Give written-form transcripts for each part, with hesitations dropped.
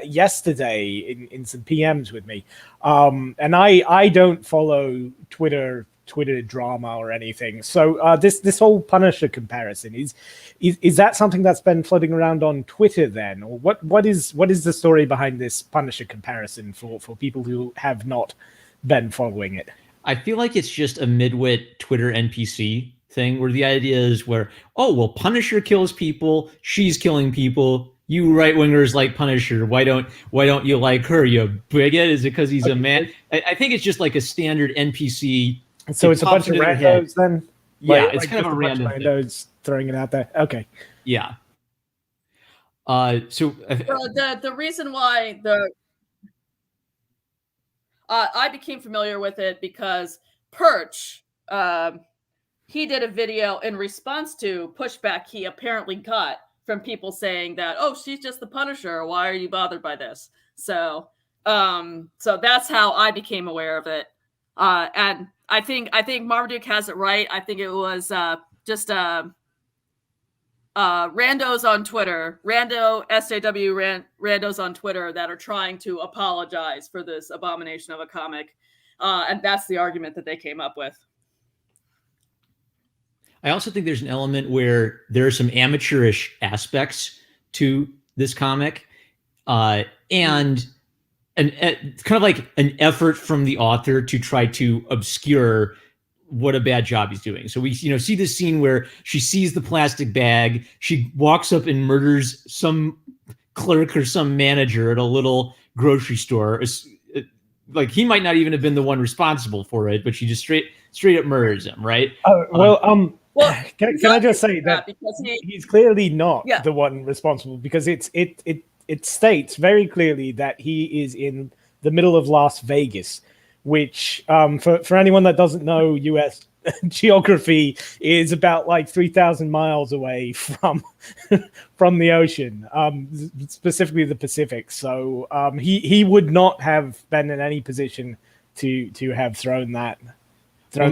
yesterday in some PMs with me, and I don't follow Twitter drama or anything. So this whole Punisher comparison is that something that's been floating around on Twitter then, or what is the story behind this Punisher comparison for people who have not been following it? I feel like it's just a midwit Twitter NPC thing where the idea is where, oh, well, Punisher kills people, she's killing people. You right wingers like Punisher. Why don't you like her? You bigot? Is it because he's a man? I think it's just like a standard NPC. So It it's a pops bunch of into their head. randos then, Yeah, it's kind of just a a bunch of random thing. randos throwing it out there. Okay. Yeah. So The reason why I became familiar with it because Perch, he did a video in response to pushback he apparently got from people saying that, oh, she's just the Punisher. Why are you bothered by this? So that's how I became aware of it. And I think Marmaduke has it right. I think it was just randos on Twitter, rando SJW randos on Twitter that are trying to apologize for this abomination of a comic. And that's the argument that they came up with. I also think there's an element where there are some amateurish aspects to this comic, and kind of like an effort from the author to try to obscure what a bad job he's doing. So we see this scene where she sees the plastic bag, she walks up and murders some clerk or some manager at a little grocery store. Like he might not even have been the one responsible for it, but she just straight up murders him, right? Can I just say that because he's clearly not the one responsible, because it states very clearly that he is in the middle of Las Vegas, which for anyone that doesn't know U.S. geography is about like 3,000 miles away from the ocean, specifically the Pacific. So he would not have been in any position to have thrown that. Well,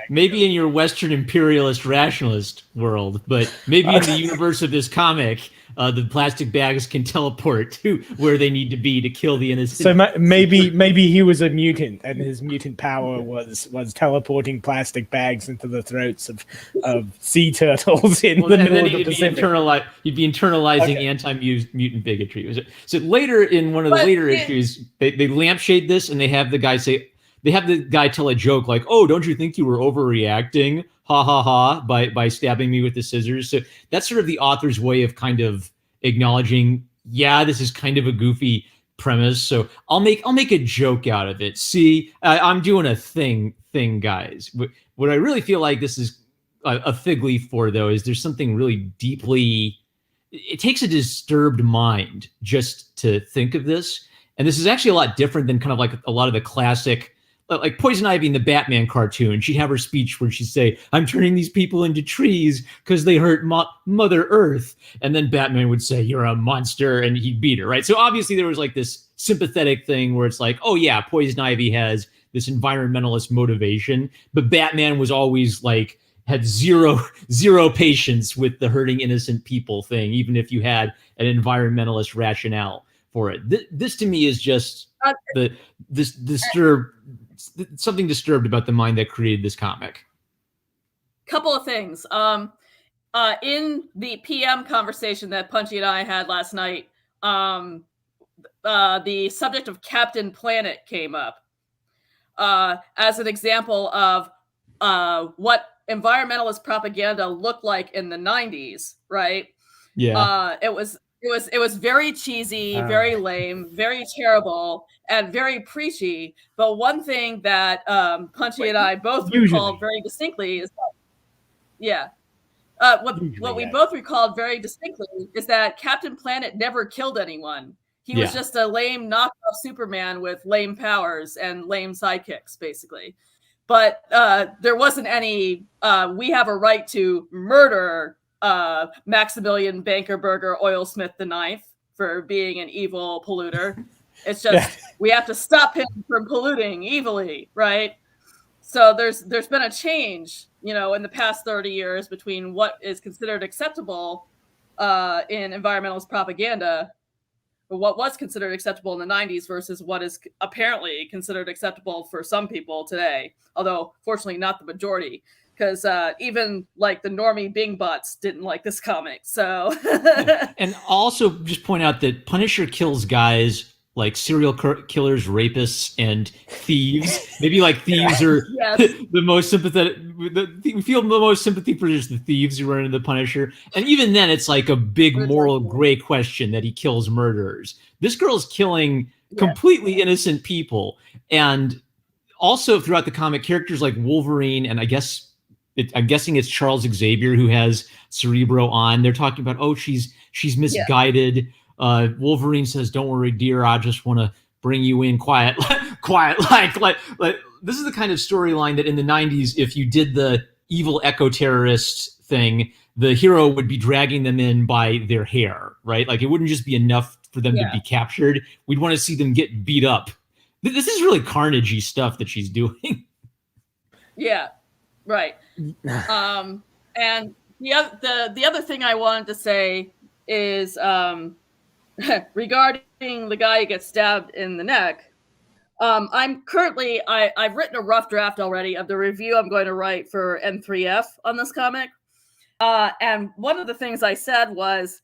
maybe in your Western imperialist rationalist world, but maybe in the universe of this comic, the plastic bags can teleport to where they need to be to kill the innocent. So maybe he was a mutant, and his mutant power was teleporting plastic bags into the throats of sea turtles in the middle of the Pacific. You'd be internalizing anti-mutant bigotry. So later in one of the later issues, they lampshade this, and they have the guy say. They have the guy tell a joke like, "Oh, don't you think you were overreacting? Ha ha ha!" by stabbing me with the scissors. So that's sort of the author's way of kind of acknowledging, yeah, this is kind of a goofy premise. So I'll make a joke out of it. See, I'm doing a thing, guys. What I really feel like this is a fig leaf for, though, is there's something really deeply. It takes a disturbed mind just to think of this, and this is actually a lot different than kind of like a lot of the classic. Like Poison Ivy in the Batman cartoon, she'd have her speech where she'd say, "I'm turning these people into trees because they hurt Mother Earth." And then Batman would say, "You're a monster," and he'd beat her, right? So obviously there was like this sympathetic thing where it's like, oh yeah, Poison Ivy has this environmentalist motivation, but Batman was always like, had zero patience with the hurting innocent people thing, even if you had an environmentalist rationale for it. This to me is just something disturbed about the mind that created this comic. Couple of things. In the PM conversation that Punchy and I had last night, the subject of Captain Planet came up as an example of what environmentalist propaganda looked like in the 90s, right? Yeah. It was very cheesy, very lame, very terrible, and very preachy. But one thing that Punchy and I both recalled very distinctly is what we both recalled very distinctly is that Captain Planet never killed anyone. He was just a lame knockoff Superman with lame powers and lame sidekicks, basically. But there wasn't any, we have a right to murder Maximilian Bankerberger Oilsmith the Ninth for being an evil polluter. It's just we have to stop him from polluting evilly, right? So there's been a change, in the past 30 years between what is considered acceptable in environmentalist propaganda, what was considered acceptable in the 90s versus what is apparently considered acceptable for some people today, although fortunately not the majority, because even like the normie Bing Butts didn't like this comic. So and also just point out that Punisher kills guys like serial killers, rapists, and thieves. Maybe like thieves are the most sympathetic. We feel the most sympathy for just the thieves who run into the Punisher. And even then, it's like a big moral gray question that he kills murderers. This girl's killing completely innocent people. And also throughout the comic, characters like Wolverine, and I'm guessing it's Charles Xavier who has Cerebro on. They're talking about, oh, she's misguided. Yeah. Wolverine says, "Don't worry, dear. I just want to bring you in quiet, like." This is the kind of storyline that in the 90s, if you did the evil eco-terrorist thing, the hero would be dragging them in by their hair, right? Like it wouldn't just be enough for them to be captured. We'd want to see them get beat up. This is really carnage-y stuff that she's doing. Yeah, right. And the other thing I wanted to say is regarding the guy who gets stabbed in the neck. I've written a rough draft already of the review I'm going to write for M3F on this comic. And one of the things I said was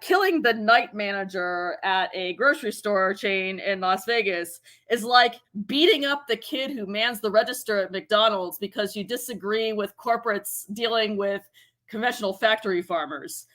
killing the night manager at a grocery store chain in Las Vegas is like beating up the kid who mans the register at McDonald's because you disagree with corporates dealing with conventional factory farmers.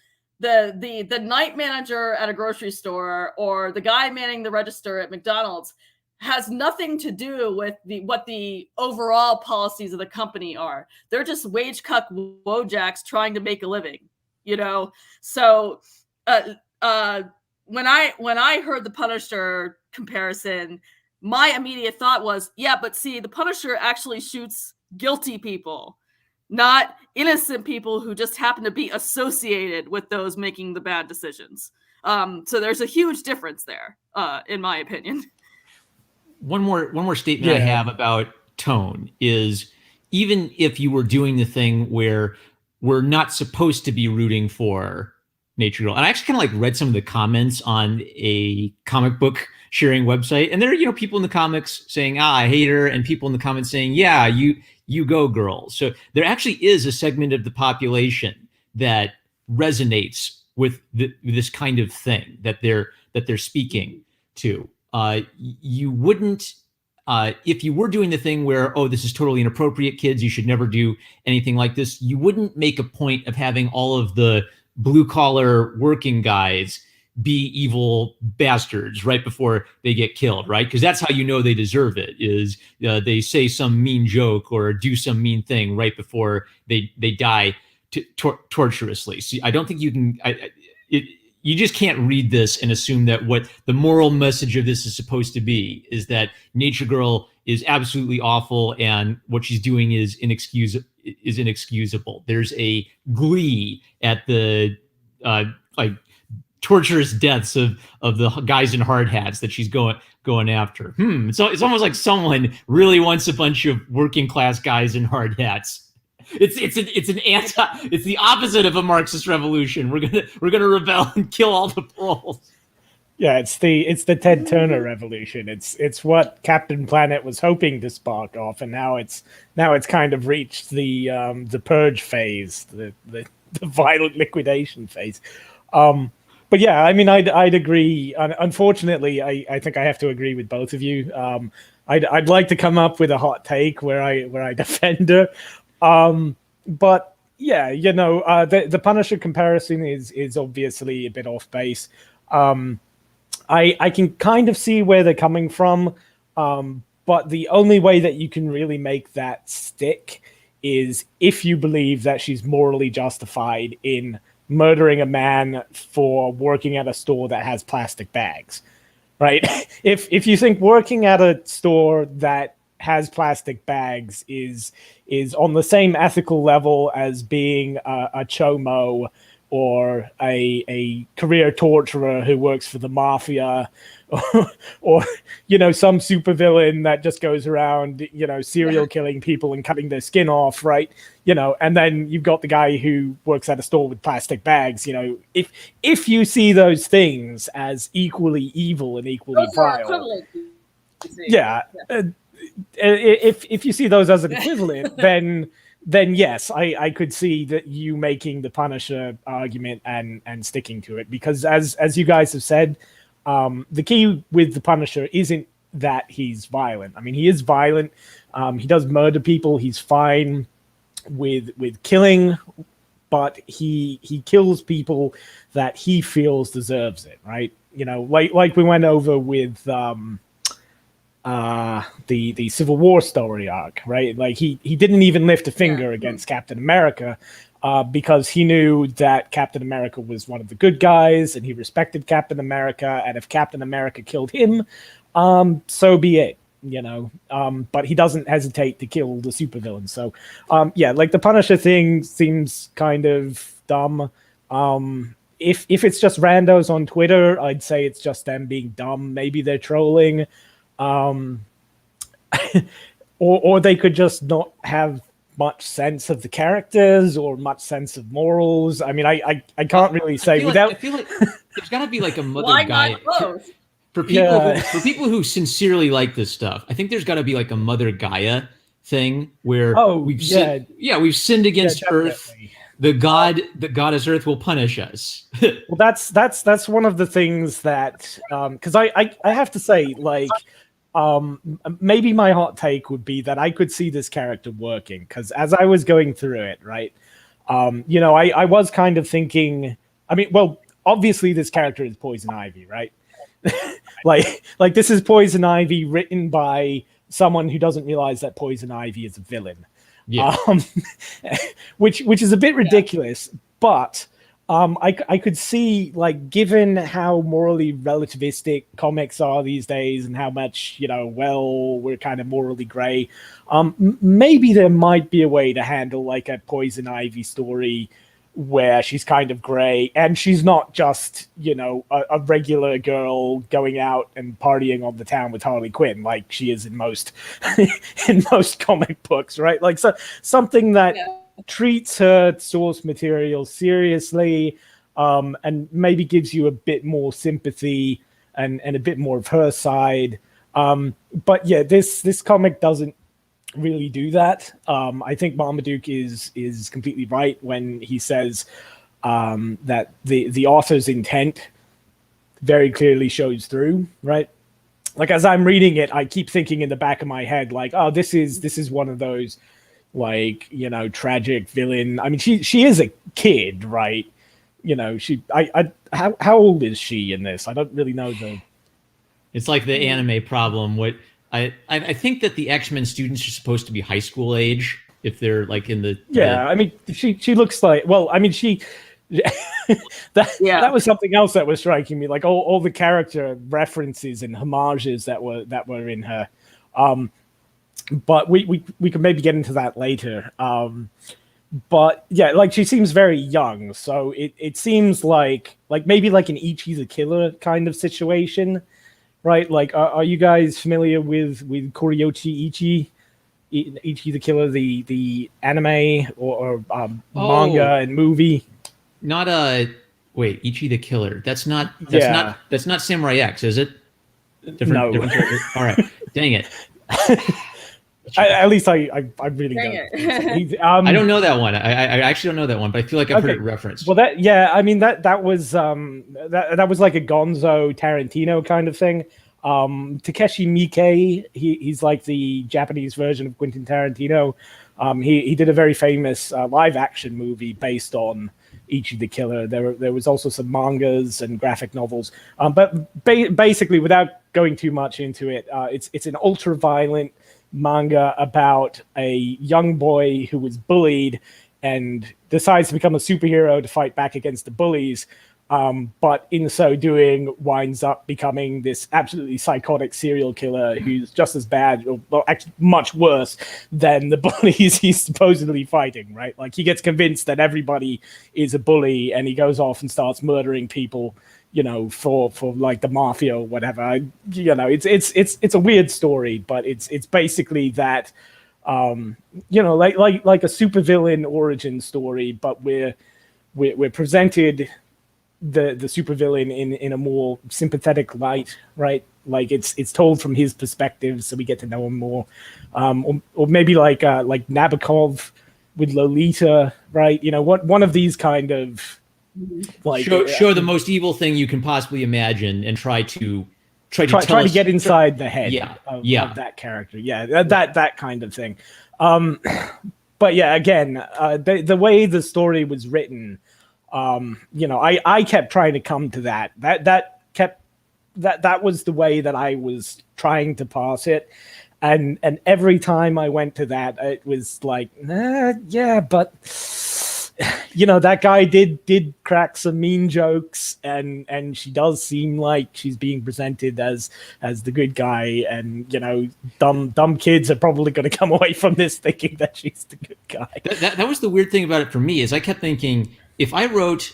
The night manager at a grocery store or the guy manning the register at McDonald's has nothing to do with what the overall policies of the company are. They're just wage cuck wojacks trying to make a living, you know? So when I heard the Punisher comparison, my immediate thought was, yeah, but see, the Punisher actually shoots guilty people, not innocent people who just happen to be associated with those making the bad decisions. So there's a huge difference there, in my opinion. One more statement I have about tone is, even if you were doing the thing where we're not supposed to be rooting for Nature Girl, and I actually kind of like read some of the comments on a comic book sharing website, and there are people in the comments saying, I hate her, and people in the comments saying, yeah, you go, girl. So there actually is a segment of the population that resonates with this kind of thing that they're speaking to. You wouldn't, if you were doing the thing where, oh, this is totally inappropriate, kids, you should never do anything like this, you wouldn't make a point of having all of the blue collar working guys be evil bastards right before they get killed, right? Because that's how you know they deserve it, is they say some mean joke or do some mean thing right before they die torturously. See, I don't think you can... You just can't read this and assume that what the moral message of this is supposed to be is that Nature Girl is absolutely awful and what she's doing is inexcusable. There's a glee at the torturous deaths of the guys in hard hats that she's going after. So it's almost like someone really wants a bunch of working class guys in hard hats. It's the opposite of a Marxist revolution. We're gonna rebel and kill all the proles. Yeah, it's the Ted Turner revolution. It's what Captain Planet was hoping to spark off, and now it's kind of reached the purge phase, the violent liquidation phase. But yeah, I mean, I'd agree. Unfortunately, I think I have to agree with both of you. I'd like to come up with a hot take where I defend her. But yeah, the Punisher comparison is obviously a bit off base. I can kind of see where they're coming from. But the only way that you can really make that stick is if you believe that she's morally justified in murdering a man for working at a store that has plastic bags, right? If you think working at a store that has plastic bags is on the same ethical level as being a chomo or a career torturer who works for the mafia, or some supervillain that just goes around serial killing people and cutting their skin off, right? And then you've got the guy who works at a store with plastic bags. If you see those things as equally evil and equally vile, if you see those as an equivalent, then yes, I could see that you making the Punisher argument and sticking to it, because as you guys have said, the key with the Punisher isn't that he's violent. I mean, he is violent. He does murder people. He's fine with killing, but he kills people that he feels deserves it, right? Like we went over with the Civil War story arc, right? Like he didn't even lift a finger against Captain America because he knew that Captain America was one of the good guys and he respected Captain America, and if Captain America killed him, so be it, but he doesn't hesitate to kill the supervillain. So like the Punisher thing seems kind of dumb. If it's just randos on Twitter, I'd say it's just them being dumb. Maybe they're trolling. Or they could just not have much sense of the characters or much sense of morals. I mean, I can't really say I feel like there's got to be like a mother Gaia for people who sincerely like this stuff. I think there's got to be like a mother Gaia thing where we've sinned against Earth. The goddess Earth will punish us. Well, that's one of the things that because I have to say, like, maybe my hot take would be that I could see this character working, because as I was going through it, right, I was kind of thinking, I mean, well, obviously this character is Poison Ivy, right? like this is Poison Ivy written by someone who doesn't realize that Poison Ivy is a villain. Yeah. Which is a bit ridiculous, but I could see, like, given how morally relativistic comics are these days and how much, we're kind of morally gray, maybe there might be a way to handle like a Poison Ivy story where she's kind of gray and she's not just, a regular girl going out and partying on the town with Harley Quinn like she is in most in most comic books, right? Like, so something that treats her source material seriously, and maybe gives you a bit more sympathy and a bit more of her side. But yeah, this comic doesn't really do that. I think Marmaduke is completely right when he says that the author's intent very clearly shows through, right? Like, as I'm reading it, I keep thinking in the back of my head, like, oh, this is one of those, like, tragic villain. I mean, she is a kid, right? How old is she in this? I don't really know the. It's like the anime problem. What I think that the X-Men students are supposed to be high school age if they're like in the. I mean, she looks like. Well, I mean, she. That was something else that was striking me. Like all the character references and homages that were in her. But we could maybe get into that later. But yeah, like, she seems very young, so it seems like maybe like an Ichi the Killer kind of situation, right? Like, are you guys familiar with Koryochi Ichi the Killer, the anime or manga and movie? Not wait, Ichi the Killer. That's not Samurai X, is it? No. All right, dang it. At least I really don't. I don't know that one. I actually don't know that one, but I feel like I've heard it referenced. Well, I mean that was that was like a Gonzo Tarantino kind of thing. Takeshi Miike, he's like the Japanese version of Quentin Tarantino. He did a very famous live action movie based on Ichi the Killer. There was also some mangas and graphic novels. But basically, without going too much into it, it's an ultra violent manga about a young boy who was bullied and decides to become a superhero to fight back against the bullies. But in so doing winds up becoming this absolutely psychotic serial killer who's just as bad, or well, actually much worse than the bullies he's supposedly fighting, right? Like he gets convinced that everybody is a bully and he goes off and starts murdering people, for like the mafia or whatever. It's a weird story, but it's basically that, like a supervillain origin story, but we're presented the supervillain in a more sympathetic light, right? Like it's told from his perspective, so we get to know him more. Or maybe like Nabokov with Lolita, right? One of these kind of like show the most evil thing you can possibly imagine and try to get inside the head of that character. Yeah, that kind of thing. But yeah, again, the way the story was written, I kept trying to come to that was the way that I was trying to pass it. And every time I went to that, it was like, yeah, but that guy did crack some mean jokes, and she does seem like she's being presented as the good guy, and dumb kids are probably going to come away from this thinking that she's the good guy. That was the weird thing about it for me, is I kept thinking, if I wrote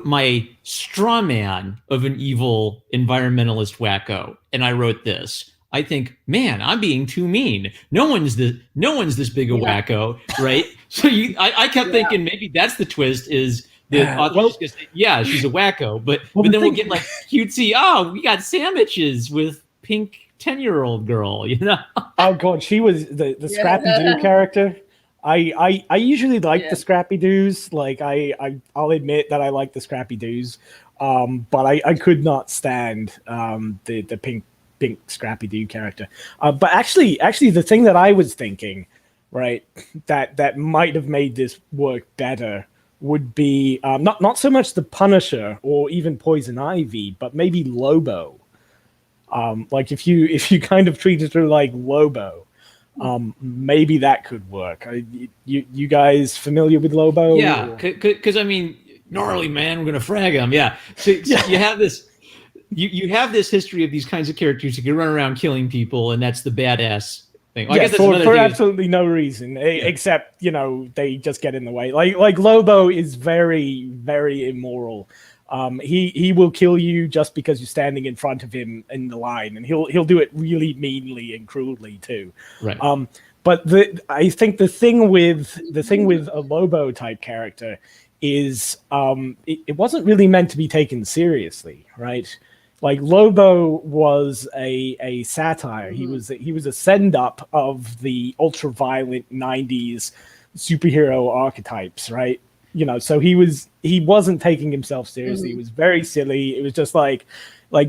my straw man of an evil environmentalist wacko and I wrote this, I think, man, I'm being too mean. No one's this big a wacko, right? So I kept thinking maybe that's the twist, is the author's gonna say, yeah, she's a wacko, but then we'll get like cutesy, we got sandwiches with pink 10-year-old girl, Oh god, she was the Scrappy Doo character. I usually like the Scrappy Doos. Like I'll admit that I like the Scrappy Doos, but I could not stand the pink Scrappy Doo character. But actually, the thing that I was thinking, right, that might have made this work better would be not so much the Punisher or even Poison Ivy, but maybe Lobo. Like if you kind of treated her like Lobo. Maybe that could work. You guys familiar with Lobo? Yeah, because I mean, gnarly man, we're gonna frag him. Yeah, so you have this, you have this history of these kinds of characters who can run around killing people, and that's the badass thing. Well, I guess that's for absolutely no reason except they just get in the way. Like Lobo is very, very immoral. He will kill you just because you're standing in front of him in the line, and he'll do it really meanly and cruelly too. Right. But I think the thing with a Lobo type character is it wasn't really meant to be taken seriously, right? Like Lobo was a satire. Mm-hmm. He was a send up of the ultra violent 90s superhero archetypes, right? So he wasn't taking himself seriously. Mm-hmm. It was very silly. It was just like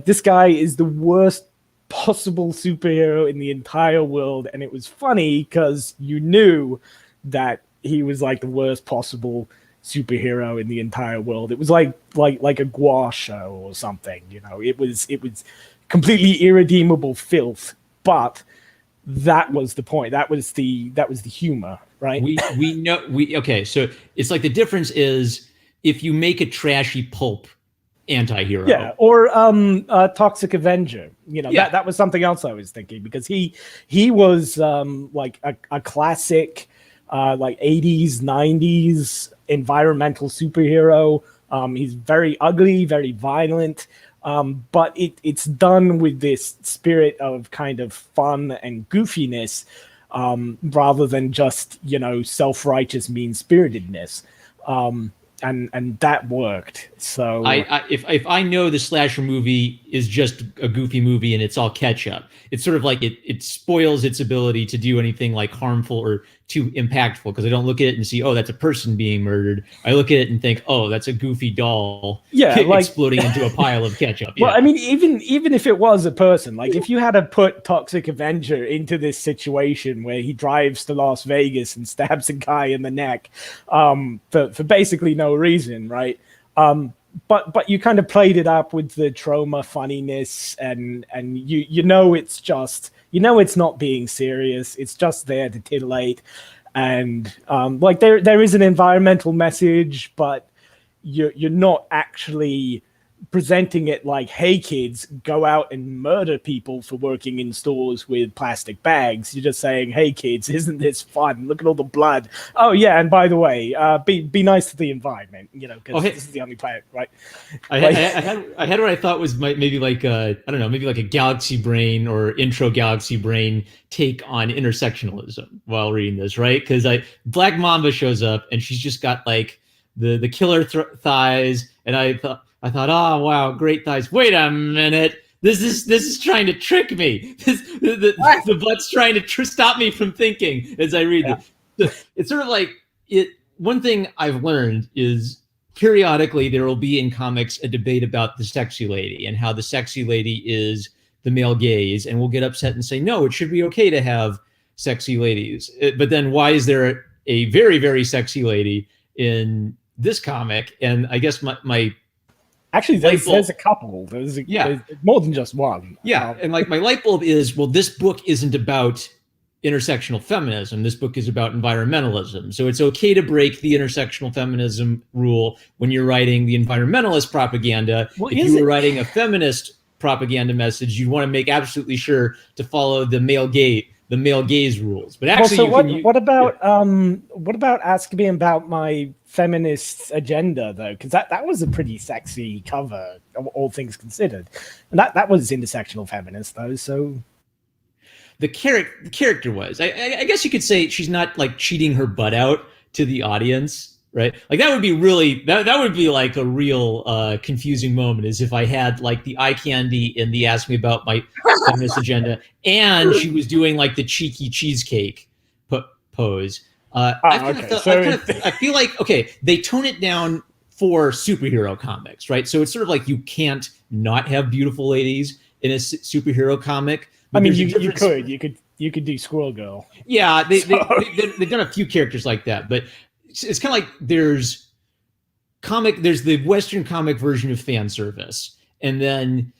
this guy is the worst possible superhero in the entire world, and it was funny because you knew that he was like the worst possible superhero in the entire world. It was like a gouache show or something. It was completely irredeemable filth, but that was the point. That was the humor, right? We know okay. So it's like the difference is if you make a trashy pulp anti-hero, or Toxic Avenger. That was something else I was thinking, because he was like a classic like 80s 90s environmental superhero. He's very ugly, very violent. But it's done with this spirit of kind of fun and goofiness, rather than just self-righteous mean-spiritedness, and that worked. So if I know the slasher movie is just a goofy movie and it's all ketchup, it's sort of like it spoils its ability to do anything like harmful or too impactful, because I don't look at it and see, oh, that's a person being murdered. I look at it and think, oh, that's a goofy doll exploding into a pile of ketchup. Well, I mean, even if it was a person, like if you had to put Toxic Avenger into this situation where he drives to Las Vegas and stabs a guy in the neck for basically no reason, right? But you kind of played it up with the trauma funniness, and it's just it's not being serious. It's just there to titillate, and like there is an environmental message, but you're not actually presenting it like, hey kids, go out and murder people for working in stores with plastic bags. You're just saying, hey kids, isn't this fun? Look at all the blood. Oh yeah, and by the way, be nice to the environment, because this is the only planet, right? I had what I thought was maybe like maybe like a Galaxy Brain or Intro Galaxy Brain take on intersectionalism while reading this, right? Because Black Mamba shows up and she's just got like the killer thighs, and I thought, oh wow, great thighs. Wait a minute, this is trying to trick me. The butt's trying to stop me from thinking as I read it. It's sort of like it. One thing I've learned is periodically there will be in comics a debate about the sexy lady and how the sexy lady is the male gaze, and we'll get upset and say, no, it should be okay to have sexy ladies. But then why is there a very, very sexy lady in this comic? And I guess my actually, there's a couple. There's more than just one. Yeah, and like my light bulb is, well, this book isn't about intersectional feminism. This book is about environmentalism. So it's okay to break the intersectional feminism rule when you're writing the environmentalist propaganda. Well, if you were writing a feminist propaganda message, you'd want to make absolutely sure to follow the male gaze rules. But actually, what about asking me about my feminist agenda though? Because that was a pretty sexy cover, all things considered, and that was intersectional feminist though. So the character was, I guess you could say, she's not like cheating her butt out to the audience, right? Like that would be really that would be like a real confusing moment, is if I had like the eye candy in the ask me about my feminist agenda, and she was doing like the cheeky cheesecake pose. I feel like, okay, they tone it down for superhero comics, right? So it's sort of like you can't not have beautiful ladies in a superhero comic. I mean, you could do Squirrel Girl. Yeah, they've done a few characters like that, but it's kind of like there's the Western comic version of fan service, and then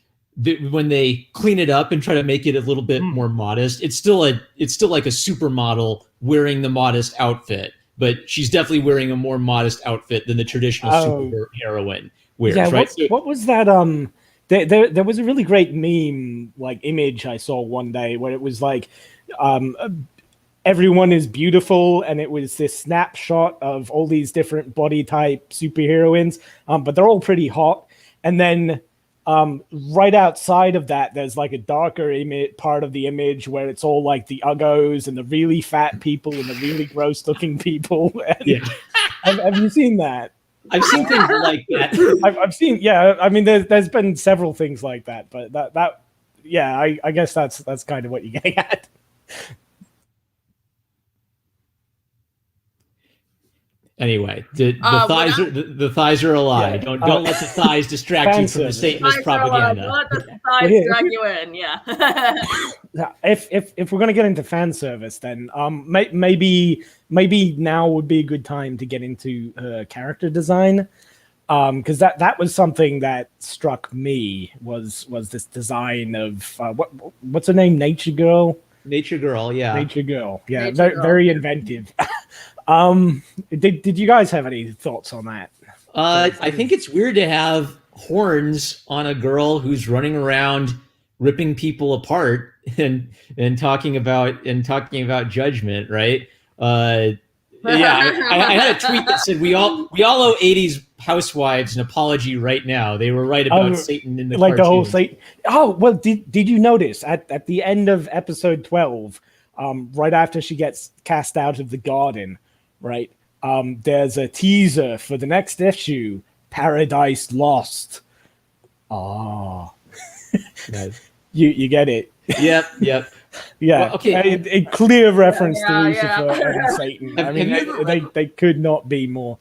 when they clean it up and try to make it a little bit more modest, it's still like a supermodel wearing the modest outfit, but she's definitely wearing a more modest outfit than the traditional superheroine wears. Yeah, right? What was that? There was a really great meme image I saw one day where it was like everyone is beautiful, and it was this snapshot of all these different body type superheroines, but they're all pretty hot, and then right outside of that, there's like a darker part of the image where it's all like the uggos and the really fat people and the really gross looking people. Have you seen that? I've seen things like that. I've seen, I mean, there's been several things like that, but I guess that's kind of what you're getting at. Anyway, the thighs are a lie. Yeah. Don't let the thighs distract you from the Satanist propaganda. Don't let the thighs drag you in. Yeah. If we're gonna get into fan service, then maybe now would be a good time to get into character design, because that was something that struck me was this design of what's her name, Nature Girl. Nature Girl, yeah. Nature Girl, yeah. Very inventive. Did you guys have any thoughts on that? I think it's weird to have horns on a girl who's running around ripping people apart and talking about judgment, right? I had a tweet that said we all owe 80s housewives an apology right now. They were right about Satan in the like cartoon. The whole Satan. Oh well, did you notice at the end of episode 12, right after she gets cast out of the garden, right? There's a teaser for the next issue, Paradise Lost. Oh, nice. You get it. Yep. Yeah, well, okay. A clear reference to Lucifer and Satan. I mean, they could not be more.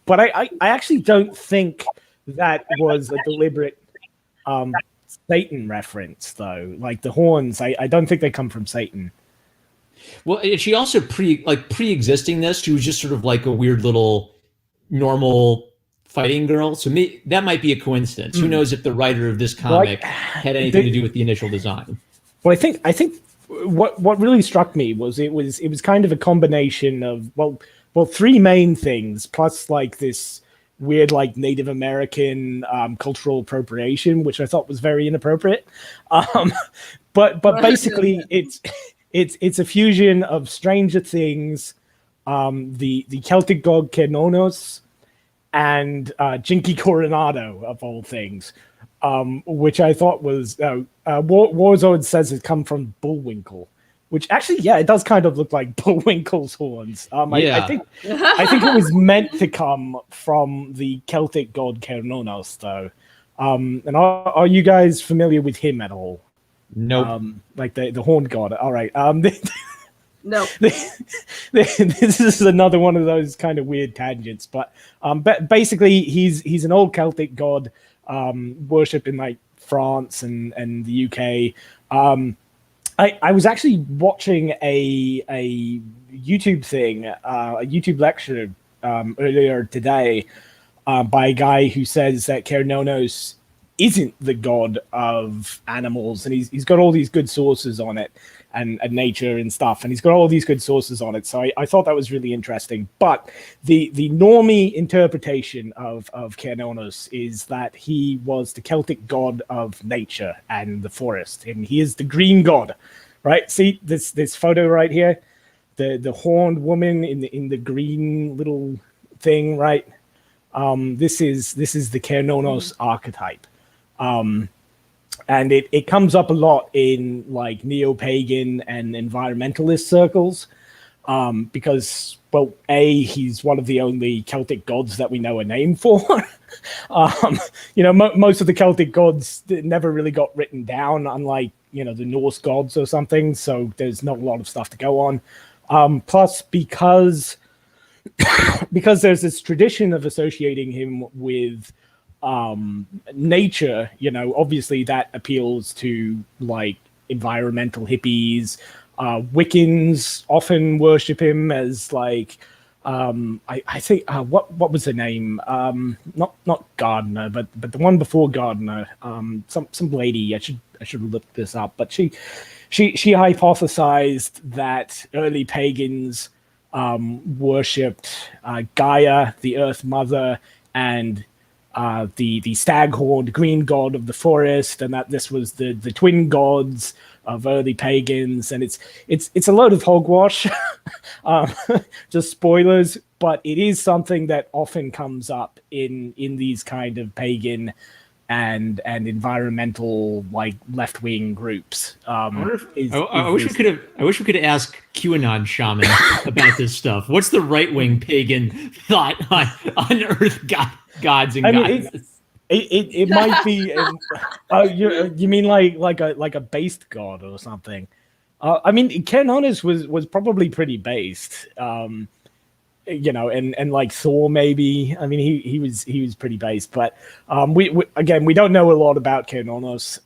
But I actually don't think that was a deliberate Satan reference, though. Like the horns, I don't think they come from Satan. Well, she also pre-existing this, she was just sort of like a weird little normal fighting girl. So that might be a coincidence. Who knows if the writer of this comic had anything to do with the initial design? Well, I think what really struck me was it was kind of a combination of well three main things plus like this weird like Native American cultural appropriation, which I thought was very inappropriate. But basically, it's a fusion of Stranger Things, the Celtic god Cernunnos, and Jinky Coronado of all things, which I thought was Warzone says it come from Bullwinkle, which actually, yeah, it does kind of look like Bullwinkle's horns. I think it was meant to come from the Celtic god Cernunnos, though. And are you guys familiar with him at all? Nope. Like the horn god. All right. No. This is another one of those kind of weird tangents, but basically he's an old Celtic god, worshipped in like France and the UK. I was actually watching a YouTube thing, a YouTube lecture earlier today by a guy who says that Cernunnos isn't the god of animals, and he's got all these good sources on it, and nature and stuff, and he's got all these good sources on it. So I thought that was really interesting. But the normie interpretation of Cernunnos is that he was the Celtic god of nature and the forest, and he is the green god, right? See this photo right here, the horned woman in the green little thing, right? This is the Cernunnos archetype. And it comes up a lot in like neo-pagan and environmentalist circles, because, well, he's one of the only Celtic gods that we know a name for. Most of the Celtic gods never really got written down, unlike, the Norse gods or something. So there's not a lot of stuff to go on. Plus, because there's this tradition of associating him with nature, obviously that appeals to like environmental hippies. Wiccans often worship him as like I think what was the name, not Gardner, but the one before Gardner, some lady. I should look this up, but she hypothesized that early pagans worshipped Gaia, the Earth Mother, and the stag-horned green god of the forest, and that this was the twin gods of early pagans. And it's a load of hogwash. Just spoilers, but it is something that often comes up in these kind of pagan and environmental like left-wing groups. I wish we could ask QAnon shaman about this stuff. What's the right-wing pagan thought on Earth gods and goddesses? It might be. You mean like a based god or something? Cernunnos was probably pretty based. And like Thor, maybe. He was pretty based, but we don't know a lot about Cernunnos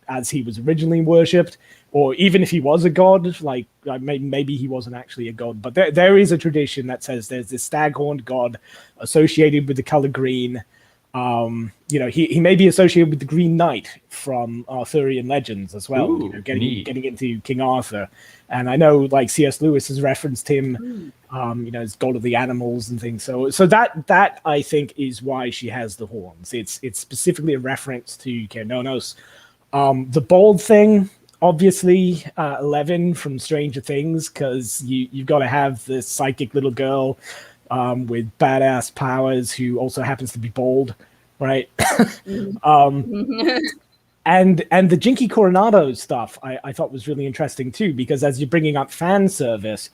as he was originally worshipped, or even if he was a god. Like maybe he wasn't actually a god, but there is a tradition that says there's this stag-horned god associated with the color green. He may be associated with the Green Knight from Arthurian legends as well. Ooh, getting into King Arthur, and I know like C.S. Lewis has referenced him, as god of the animals and things. So that I think is why she has the horns. It's specifically a reference to Cernunnos. The bald thing, obviously, 11 from Stranger Things, because you've got to have this psychic little girl with badass powers who also happens to be bald, right? And the Jinky Coronado stuff I thought was really interesting too, because as you're bringing up fan service,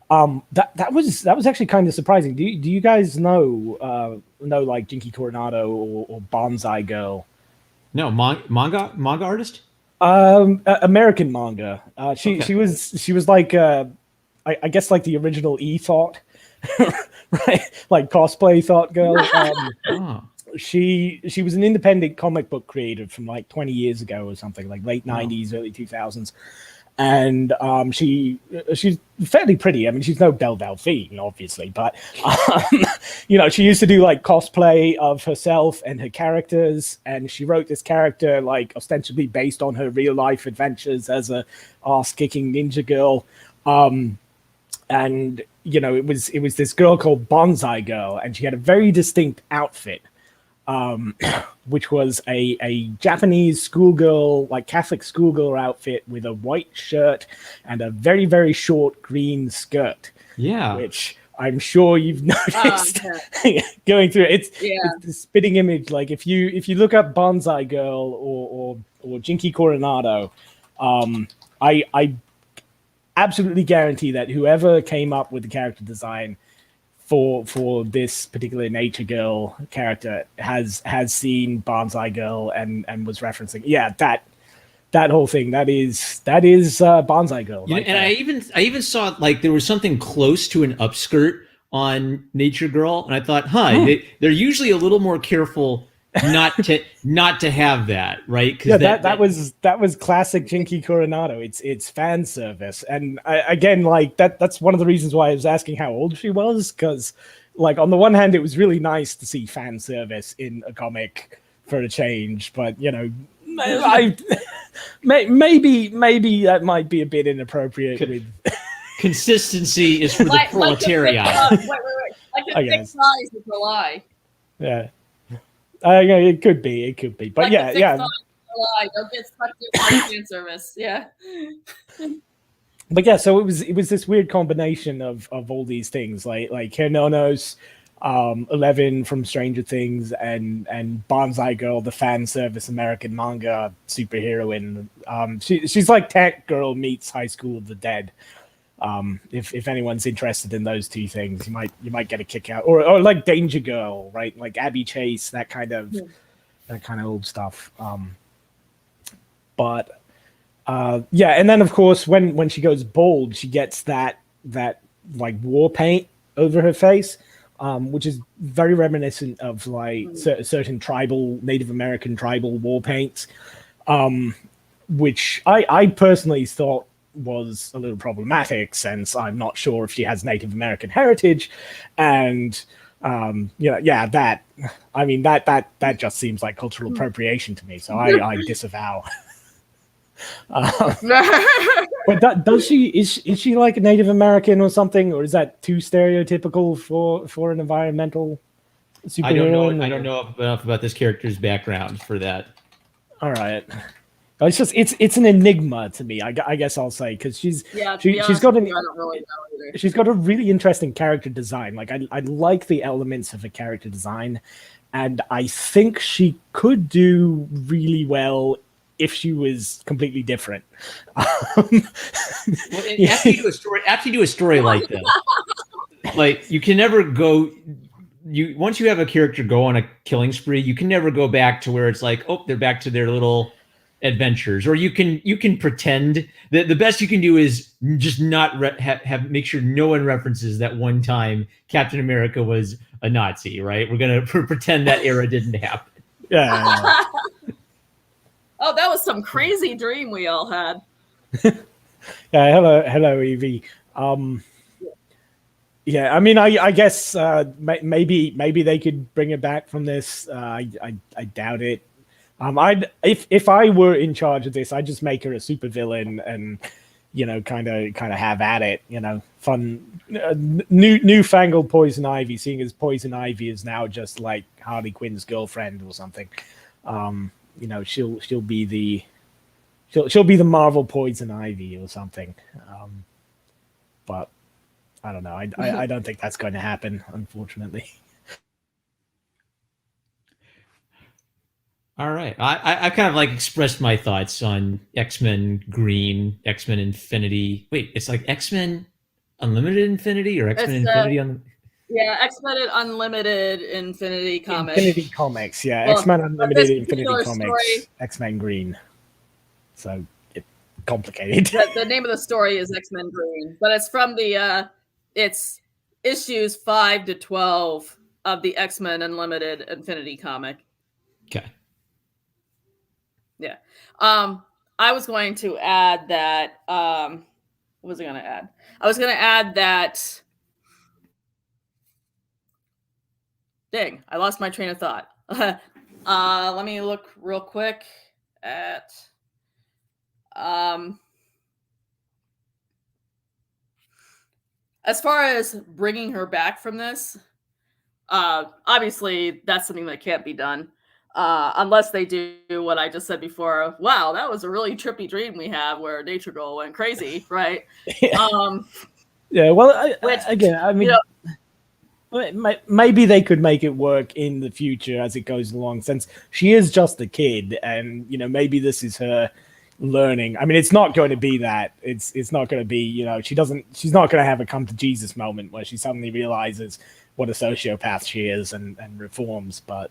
that was actually kind of surprising. Do you guys know like Jinky Coronado or Bonsai Girl? No, manga artist. American manga. She was like I guess like the original E-Thought. Right, like cosplay Thought Girl. She was an independent comic book creator from like 20 years ago or something, like late 90s, early 2000s, and she's fairly pretty. She's no Belle Delphine, obviously, but she used to do like cosplay of herself and her characters, and she wrote this character like ostensibly based on her real life adventures as a ass-kicking ninja girl. And it was this girl called Bonsai Girl, and she had a very distinct outfit, which was a Japanese schoolgirl, like Catholic schoolgirl outfit with a white shirt and a very, very short green skirt. Yeah. Which I'm sure you've noticed going through it. It's the spitting image. Like if you look up Bonsai Girl or Jinky Coronado, I absolutely guarantee that whoever came up with the character design for this particular Nature Girl character has seen Bonsai Girl and was referencing that whole thing. That is Bonsai Girl. Right, and I even saw like there was something close to an upskirt on Nature Girl, and I thought, they're usually a little more careful not to have that, right? Yeah, that was classic Jinky Coronado. It's fan service, and again, like that's one of the reasons why I was asking how old she was, because like on the one hand, it was really nice to see fan service in a comic for a change, but maybe that might be a bit inappropriate with consistency is for the proletariat. Like a thick thighs in July. Yeah. It could be, but like don't get sucked into fan service. Yeah. But so it was this weird combination of all these things, like Hernonos, 11 from Stranger Things, and Bonsai Girl, the fan service American manga superheroine. She's like Tech Girl meets High School of the Dead. If anyone's interested in those two things, you might get a kick out, or like Danger Girl, right? Like Abby Chase, that kind of old stuff. But and then of course when she goes bald, she gets that like war paint over her face, which is very reminiscent of like certain Native American tribal war paints, which I personally thought was a little problematic, since I'm not sure if she has Native American heritage, and that just seems like cultural appropriation to me, so I disavow. But does she is she like a Native American or something, or is that too stereotypical for an environmental superhero? I don't know enough about this character's background for that. All right. It's just it's an enigma to me. I guess I'll say, because she's got a really interesting character design. Like I like the elements of a character design, and I think she could do really well if she was completely different. After you do a story like this, like you can never go. Once you have a character go on a killing spree, you can never go back to where it's like, oh, they're back to their little adventures, or you can pretend that the best you can do is just not make sure no one references that one time Captain America was a Nazi, right? We're gonna pretend that era didn't happen. Yeah. Oh, that was some crazy dream we all had. Yeah. Hello, Evie. Yeah, I mean, I guess maybe they could bring it back from this. I doubt it. If I were in charge of this, I'd just make her a supervillain and kind of have at it. Fun, newfangled Poison Ivy. Seeing as Poison Ivy is now just like Harley Quinn's girlfriend or something. She'll be the Marvel Poison Ivy or something. But I don't know. I don't think that's going to happen, unfortunately. All right. I kind of like expressed my thoughts on X-Men Green, X-Men Infinity. Wait, it's like X-Men Unlimited Infinity or X-Men Infinity Yeah, X-Men Unlimited Infinity Comics. Infinity Comics, yeah. Well, X-Men Unlimited Infinity Comics, X-Men Green. So it's complicated. The name of the story is X-Men Green, but it's from it's issues 5 to 12 of the X-Men Unlimited Infinity comic. Okay. Yeah. I was going to add that. What was I going to add? I was going to add that. Dang, I lost my train of thought. Let me look real quick at. As far as bringing her back from this, obviously that's something that can't be done unless they do what I just said before. Wow, that was a really trippy dream we have where Nature Girl went crazy, right? Yeah. Well, again, I mean, maybe they could make it work in the future as it goes along, since she is just a kid, and maybe this is her learning. I mean, it's not going to be that. It's not going to be, she's not going to have a come to Jesus moment where she suddenly realizes what a sociopath she is and reforms. But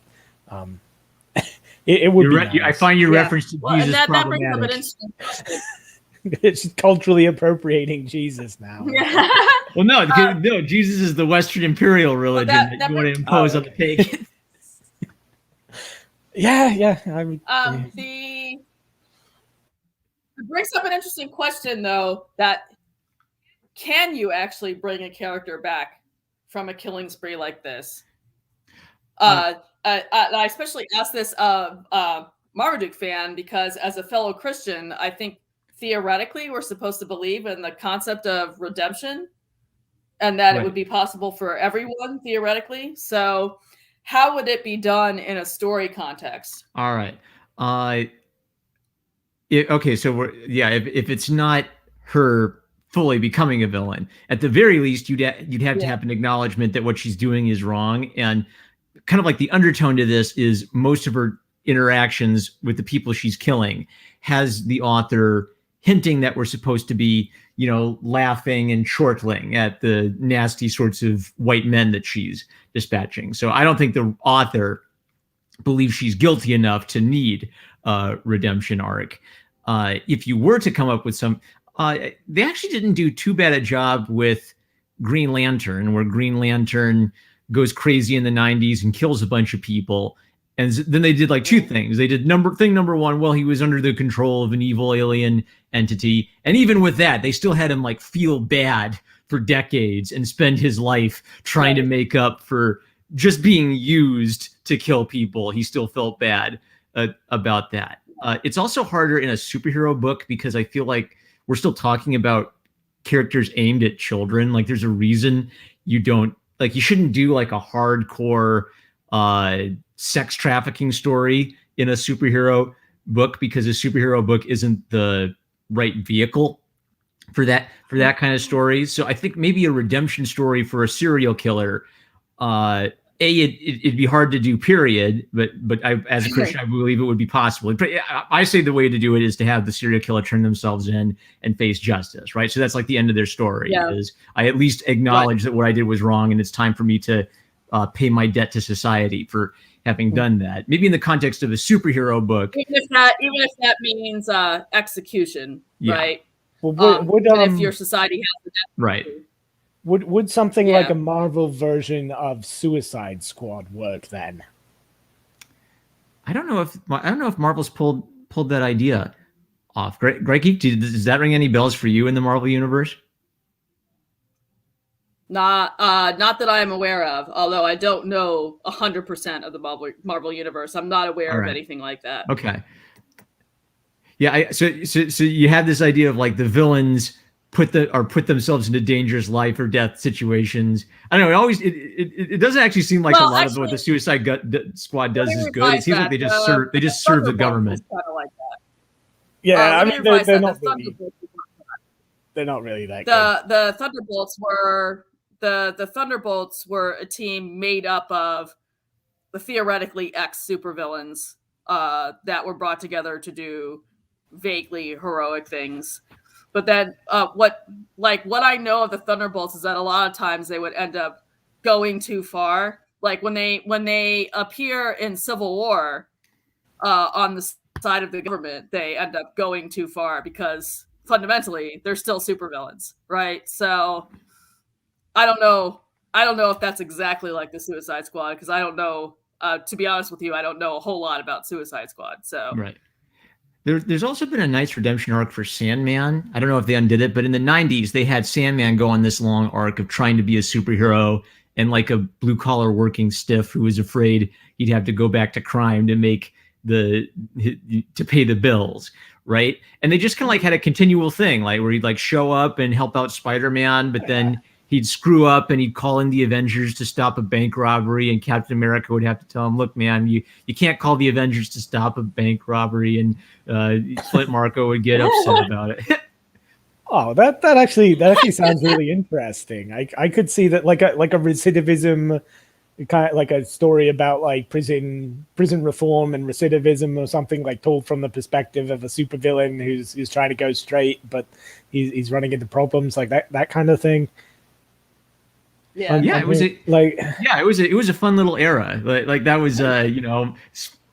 it would be nice. I find your reference to Jesus that problematic. brings up an interesting question. It's culturally appropriating Jesus now. Yeah. Well, no, Jesus is the Western imperial religion that you want to impose on the pagans. Yeah. It brings up an interesting question, though, that can you actually bring a character back from a killing spree like this? I especially ask this of Marmaduke fan because as a fellow Christian, I think theoretically we're supposed to believe in the concept of redemption and that it would be possible for everyone theoretically. So how would it be done in a story context? All right. Okay, so if it's not her fully becoming a villain, at the very least, you'd have to have an acknowledgement that what she's doing is wrong. And kind of like the undertone to this is most of her interactions with the people she's killing has the author hinting that we're supposed to be, laughing and chortling at the nasty sorts of white men that she's dispatching. So I don't think the author believes she's guilty enough to need a redemption arc. If you were to come up with some, they actually didn't do too bad a job with Green Lantern, where Green Lantern goes crazy in the 90s and kills a bunch of people. And then they did like two things. They did number one, well, he was under the control of an evil alien entity. And even with that, they still had him like feel bad for decades and spend his life trying to make up for just being used to kill people. He still felt bad about that. It's also harder in a superhero book because I feel like we're still talking about characters aimed at children. Like there's a reason you shouldn't do like a hardcore sex trafficking story in a superhero book because a superhero book isn't the right vehicle for that kind of story. So I think maybe a redemption story for a serial killer, it'd be hard to do, period. But as a Christian, I believe it would be possible. I say the way to do it is to have the serial killer turn themselves in and face justice, right? So that's like the end of their story. Is I at least acknowledge that what I did was wrong, and it's time for me to pay my debt to society for having done that. Maybe in the context of a superhero book, even if that means execution, right? Well, if your society has the death right. penalty. Would something like a Marvel version of Suicide Squad work then? I don't know if Marvel's pulled that idea off. Greg, does that ring any bells for you in the Marvel universe? Not that I'm aware of. Although I don't know 100% of the Marvel universe, I'm not aware of anything like that. Okay. Yeah. So you have this idea of like the villains put themselves into dangerous life or death situations. I don't know. It doesn't actually seem like a lot of what the Suicide Squad does is good. It seems like they just serve the government. Kind of like that. Yeah, I mean they're not really. They're not really that good. The Thunderbolts were a team made up of the theoretically ex-supervillains that were brought together to do vaguely heroic things. But then what I know of the Thunderbolts is that a lot of times they would end up going too far. Like when they appear in Civil War on the side of the government, they end up going too far because fundamentally they're still supervillains, right? So I don't know if that's exactly like the Suicide Squad because I don't know. To be honest with you, I don't know a whole lot about Suicide Squad. So right. There's also been a nice redemption arc for Sandman. I don't know if they undid it, but in the 90s, they had Sandman go on this long arc of trying to be a superhero and like a blue-collar working stiff who was afraid he'd have to go back to crime to make to pay the bills, right? And they just kind of like had a continual thing, like where he'd like show up and help out Spider-Man, but then he'd screw up and he'd call in the Avengers to stop a bank robbery, and Captain America would have to tell him, look, man, you can't call the Avengers to stop a bank robbery, and Flint Marko would get upset about it. Oh, that actually sounds really interesting. I could see that like a recidivism, kind of like a story about like prison reform and recidivism or something, like told from the perspective of a supervillain who's trying to go straight, but he's running into problems, like that kind of thing. Yeah, it was a fun little era. Like that was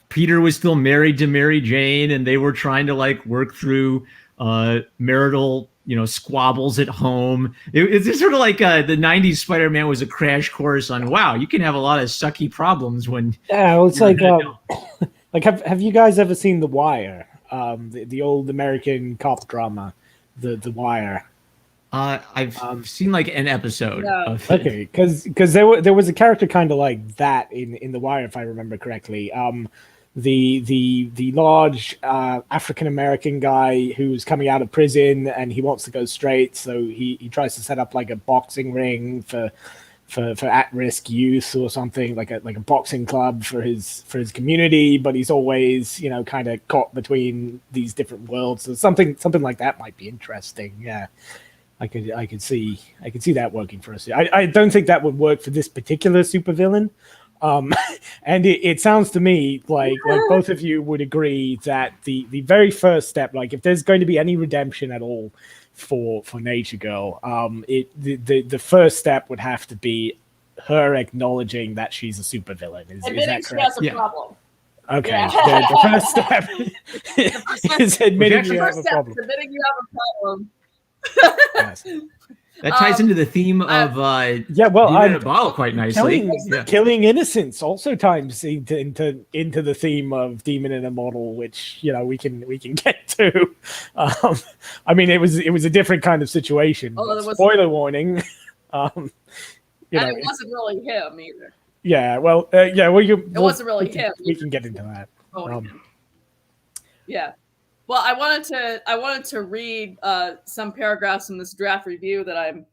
Peter was still married to Mary Jane, and they were trying to like work through marital squabbles at home. It's just sort of like the 90s Spider-Man was a crash course on, wow, you can have a lot of sucky problems when it's like like have you guys ever seen The Wire, the old American cop drama, The Wire? I've seen like an episode. No. Okay, because there was a character kind of like that in The Wire, if I remember correctly. The large African American guy who's coming out of prison and he wants to go straight, so he tries to set up like a boxing ring for at-risk youth or something, like a boxing club for his community, but he's always kind of caught between these different worlds. So something like that might be interesting. Yeah. I could see that working for us. I don't think that would work for this particular supervillain. And it sounds to me like both of you would agree that the very first step, like if there's going to be any redemption at all for Nature Girl, the first step would have to be her acknowledging that she's a supervillain. Is that correct? She has a problem. Okay, yeah. The first step is admitting you have a problem. Admitting you have a problem. Yes. That ties into the theme of bottle quite nicely. Killing innocents also ties into the theme of Demon in a Bottle, which we can get to. I mean, it was a different kind of situation. Spoiler warning. And it wasn't really him either. Yeah, well, it wasn't really him. We can get into that. Yeah. Well, I wanted to read some paragraphs in this draft review that I'm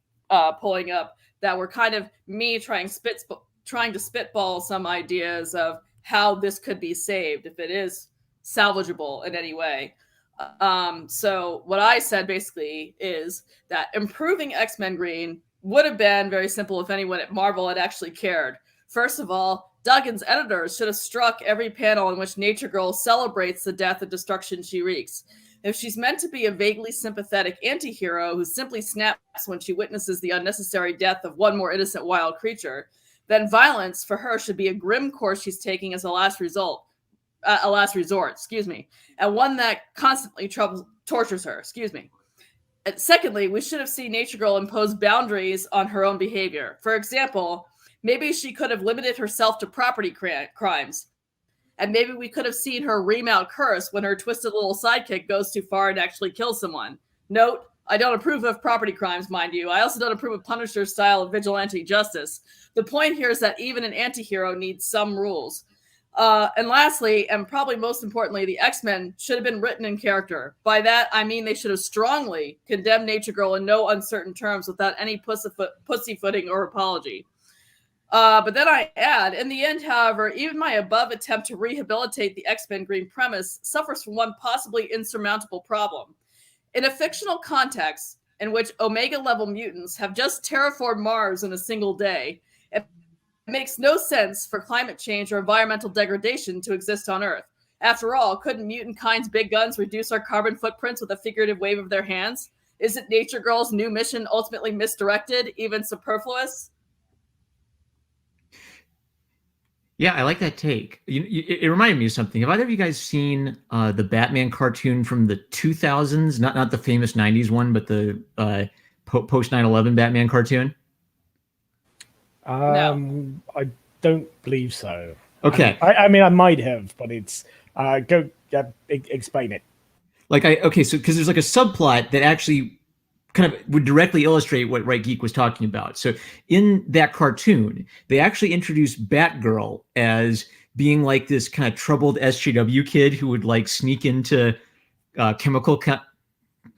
pulling up that were kind of me trying to spitball some ideas of how this could be saved if it is salvageable in any way. So what I said basically is that improving X-Men Green would have been very simple if anyone at Marvel had actually cared. First of all, Duggan's editors should have struck every panel in which Nature Girl celebrates the death and destruction she wreaks. If she's meant to be a vaguely sympathetic anti-hero who simply snaps when she witnesses the unnecessary death of one more innocent wild creature, then violence for her should be a grim course she's taking as a last resort, and one that constantly tortures her, And secondly, we should have seen Nature Girl impose boundaries on her own behavior. For example, maybe she could have limited herself to property crimes. And maybe we could have seen her ream out curse when her twisted little sidekick goes too far and actually kills someone. Note, I don't approve of property crimes, mind you. I also don't approve of Punisher's style of vigilante justice. The point here is that even an anti-hero needs some rules. And lastly, and probably most importantly, the X-Men should have been written in character. By that, I mean they should have strongly condemned Nature Girl in no uncertain terms without any pussyfooting or apology. But then I add, in the end, however, even my above attempt to rehabilitate the X-Men Green premise suffers from one possibly insurmountable problem. In a fictional context in which Omega-level mutants have just terraformed Mars in a single day, it makes no sense for climate change or environmental degradation to exist on Earth. After all, couldn't mutant kind's big guns reduce our carbon footprints with a figurative wave of their hands? Isn't Nature Girl's new mission ultimately misdirected, even superfluous? Yeah, I like that take. It reminded me of something. Have either of you guys seen the Batman cartoon from the 2000s? Not the famous 90s one, but the post 9/11 Batman cartoon? No. I don't believe so. Okay. I mean, I might have, but it's explain it. So because there's like a subplot that actually kind of would directly illustrate what Right Geek was talking about. So in that cartoon, they actually introduced Batgirl as being like this kind of troubled SJW kid who would like sneak into chemical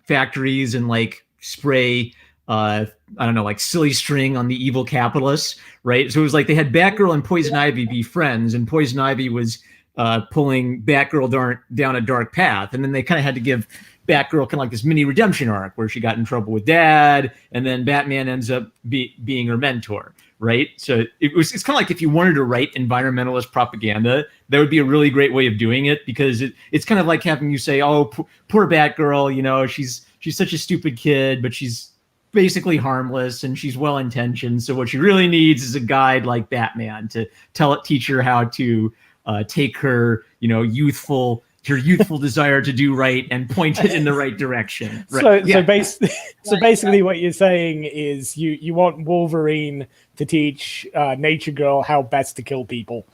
factories and like spray I don't know, like silly string on the evil capitalists, right? So it was like they had Batgirl and Poison Ivy be friends, and Poison Ivy was pulling Batgirl down a dark path, and then they kind of had to give Batgirl kind of like this mini redemption arc where she got in trouble with Dad, and then Batman ends up being her mentor, right? So it's kind of like if you wanted to write environmentalist propaganda, that would be a really great way of doing it, because it's kind of like having you say, oh, poor Batgirl, you know, she's such a stupid kid, but she's basically harmless and she's well-intentioned. So what she really needs is a guide like Batman to teach her how to take her, you know, youthful desire to do right and point it in the right direction. Right. So basically what you're saying is you want Wolverine to teach Nature Girl how best to kill people.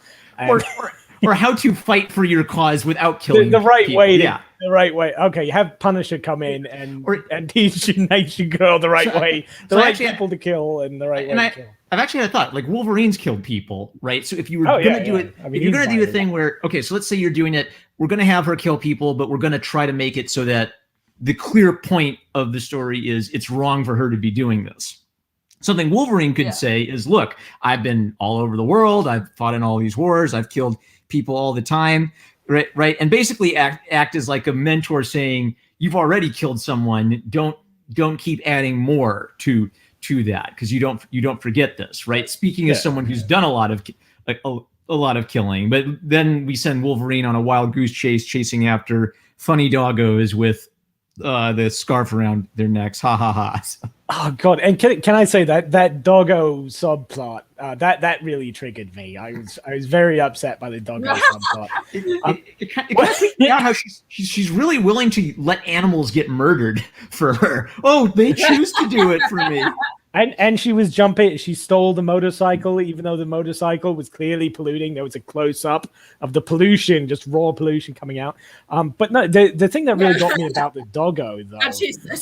Or how to fight for your cause without killing the right people. way. The right way. Okay, have Punisher come in and teach Nature Girl the right way, people to kill, and the right way to kill. I've actually had a thought, like Wolverine's killed people, right? So if you were going to do it, if you're going to do a thing where, okay, so let's say you're doing it, we're going to have her kill people, but we're going to try to make it so that the clear point of the story is it's wrong for her to be doing this. Something Wolverine could say is, look, I've been all over the world. I've fought in all these wars. I've killed people all the time, right? And basically act as like a mentor saying, you've already killed someone. Don't keep adding more to that, because you don't forget this, right? Speaking as someone who's done a lot of killing, but then we send Wolverine on a wild goose chase, chasing after funny doggos with the scarf around their necks. Ha ha ha. Oh God! And can I say that doggo subplot that really triggered me. I was very upset by the doggo subplot. It kind of freaked me out how she's really willing to let animals get murdered for her. Oh, they choose to do it for me. And she was jumping. She stole the motorcycle, even though the motorcycle was clearly polluting. There was a close up of the pollution, just raw pollution coming out. But no, the thing that really got me about the doggo, though, and she lit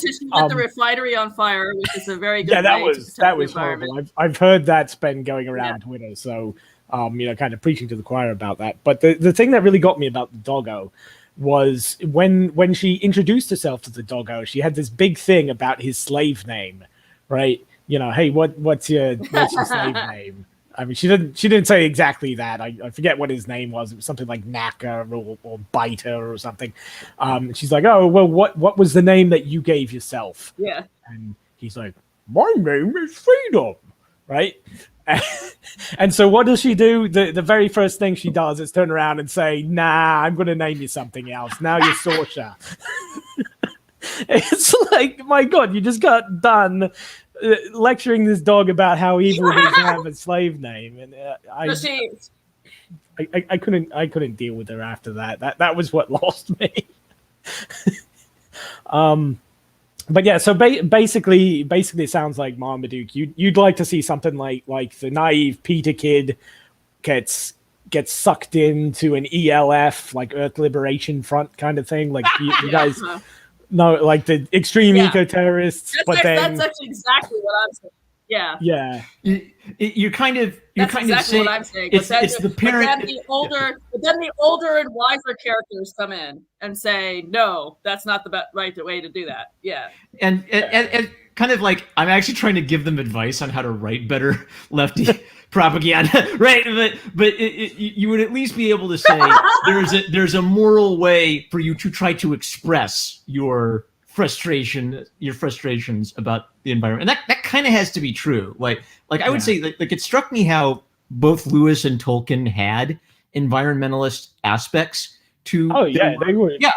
the refinery on fire, which is a very good. That was horrible. I've heard that's been going around Twitter, so kind of preaching to the choir about that. But the thing that really got me about the doggo was when she introduced herself to the doggo, she had this big thing about his slave name, right? You know, hey, what's your slave name? I mean, she didn't say exactly that. I forget what his name was. It was something like Knacker or Biter or something. She's like, oh, well, what was the name that you gave yourself? Yeah. And he's like, my name is Freedom, right? And so what does she do? The very first thing she does is turn around and say, nah, I'm going to name you something else. Now you're Sorsha. It's like, my God, you just got done lecturing this dog about how evil it is to have a slave name, and I couldn't deal with her after that. That was what lost me. But yeah, so basically, it sounds like Marmaduke. You'd like to see something like the naive Peter kid gets sucked into an ELF, like Earth Liberation Front kind of thing. Like you guys. No, like the extreme eco-terrorists. That's actually exactly what I'm saying. Yeah. Yeah. You're kind of exactly saying what I'm saying. It's the parent. But then the older and wiser characters come in and say, no, that's not the right way to do that. Yeah. And kind of like, I'm actually trying to give them advice on how to write better lefty propaganda, right? But you would at least be able to say there's a moral way for you to try to express your frustrations about the environment, and that kind of has to be true. Like I would say, like it struck me how both Lewis and Tolkien had environmentalist aspects to. Oh yeah, they were. Yeah.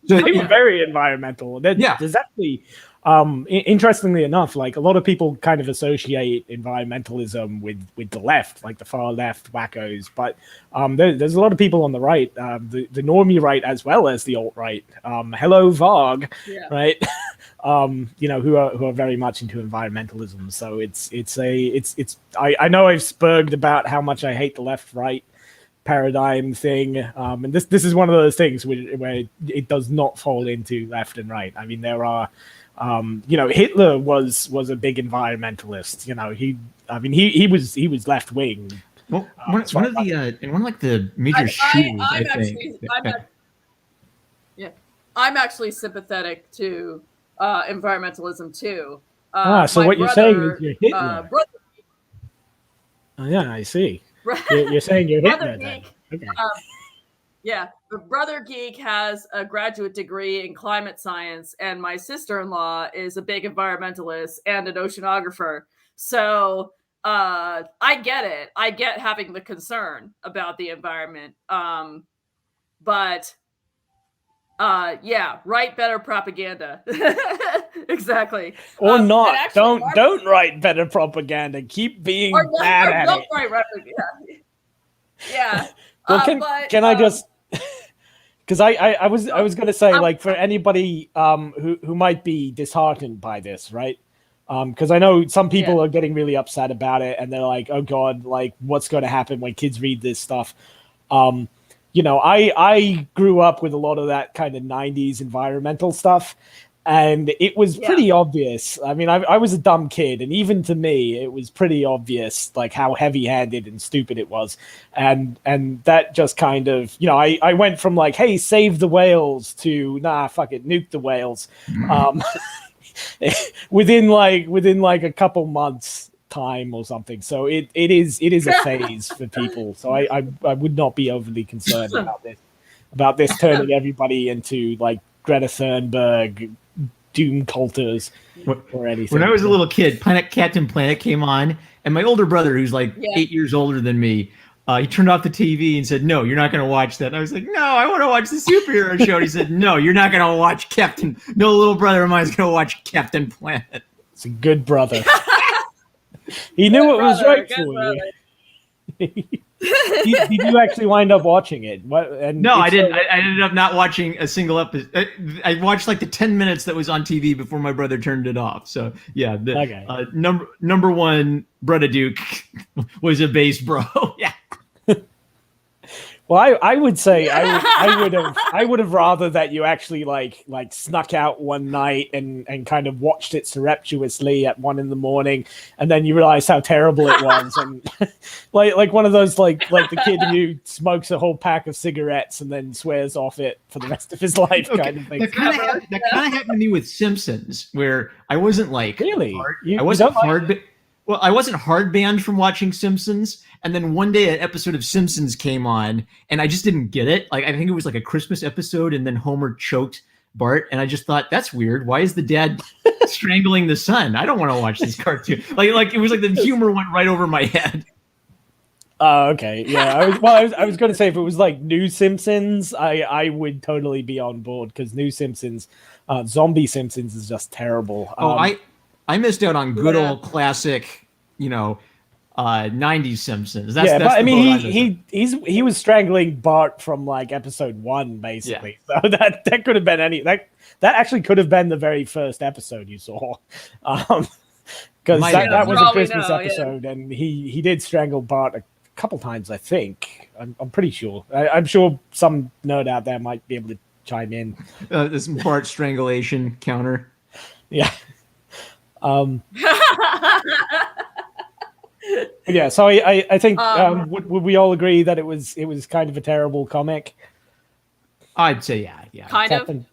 So they were very environmental. There's actually. Interestingly enough, like a lot of people kind of associate environmentalism with the left, like the far left wackos, but there's a lot of people on the right, the normie right as well as the alt right. Hello Varg, right? Who are very much into environmentalism. So I know I've spurged about how much I hate the left right paradigm thing, and this is one of those things where it does not fall into left and right. I mean, there are. Hitler was a big environmentalist. He was left wing. Well, one of the major shoes. I'm actually sympathetic to environmentalism too. So what you're saying is you're Hitler. Yeah, I see. You're saying you're Hitler then. Okay. Yeah, but Brother Geek has a graduate degree in climate science, and my sister-in-law is a big environmentalist and an oceanographer. So I get it. I get having the concern about the environment. But yeah, write better propaganda. Exactly. Or not. Actually, don't write better propaganda. Keep being bad at it. Write, yeah. Well, can I just? Because I was going to say, like, for anybody who might be disheartened by this, right? Because I know some people are getting really upset about it, and they're like, "Oh God, like, what's going to happen when kids read this stuff?" You know, I grew up with a lot of that kind of '90s environmental stuff, and it was pretty obvious. I mean, I was a dumb kid, and even to me, it was pretty obvious, like, how heavy-handed and stupid it was. And that just kind of, you know, I went from like, hey, save the whales to, nah, fuck it, nuke the whales. Within like a couple months time or something. So it is a phase for people. So I would not be overly concerned about this turning everybody into like Greta Thunberg doom culters or anything. When I was a little kid, Captain Planet came on, and my older brother, who's like 8 years older than me, he turned off the TV and said, "No, you're not going to watch that." And I was like, "No, I want to watch the superhero show." And he said, "No, you're not going to watch Captain. No little brother of mine is going to watch Captain Planet." It's a good brother. He knew what was right for you. Did you actually wind up watching it? No, I didn't. I ended up not watching a single episode. I watched like the 10 minutes that was on TV before my brother turned it off. So yeah, number one, Marmaduke was a bass bro. Yeah. Well, I would say I would have rather that you actually like snuck out one night and kind of watched it surreptitiously at 1 a.m, and then you realize how terrible it was, and like one of those like the kid who smokes a whole pack of cigarettes and then swears off it for the rest of his life, kind of thing. That kind of happened to me with Simpsons, where I wasn't like really I wasn't hard. Well, I wasn't hard banned from watching Simpsons, and then one day an episode of Simpsons came on, and I just didn't get it. Like, I think it was like a Christmas episode, and then Homer choked Bart, and I just thought, that's weird. Why is the dad strangling the son? I don't want to watch this cartoon. Like it was like the humor went right over my head. Oh, okay. Yeah. I was going to say, if it was like New Simpsons, I would totally be on board, because New Simpsons, Zombie Simpsons is just terrible. I missed out on good old classic, 90s Simpsons. That's but I mean, he was strangling Bart from like episode 1, basically. Yeah. So that could have been that actually could have been the very first episode you saw, because that was a Christmas episode, and he did strangle Bart a couple times, I think. I'm pretty sure. I'm sure some nerd out there might be able to chime in. This Bart strangulation counter. Yeah. Yeah, so I think would we all agree that it was kind of a terrible comic? I'd say yeah. Captain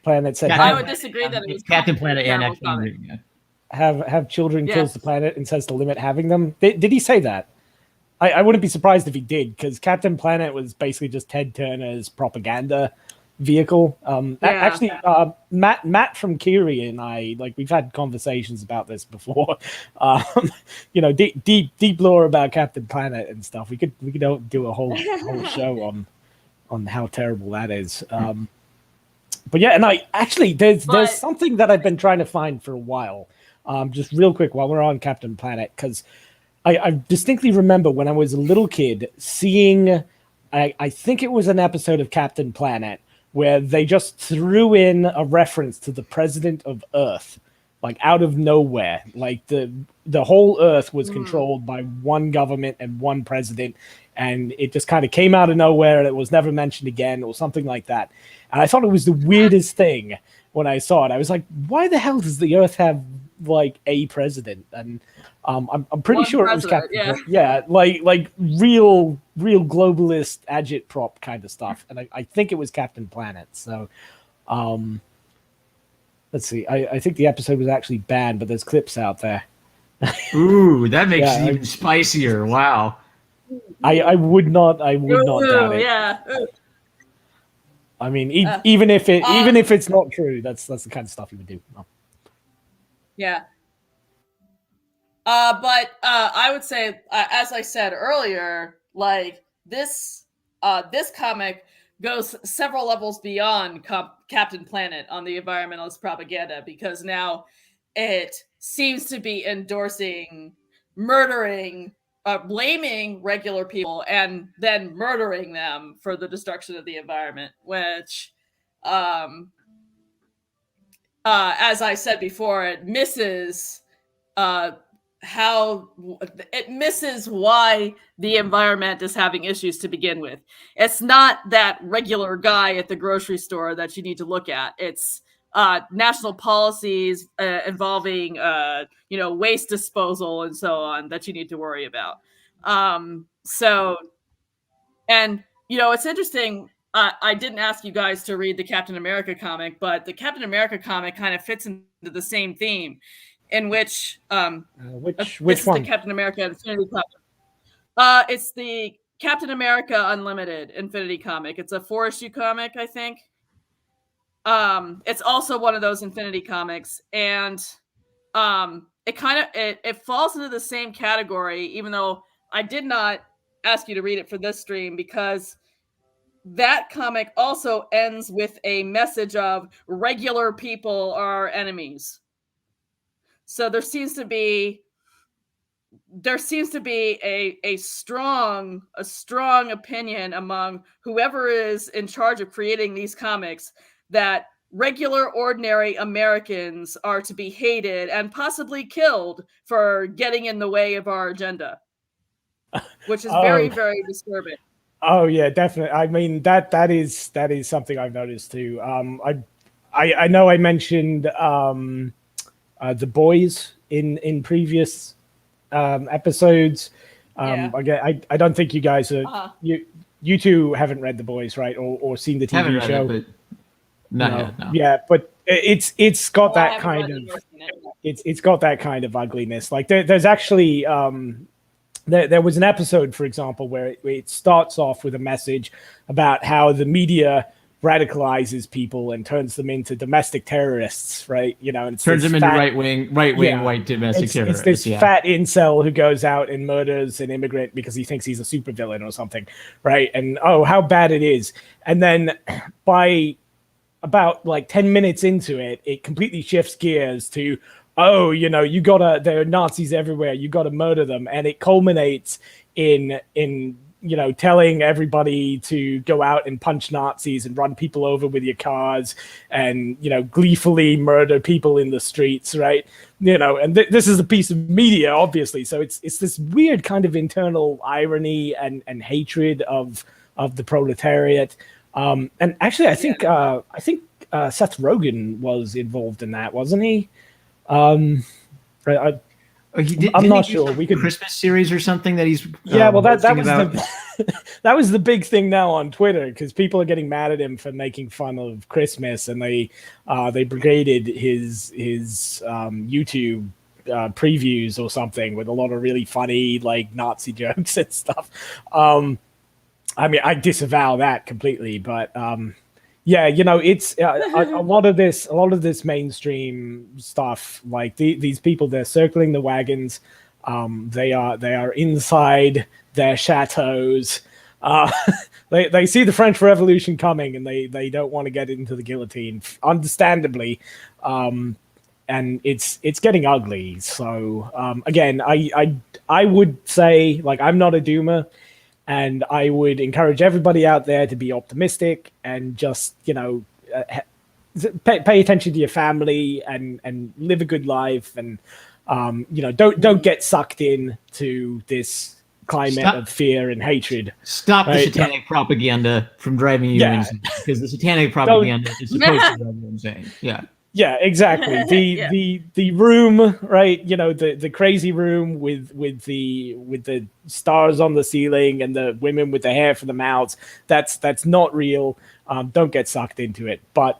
Planet said I would disagree that it was Captain Planet and X-Men. Have children kills the planet and says to limit having them. Did he say that? I wouldn't be surprised if he did, because Captain Planet was basically just Ted Turner's propaganda vehicle. Actually, Matt from Kiri and I, like, we've had conversations about this before. Deep lore about Captain Planet and stuff. We could do a whole show on how terrible that is. But yeah, and there's something that I've been trying to find for a while. Just real quick while we're on Captain Planet, because I distinctly remember when I was a little kid seeing, I think it was an episode of Captain Planet where they just threw in a reference to the president of Earth, like out of nowhere. Like the whole Earth was controlled by one government and one president, and it just kind of came out of nowhere, and it was never mentioned again, or something like that. And I thought it was the weirdest thing when I saw it. I was like, why the hell does the Earth have like a president? And I'm pretty sure it was Captain. Yeah, like real globalist agitprop kind of stuff. And I think it was Captain Planet. So let's see. I think the episode was actually banned, but there's clips out there. Ooh, that makes it even spicier. Wow. I would not doubt it. Yeah. I mean, even if it's not true, that's the kind of stuff you would do. Oh. Yeah. But I would say, as I said earlier, like this comic goes several levels beyond Captain Planet on the environmentalist propaganda, because now it seems to be endorsing murdering, blaming regular people and then murdering them for the destruction of the environment, which, as I said before, it misses why the environment is having issues to begin with. It's not that regular guy at the grocery store that you need to look at. It's national policies involving waste disposal and so on that you need to worry about. It's interesting. I didn't ask you guys to read the Captain America comic, but the Captain America comic kind of fits into the same theme, in which which one? The Captain America Infinity comic. It's the Captain America Unlimited Infinity comic. It's a 4-issue comic, I think. It's also one of those Infinity comics, and it falls into the same category, even though I did not ask you to read it for this stream, because that comic also ends with a message of regular people are enemies. So there seems to be a strong opinion among whoever is in charge of creating these comics that regular, ordinary Americans are to be hated and possibly killed for getting in the way of our agenda, which is very, very disturbing. Oh yeah, definitely. I mean, that is something I've noticed too. I know I mentioned The Boys in previous episodes. Again, I don't think you guys are you two haven't read The Boys, right? Or seen the TV show. Read it, no. Yeah, but it's got that kind of it's got that kind of ugliness. Like there's actually there was an episode, for example, where it starts off with a message about how the media radicalizes people and turns them into domestic terrorists, right? And turns them into right wing white domestic terrorists. It's this fat incel who goes out and murders an immigrant because he thinks he's a supervillain or something, right? And how bad it is. And then by about like 10 minutes into it, it completely shifts gears to, there are Nazis everywhere, you got to murder them. And it culminates in telling everybody to go out and punch Nazis and run people over with your cars and, gleefully murder people in the streets, right? And this is a piece of media, obviously. So it's this weird kind of internal irony and hatred of the proletariat. And actually, I think Seth Rogen was involved in that, wasn't he? I'm not sure. We could Christmas series or something that he's that was that was the big thing now on Twitter, because people are getting mad at him for making fun of Christmas, and they brigaded his YouTube previews or something with a lot of really funny like Nazi jokes and stuff. I mean, I disavow that completely, but it's a lot of this mainstream stuff. Like these people, they're circling the wagons. They are inside their chateaus. They see the French Revolution coming, and they don't want to get into the guillotine, understandably. And it's getting ugly. So again, I would say, like, I'm not a doomer. And I would encourage everybody out there to be optimistic and just, pay attention to your family and live a good life, and don't get sucked in to this climate of fear and hatred. Stop the satanic propaganda from driving you insane, because the satanic propaganda is supposed to drive you insane. Yeah. Yeah, exactly. The room, right? The crazy room with the stars on the ceiling and the women with the hair for the mouths. That's not real. Don't get sucked into it. But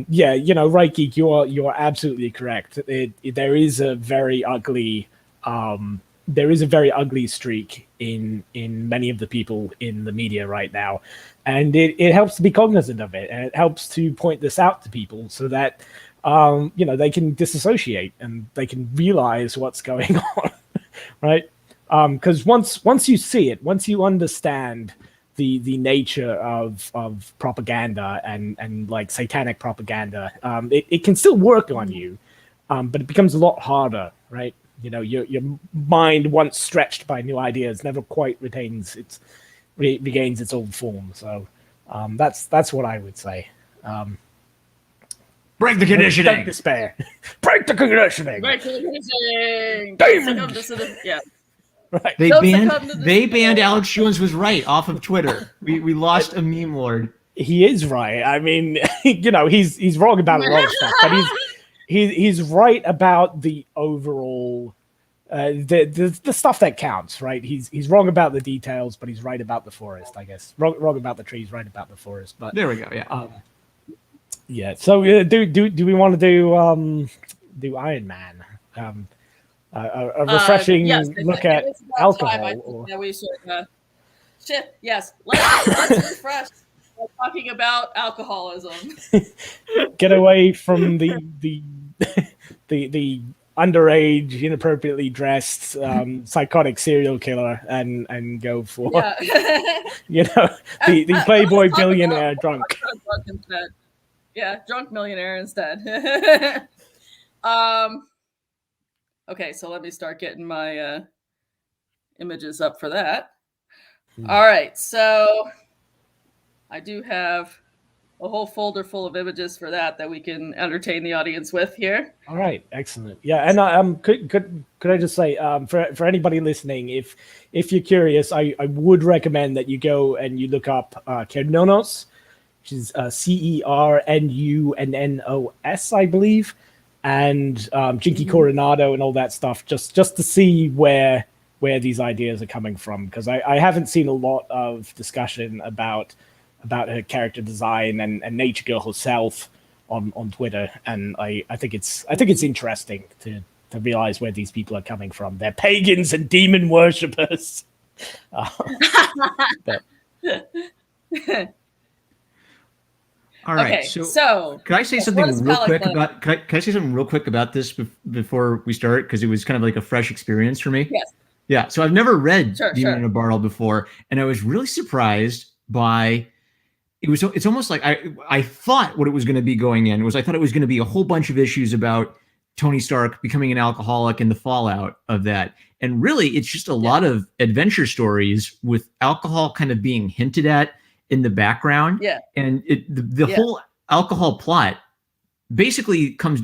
Yeah, right, Geek, you're absolutely correct. There is a very ugly streak in many of the people in the media right now, and it helps to be cognizant of it, and it helps to point this out to people so that they can disassociate and they can realize what's going on, right? Because once you see it, once you understand the nature of propaganda and like satanic propaganda, it can still work on you, but it becomes a lot harder, right? Your mind, once stretched by new ideas, never quite regains its old form. So that's what I would say. Break the conditioning. Don't despair. Break the conditioning. Break the conditioning. Diamond. Yeah. Right. They banned Alex Jones was right off of Twitter. We lost a meme lord. He is right. I mean, he's wrong about a lot of stuff, but he's right about the overall the stuff that counts, right? He's wrong about the details, but he's right about the forest, I guess. Wrong about the trees, right about the forest. But there we go. Yeah. Yeah. So do we want to do Iron Man? A refreshing look at alcohol. Yeah, we should. Yes. Let's refresh by talking about alcoholism. Get away from the underage, inappropriately dressed, psychotic serial killer, and go for the Playboy billionaire drunk. Instead. Yeah, drunk millionaire instead. Okay, so let me start getting my images up for that. All right, so I do have a whole folder full of images for that we can entertain the audience with here. All right, excellent. Yeah, and could I just say for anybody listening, if you're curious, I would recommend that you go and you look up Cernunos, which is CERNUNNOS, I believe, and Jinky Coronado and all that stuff, just to see where these ideas are coming from, because I haven't seen a lot of discussion about her character design and Nature Girl herself on Twitter, and I think it's interesting to realize where these people are coming from. They're pagans and demon worshippers. All right. Okay, so can I say something real quick about? Can I say something real quick about this before we start? Because it was kind of like a fresh experience for me. Yes. Yeah. So I've never read Demon in a Barrel before, and I was really surprised by. It's almost like I thought what it was going to be going in was I thought it was going to be a whole bunch of issues about Tony Stark becoming an alcoholic and the fallout of that. And really, it's just a lot of adventure stories with alcohol kind of being hinted at in the background. Yeah. And the whole alcohol plot basically comes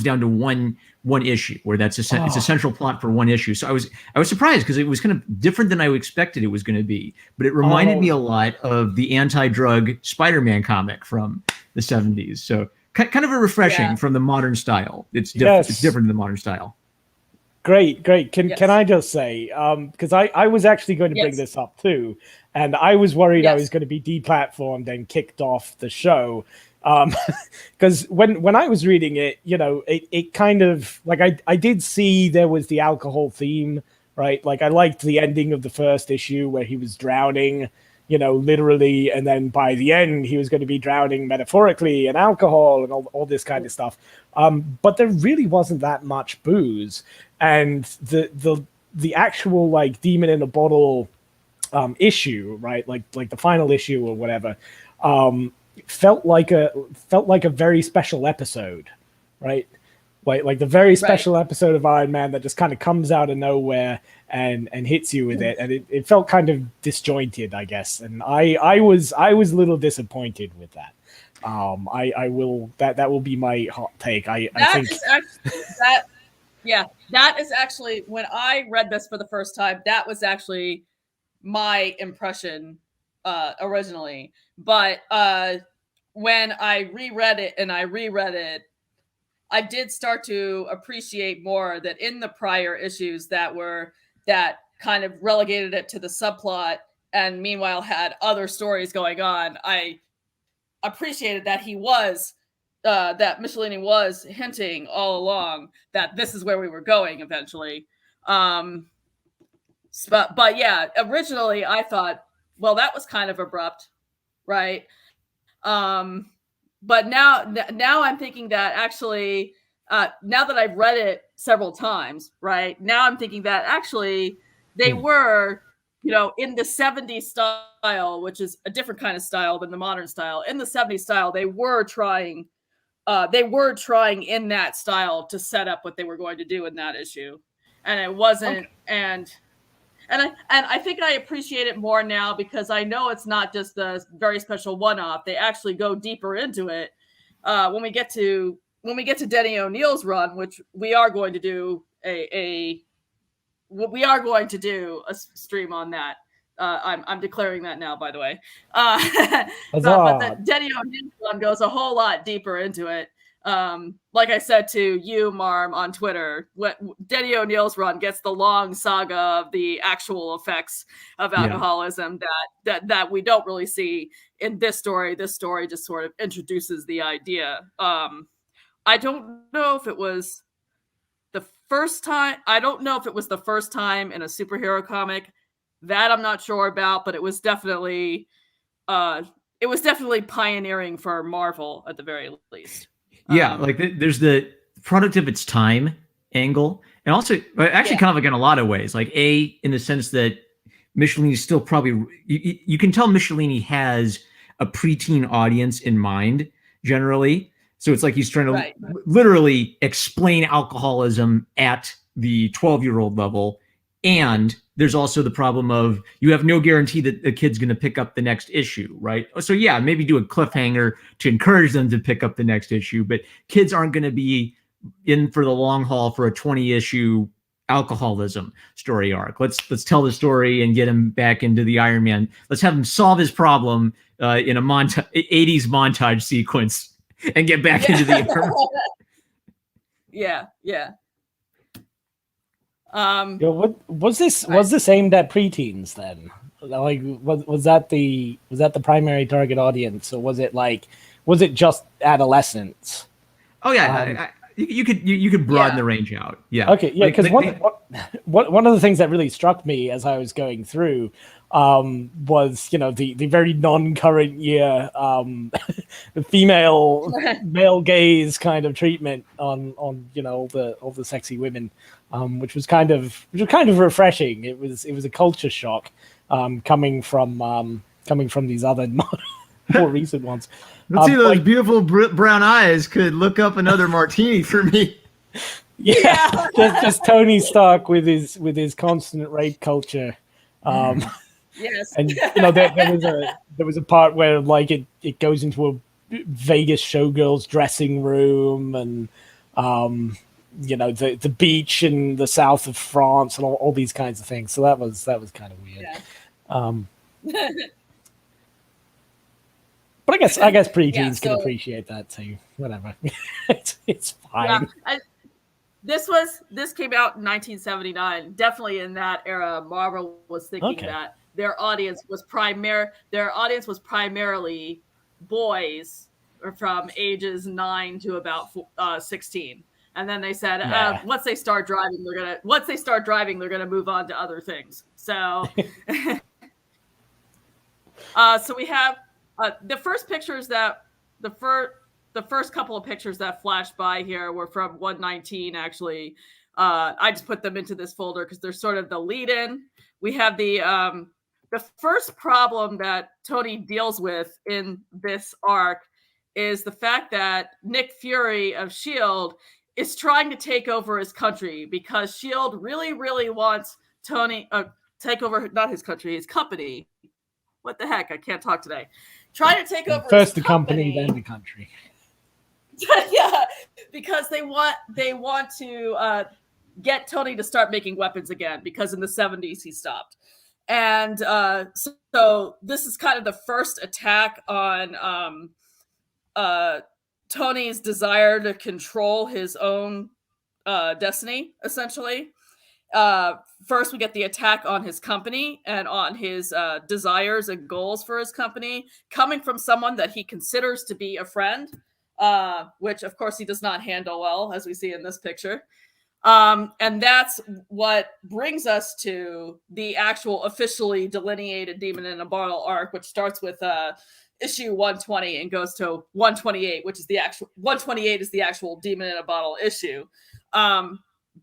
down to one issue, where it's a central plot for one issue. So I was surprised because it was kind of different than I expected it was going to be, but it reminded me a lot of the anti-drug Spider-Man comic from the 70s. So kind of a refreshing from the modern style. It's different. It's different than the modern style. Great. Can I just say, because I was actually going to bring this up too, and I was worried I was going to be deplatformed and kicked off the show. Because when I was reading it, it kind of like I did see there was the alcohol theme, right? Like I liked the ending of the first issue where he was drowning, literally, and then by the end he was going to be drowning metaphorically in alcohol and all this kind of stuff. But there really wasn't that much booze, and the actual like Demon in a Bottle issue, right? Like the final issue or whatever. Felt like a very special episode, right? Like the very special episode of Iron Man that just kind of comes out of nowhere and hits you with it, and it felt kind of disjointed, I guess. And I was a little disappointed with that. I will that will be my hot take. That is actually when I read this for the first time, that was actually my impression originally, but when I reread it, I did start to appreciate more that in the prior issues that kind of relegated it to the subplot and meanwhile had other stories going on. I appreciated that he was that Michelini was hinting all along that this is where we were going eventually. But yeah, originally I thought, well, that was kind of abrupt, right? But now I'm thinking that actually, now that I've read it several times, right? Now I'm thinking that actually they were, in the 70s style, which is a different kind of style than the modern style. In the 70s style, they were trying in that style to set up what they were going to do in that issue. And it wasn't, and I think I appreciate it more now because I know it's not just a very special one-off. They actually go deeper into it. When we get to Denny O'Neil's run, which we are going to do a stream on that. I'm declaring that now, by the way. But the Denny O'Neil's run goes a whole lot deeper into it. Like I said to you, Marm, on Twitter, Denny O'Neil's run gets the long saga of the actual effects of alcoholism that we don't really see in this story. This story just sort of introduces the idea. I don't know if it was the first time. I don't know if it was the first time in a superhero comic. That I'm not sure about, but it was definitely pioneering for Marvel at the very least. Yeah, like there's the product of its time angle, and also actually kind of like in a lot of ways, like in the sense that Michelini is still probably you can tell Michelini has a preteen audience in mind generally. So it's like he's trying to literally explain alcoholism at the 12-year-old level. And there's also the problem of you have no guarantee that the kid's going to pick up the next issue, right? So yeah, maybe do a cliffhanger to encourage them to pick up the next issue, but kids aren't going to be in for the long haul for a 20-issue alcoholism story arc. Let's tell the story and get him back into the Iron Man. Let's have him solve his problem in a 80s montage sequence and get back into the yeah. What was this? Was this aimed at preteens then? Like, was that the primary target audience, or was it just adolescents? Oh yeah, you could broaden the range out. Yeah. Okay. Yeah, because one of the things that really struck me as I was going through was the very non-current year female male gaze kind of treatment on all the sexy women, which was kind of refreshing. It was a culture shock coming from these other more recent ones. Let's see, those beautiful brown eyes could look up another martini for me. Yeah. just Tony Stark with his constant rape culture. Yes. And there was a part where like it goes into a Vegas showgirl's dressing room, and the beach in the south of France and all these kinds of things. So that was kind of weird. Yeah. But I guess preteens can appreciate that too. Whatever. it's fine. Yeah. This came out in 1979. Definitely in that era, Marvel was thinking that their audience was primarily boys from ages 9 to about 16. And then they said, once they start driving, they're gonna move on to other things. So, so we have the first pictures that the first couple of pictures that flashed by here were from 119. Actually, I just put them into this folder because they're sort of the lead-in. We have the first problem that Tony deals with in this arc is the fact that Nick Fury of S.H.I.E.L.D. is trying to take over his country because S.H.I.E.L.D. really, really wants Tony take over, not his country, his company. What the heck? I can't talk today. Trying to take over first the company, then the country. Yeah, because they want to get Tony to start making weapons again, because in the 70s he stopped. And so this is kind of the first attack on Tony's desire to control his own destiny, essentially. First, we get the attack on his company and on his desires and goals for his company, coming from someone that he considers to be a friend. which of course he does not handle well, as we see in this picture. And that's what brings us to the actual officially delineated Demon in a Bottle arc, which starts with issue 120 and goes to 128, which is the actual 128 is the actual Demon in a Bottle issue.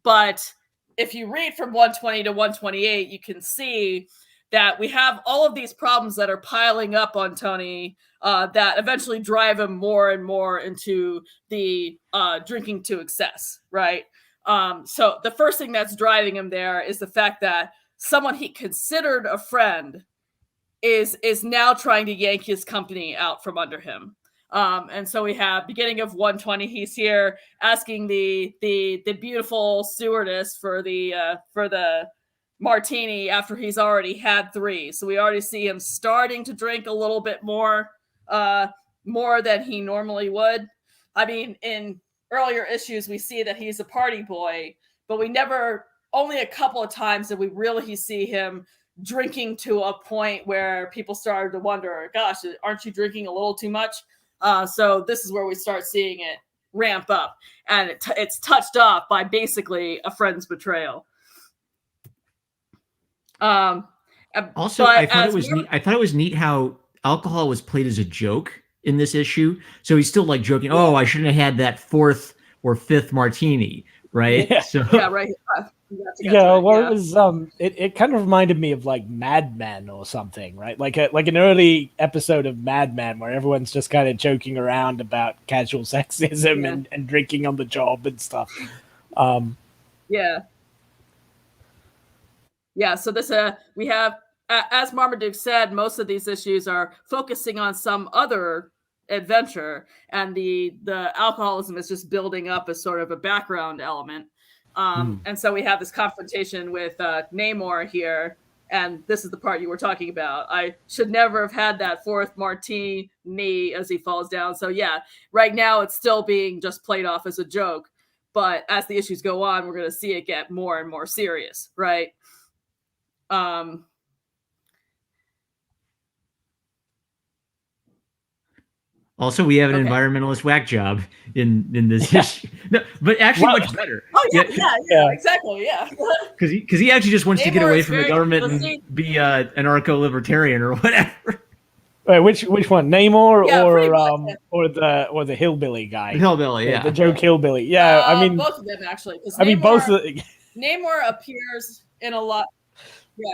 But if you read from 120 to 128, you can see that we have all of these problems that are piling up on Tony that eventually drive him more and more into the drinking to excess, right? So the first thing that's driving him there is the fact that someone he considered a friend is now trying to yank his company out from under him. And so we have beginning of 120. He's here asking the beautiful stewardess for the martini after he's already had 3. So we already see him starting to drink a little bit more than he normally would. I mean, in earlier issues, we see that he's a party boy, but only a couple of times did we really see him drinking to a point where people started to wonder, gosh, aren't you drinking a little too much? So this is where we start seeing it ramp up, and it's touched off by basically a friend's betrayal. Also, I thought it was neat how alcohol was played as a joke in this issue. So he's still like joking, oh, I shouldn't have had that 4th or 5th martini, right? Yeah, so, yeah, right. Yeah, well, it was it kind of reminded me of like Mad Men or something, right? Like an early episode of Mad Men where everyone's just kind of joking around about casual sexism and drinking on the job and stuff. Yeah. So this we have, as Marmaduke said, most of these issues are focusing on some other adventure, and the alcoholism is just building up as sort of a background element. And so we have this confrontation with Namor here, and this is the part you were talking about. I should never have had that 4th martini as he falls down. So yeah, right now it's still being just played off as a joke, but as the issues go on, we're going to see it get more and more serious, right? Also, we have an environmentalist whack job in this issue. No, but actually much better. Oh, yeah, exactly, yeah. Because he actually just wants to get away from the government and be an anarcho-libertarian or whatever. Wait, which one, Namor or the hillbilly guy? The hillbilly, yeah. The joke hillbilly. Yeah, I mean both of them actually. Both of the... Namor appears in a lot. Yeah.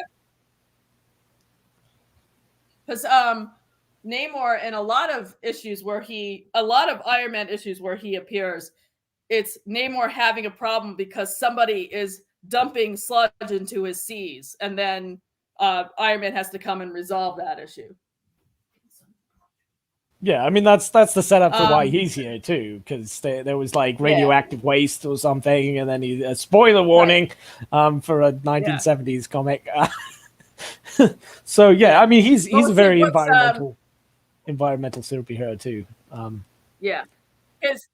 Because Namor in a lot of Iron Man issues where he appears, it's Namor having a problem because somebody is dumping sludge into his seas, and then Iron Man has to come and resolve that issue. Yeah, I mean that's the setup for why he's here too, because there was like radioactive waste or something, and then a spoiler warning for a 1970s comic. So yeah, I mean he's a very environmental superhero too. His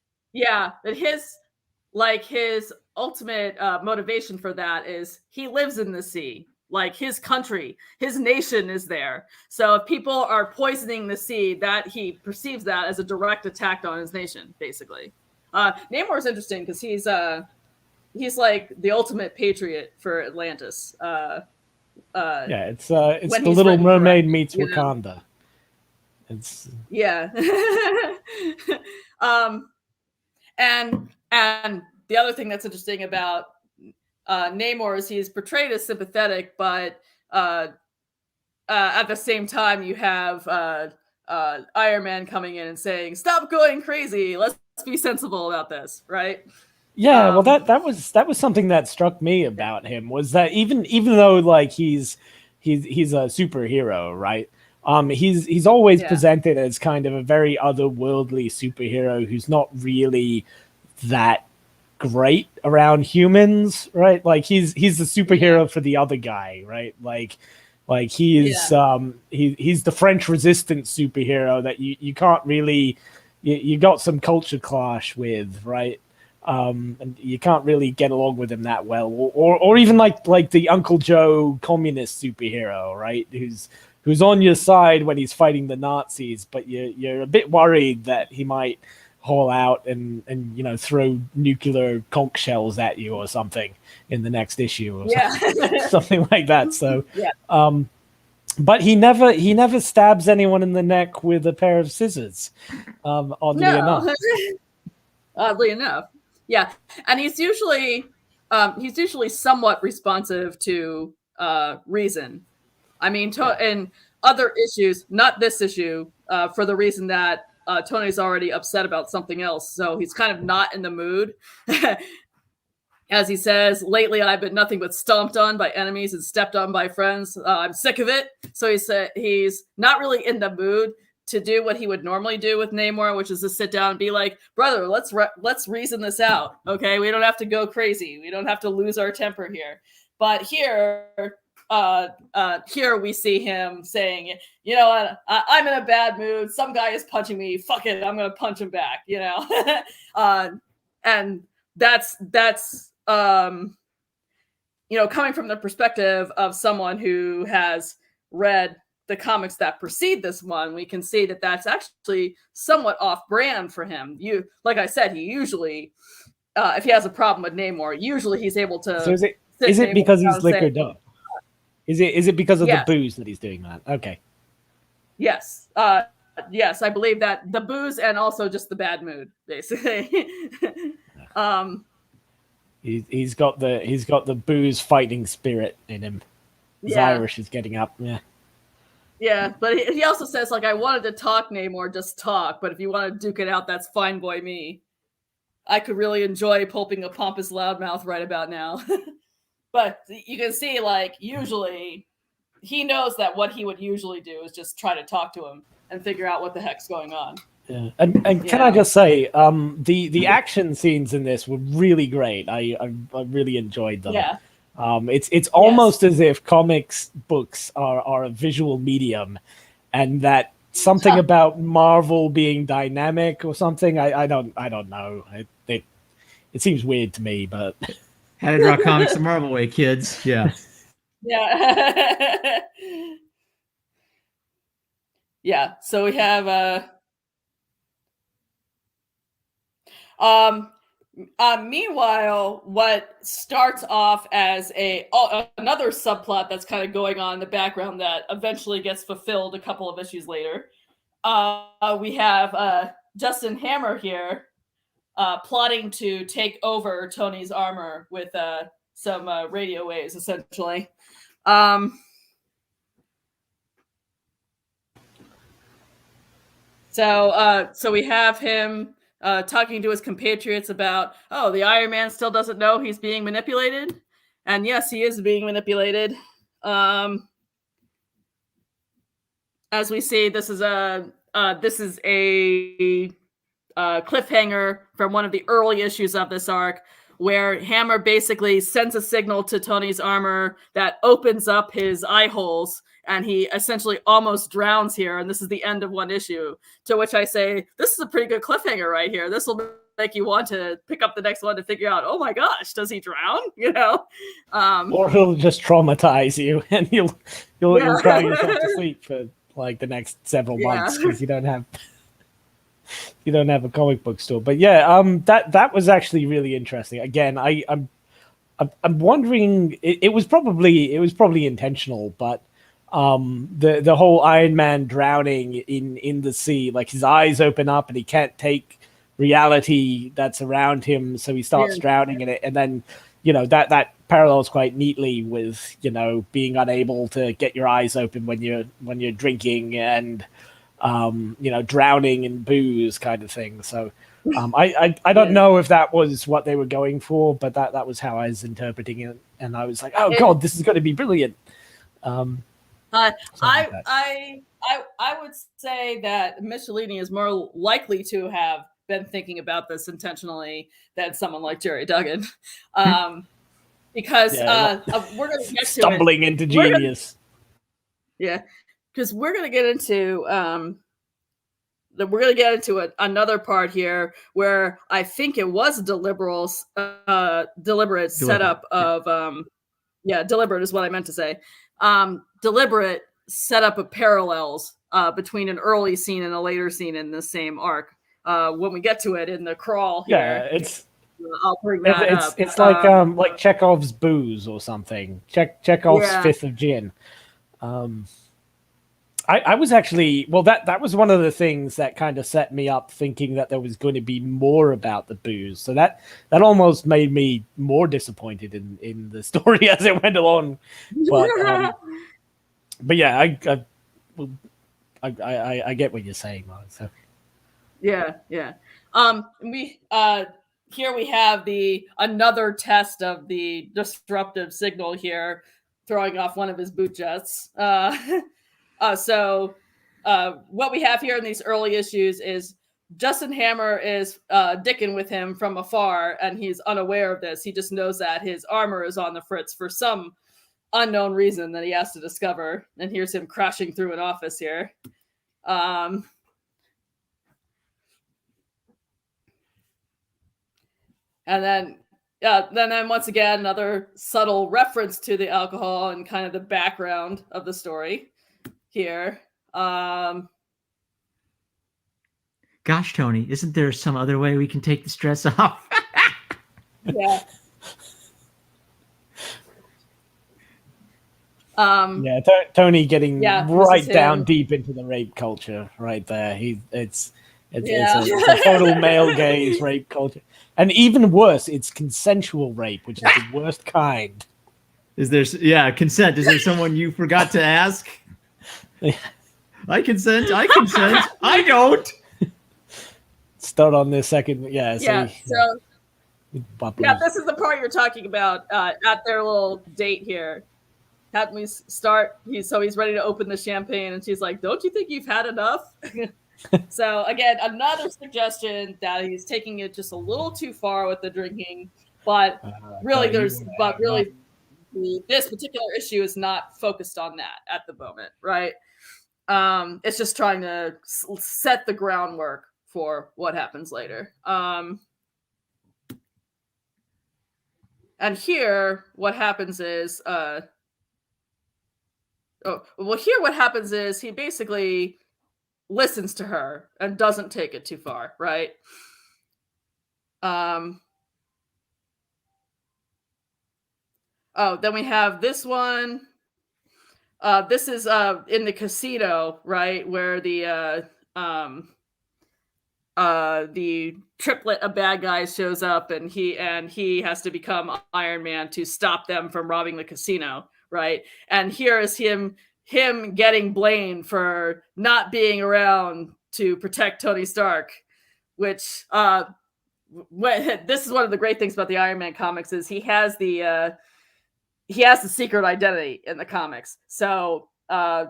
ultimate motivation for that is he lives in the sea. Like his country, his nation is there. So if people are poisoning the sea, that he perceives that as a direct attack on his nation, basically. Namor is interesting because he's like the ultimate patriot for Atlantis. It's the Little Mermaid meets Wakanda. It's and the other thing that's interesting about Namor is he's portrayed as sympathetic, but at the same time you have Iron Man coming in and saying, "Stop going crazy. Let's be sensible about this," right? Yeah, well, that was something that struck me about him, was that even though like he's a superhero, right? He's always presented as kind of a very otherworldly superhero who's not really that great around humans, right? Like he's the superhero for the other guy, right? Like he's the French resistance superhero that you can't really you got some culture clash with, right? And you can't really get along with him that well, or even like the Uncle Joe communist superhero, right? Who's on your side when he's fighting the Nazis, but you're a bit worried that he might haul out and throw nuclear conch shells at you or something in the next issue or something like that. So but he never stabs anyone in the neck with a pair of scissors, oddly enough. Oddly enough. Yeah. And he's usually somewhat responsive to reason. I mean, in other issues, not this issue, for the reason that Tony's already upset about something else. So he's kind of not in the mood. As he says, lately I've been nothing but stomped on by enemies and stepped on by friends. I'm sick of it. So he said he's not really in the mood to do what he would normally do with Namor, which is to sit down and be like, brother, let's reason this out. Okay, we don't have to go crazy. We don't have to lose our temper here. But here we see him saying, I'm in a bad mood. Some guy is punching me. Fuck it, I'm gonna punch him back. And that's coming from the perspective of someone who has read the comics that precede this one, we can see that that's actually somewhat off-brand for him. Like I said, he usually, if he has a problem with Namor, usually he's able to. So is it because he's liquored up? Is it because of the booze that he's doing that? Okay. Yes. Yes, I believe that the booze and also just the bad mood, basically. He's got the booze fighting spirit in him. His Irish is getting up. Yeah. Yeah, but he also says, like, I wanted to talk, Namor, just talk. But if you want to duke it out, that's fine by me. I could really enjoy pulping a pompous loudmouth right about now. But you can see, like, usually he knows that what he would usually do is just try to talk to him and figure out what the heck's going on. Yeah. And can I just say, the action scenes in this were really great. I really enjoyed them. Yeah. It's almost as if comics books are a visual medium, and that something about Marvel being dynamic or something. I don't know. It seems weird to me, but how to draw comics the Marvel way, kids. Yeah. Yeah. Yeah. So we have meanwhile, what starts off as another subplot that's kind of going on in the background that eventually gets fulfilled a couple of issues later. We have Justin Hammer here plotting to take over Tony's armor with some radio waves, essentially. So we have him talking to his compatriots about, the Iron Man still doesn't know he's being manipulated. And yes, he is being manipulated. As we see, this is a cliffhanger from one of the early issues of this arc, where Hammer basically sends a signal to Tony's armor that opens up his eye holes, and he essentially almost drowns here. And this is the end of one issue, to which I say, this is a pretty good cliffhanger right here. This will make you want to pick up the next one to figure out, oh my gosh, does he drown? Or he'll just traumatize you, and you'll cry yourself to sleep for like the next several months because you don't have a comic book store. But that was actually really interesting. Again, I'm wondering, it was probably intentional, but the whole Iron Man drowning in the sea, like his eyes open up and he can't take reality that's around him, so he starts drowning in it, and then that parallels quite neatly with being unable to get your eyes open when you're drinking and drowning in booze kind of thing. So I don't know if that was what they were going for, but that was how I was interpreting it, and I was like, oh god, this is going to be brilliant. I would say that Michelini is more likely to have been thinking about this intentionally than someone like Jerry Duggan, because we're going to get to stumbling into genius. Because we're going to get into another part here where I think it was a deliberate setup of deliberate is what I meant to say. Deliberate setup of parallels between an early scene and a later scene in the same arc. when we get to it in the crawl here. Yeah, I'll bring that up. It's like Chekhov's booze or something. Chekhov's fifth of gin. I was actually that was one of the things that kind of set me up thinking that there was going to be more about the booze. So that almost made me more disappointed in the story as it went along. But yeah, I get what you're saying, Mark. So. Yeah. Here we have another test of the disruptive signal here, throwing off one of his boot jets. So what we have here in these early issues is Justin Hammer is dicking with him from afar, and he's unaware of this. He just knows that his armor is on the fritz for some unknown reason that he has to discover. And here's him crashing through an office here. And then once again, another subtle reference to the alcohol and kind of the background of the story here. Gosh, Tony, isn't there some other way we can take the stress off? Yeah. Tony getting right down deep into the rape culture right there. It's a total male gaze rape culture. And even worse, it's consensual rape, which is the worst kind. Is there consent? Is there someone you forgot to ask? I consent. I don't. Start on this second. So this is the part you're talking about at their little date here. Had we start, he's ready to open the champagne, and she's like, "Don't you think you've had enough?" So again, another suggestion that he's taking it just a little too far with the drinking, but really, this particular issue is not focused on that at the moment, right? It's just trying to set the groundwork for what happens later. And here, what happens is, what happens is he basically listens to her and doesn't take it too far, right? Then we have this one. This is in the casino, right, where the triplet of bad guys shows up, and he has to become Iron Man to stop them from robbing the casino, right? And here is him getting blamed for not being around to protect Tony Stark, which this is one of the great things about the Iron Man comics is he has the secret identity in the comics. So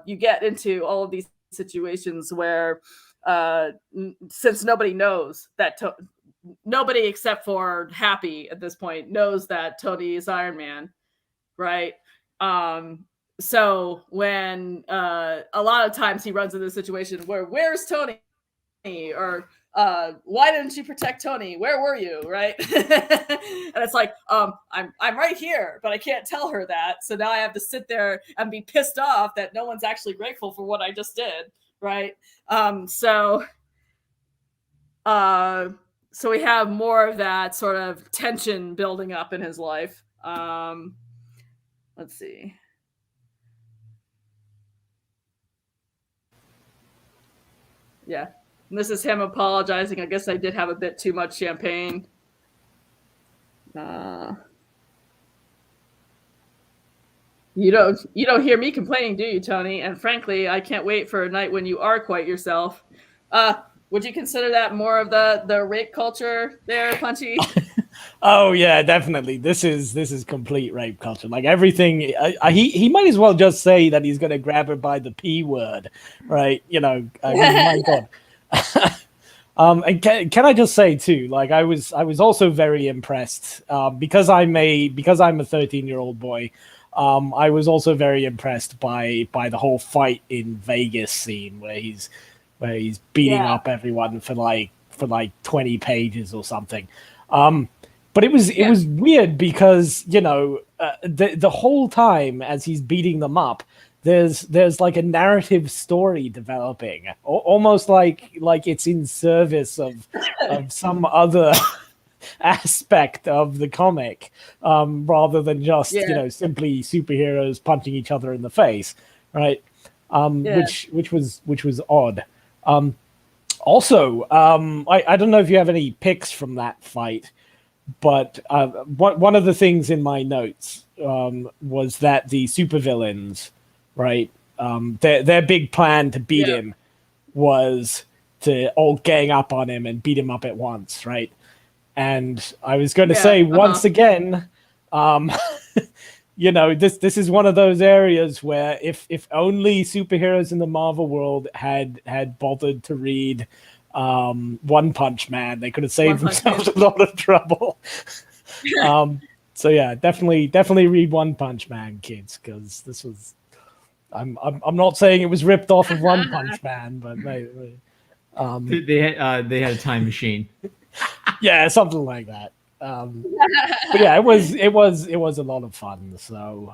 you get into all of these situations where since nobody knows that nobody except for Happy at this point knows that Tony is Iron Man, right? So when a lot of times he runs into this situation where where's Tony, or why didn't you protect Tony? Where were you? Right? And it's like, I'm right here, but I can't tell her that. So now I have to sit there and be pissed off that no one's actually grateful for what I just did. Right? So we have more of that sort of tension building up in his life. Let's see. Yeah. And this is him apologizing. I guess I did have a bit too much champagne. You don't hear me complaining, do you, Tony? And frankly, I can't wait for a night when you are quite yourself. Would you consider that more of the rape culture there, Punchy? Oh yeah, definitely. This is complete rape culture. Like everything, he might as well just say that he's going to grab her by the P word, right? You know, my God. And can I just say too, like I was also very impressed because I'm a 13-year-old boy. I was also very impressed by the whole fight in Vegas scene where he's beating up everyone for like 20 pages or something. But it was weird because, you know, the whole time as he's beating them up, there's like a narrative story developing, almost like it's in service of some other aspect of the comic, rather than just simply superheroes punching each other in the face, right? Which was odd. Also, I don't know if you have any picks from that fight, but one of the things in my notes was that the supervillains, right, their big plan to beat him was to all gang up on him and beat him up at once, right? And I was going to say once again, this is one of those areas where if only superheroes in the Marvel world had bothered to read One Punch Man, they could have saved themselves a lot of trouble. So yeah, definitely read One Punch Man, kids, because this was. I'm not saying it was ripped off of One Punch Man, but they had a time machine. Yeah, something like that. But yeah, it was a lot of fun. So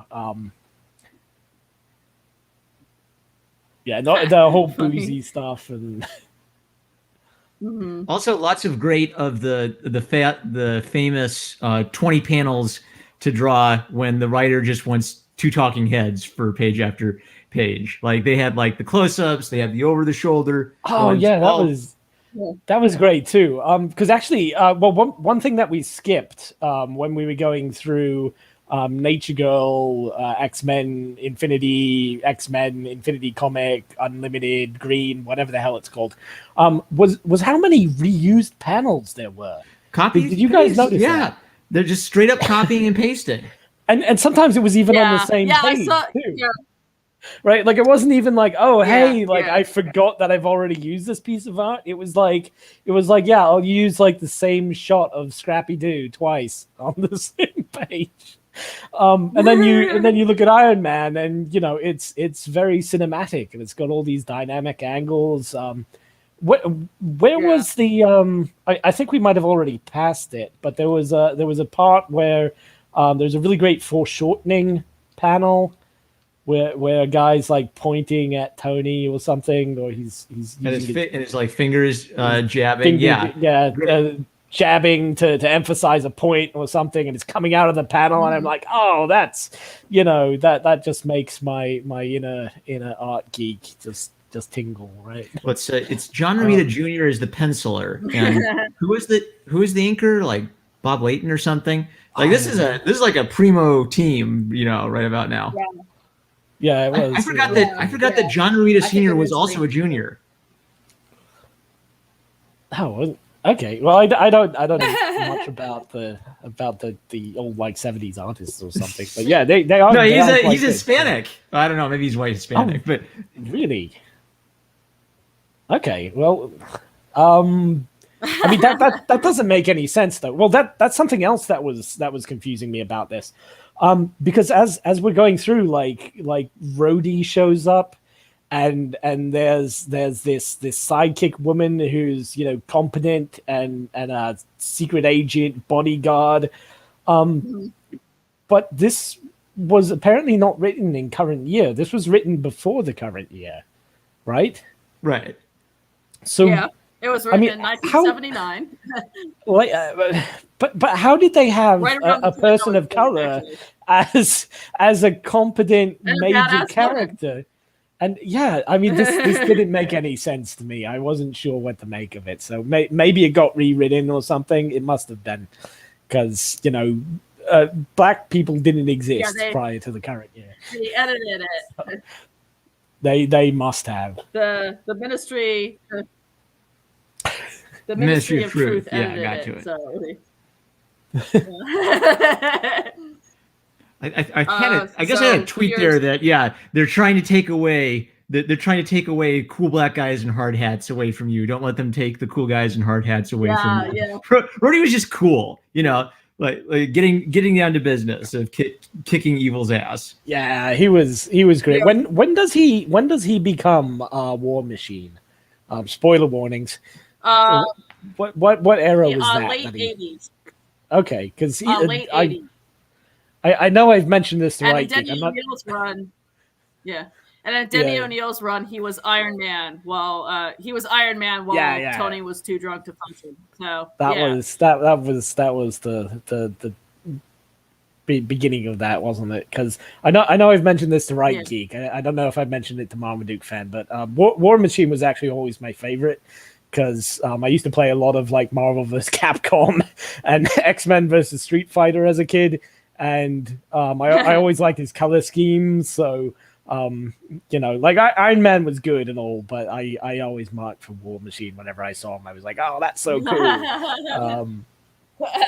the whole boozy stuff and also lots of great of the famous 20 panels to draw when the writer just wants two talking heads for page after page. Like they had like the close-ups, they had the over the shoulder. Oh yeah, that was great too. Because actually, one thing that we skipped when we were going through Nature Girl, X-Men Infinity Comic, Unlimited, Green, whatever the hell it's called, was how many reused panels there were. Copies? Did you guys notice that? Yeah, they're just straight up copying and pasting. And sometimes it was even on the same page too. Yeah. Right, like it wasn't even like, I forgot that I've already used this piece of art. It was like, I'll use like the same shot of Scrappy Doo twice on the same page. And then you look at Iron Man, and it's very cinematic, and it's got all these dynamic angles. Where was the I think we might have already passed it, but there was a part where there's a really great foreshortening panel. Where a guy's like pointing at Tony or something, or he's and his like fingers jabbing, jabbing to emphasize a point or something, and it's coming out of the panel, and I'm like, oh, that's that just makes my inner art geek just tingle, right? Well, it's John Romita Jr. is the penciler, and who is the inker? Like Bob Layton or something. Like this is like a primo team, right about now. Yeah, it was. I forgot that John Romita Sr. was also a junior. Oh, okay. Well, I don't know much about the old like 70s artists or something, but yeah, they are. No, he's Hispanic. I don't know. Maybe he's white Hispanic, but really. Okay, well, I mean that doesn't make any sense though. Well, that's something else that was confusing me about this. Because as we're going through, like Rhodey shows up, and there's this sidekick woman who's competent and a secret agent bodyguard, but this was apparently not written in current year. This was written before the current year, right? Right. So yeah. It was written in 1979. But how did they have a person of color as a competent major character? And yeah, I mean, this didn't make any sense to me. I wasn't sure what to make of it. So maybe it got rewritten or something. It must have been, because black people didn't exist prior to the current year. They edited it. So they must have. The ministry. The Ministry of Truth edited got to it. So. I guess I had a tweet there that they're trying to take away cool black guys and hard hats away from you. Don't let them take the cool guys and hard hats away from you. Yeah. Rhodey was just cool, like getting down to business of kicking evil's ass. Yeah, he was great. Yeah. When does he become War Machine? Spoiler warnings. What era was that? Late 80s. Okay, because late 80s. I know I've mentioned this to Run. Yeah. And then Denny O'Neil's run, he was Iron Man while Tony was too drunk to function. So that was the beginning of that, wasn't it? Because I know I've mentioned this to Right Geek. I don't know if I've mentioned it to Marmaduke fan, but War Machine was actually always my favorite because I used to play a lot of like Marvel vs. Capcom and X-Men versus Street Fighter as a kid, and I always liked his color schemes. So like Iron Man was good and all, but I always marked for War Machine whenever I saw him. I was like, oh, that's so cool.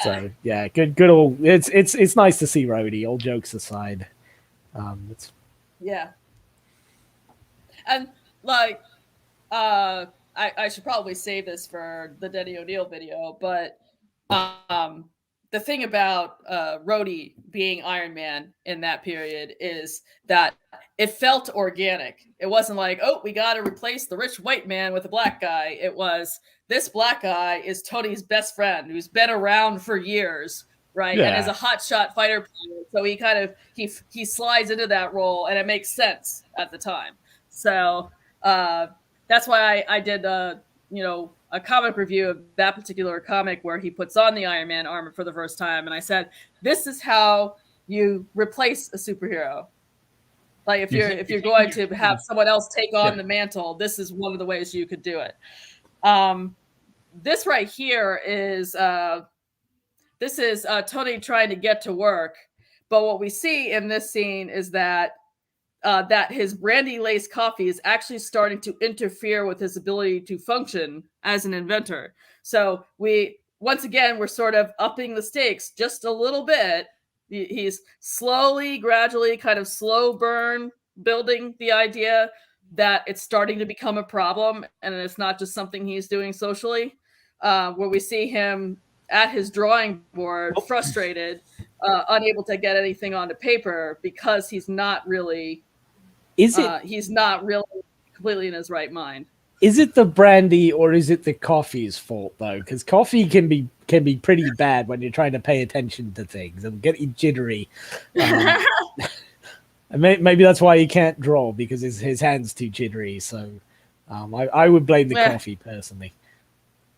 So yeah, good old. It's nice to see Rhodey. All jokes aside, it's and like I should probably save this for the Denny O'Neil video, but the thing about Rhodey being Iron Man in that period is that it felt organic. It wasn't like, oh, we got to replace the rich white man with a black guy. It was, this black guy is Tony's best friend who's been around for years, right? And is a hotshot fighter pilot. So he kind of he slides into that role, and it makes sense at the time. So that's why I did a comic review of that particular comic where he puts on the Iron Man armor for the first time, and I said, this is how you replace a superhero. Like if you're going to have someone else take on the mantle, this is one of the ways you could do it. This right here is Tony trying to get to work, but what we see in this scene is that his brandy laced coffee is actually starting to interfere with his ability to function as an inventor. So we're sort of upping the stakes just a little bit. He's slowly, gradually, kind of slow burn building the idea that it's starting to become a problem, and it's not just something he's doing socially. Where we see him at his drawing board, frustrated, unable to get anything onto paper because he's not really completely in his right mind. Is it the brandy or is it the coffee's fault though? Because coffee can be pretty bad when you're trying to pay attention to things and get you jittery. And maybe that's why he can't draw, because his hand's too jittery. So I would blame the coffee personally.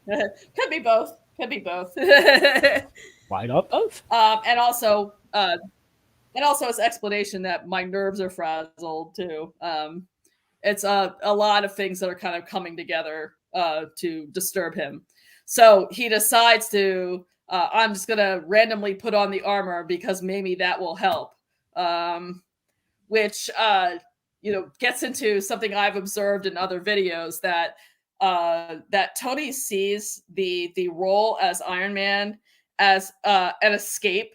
Could be both. Why not both? And also his explanation that my nerves are frazzled too. It's a lot of things that are kind of coming together to disturb him. So he decides to, I'm just going to randomly put on the armor because maybe that will help. Which, gets into something I've observed in other videos, that Tony sees the role as Iron Man as an escape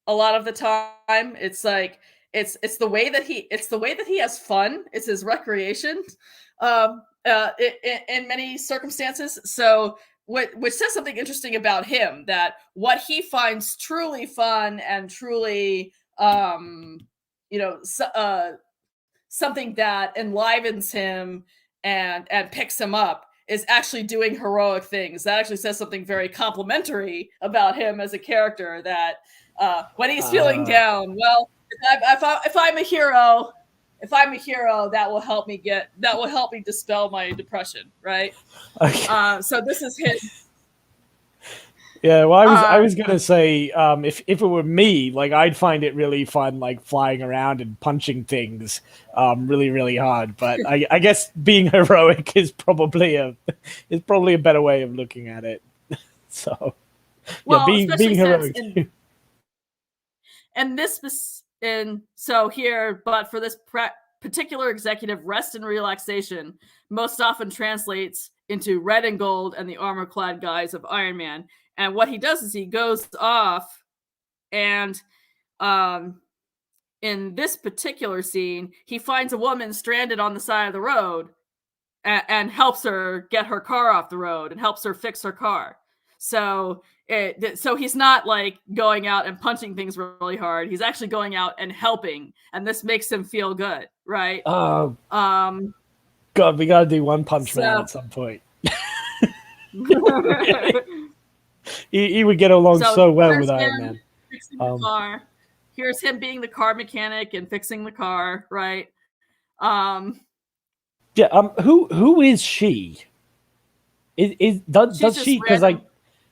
a lot of the time. It's like, it's the way that he has fun. It's his recreation, in many circumstances. So, which says something interesting about him, that what he finds truly fun and truly, something that enlivens him and picks him up, is actually doing heroic things. That actually says something very complimentary about him as a character. That when he's feeling down, well, if I'm a hero, that will help me dispel my depression, right? Okay. So this is his. Yeah, well, I was gonna say, if it were me, like, I'd find it really fun, like flying around and punching things, really, really hard. But I guess being heroic is probably a better way of looking at it. So, well, being heroic. But for this particular executive, rest and relaxation most often translates into red and gold and the armor-clad guise of Iron Man. And what he does is he goes off, and in this particular scene, he finds a woman stranded on the side of the road and helps her get her car off the road and helps her fix her car. So he's not like going out and punching things really hard. He's actually going out and helping, and this makes him feel good, right? God, we gotta do One Punch Man at some point. he would get along so well with Iron Man. Fixing the car. Here's him being the car mechanic and fixing the car, right? Yeah. Who is she? Does she?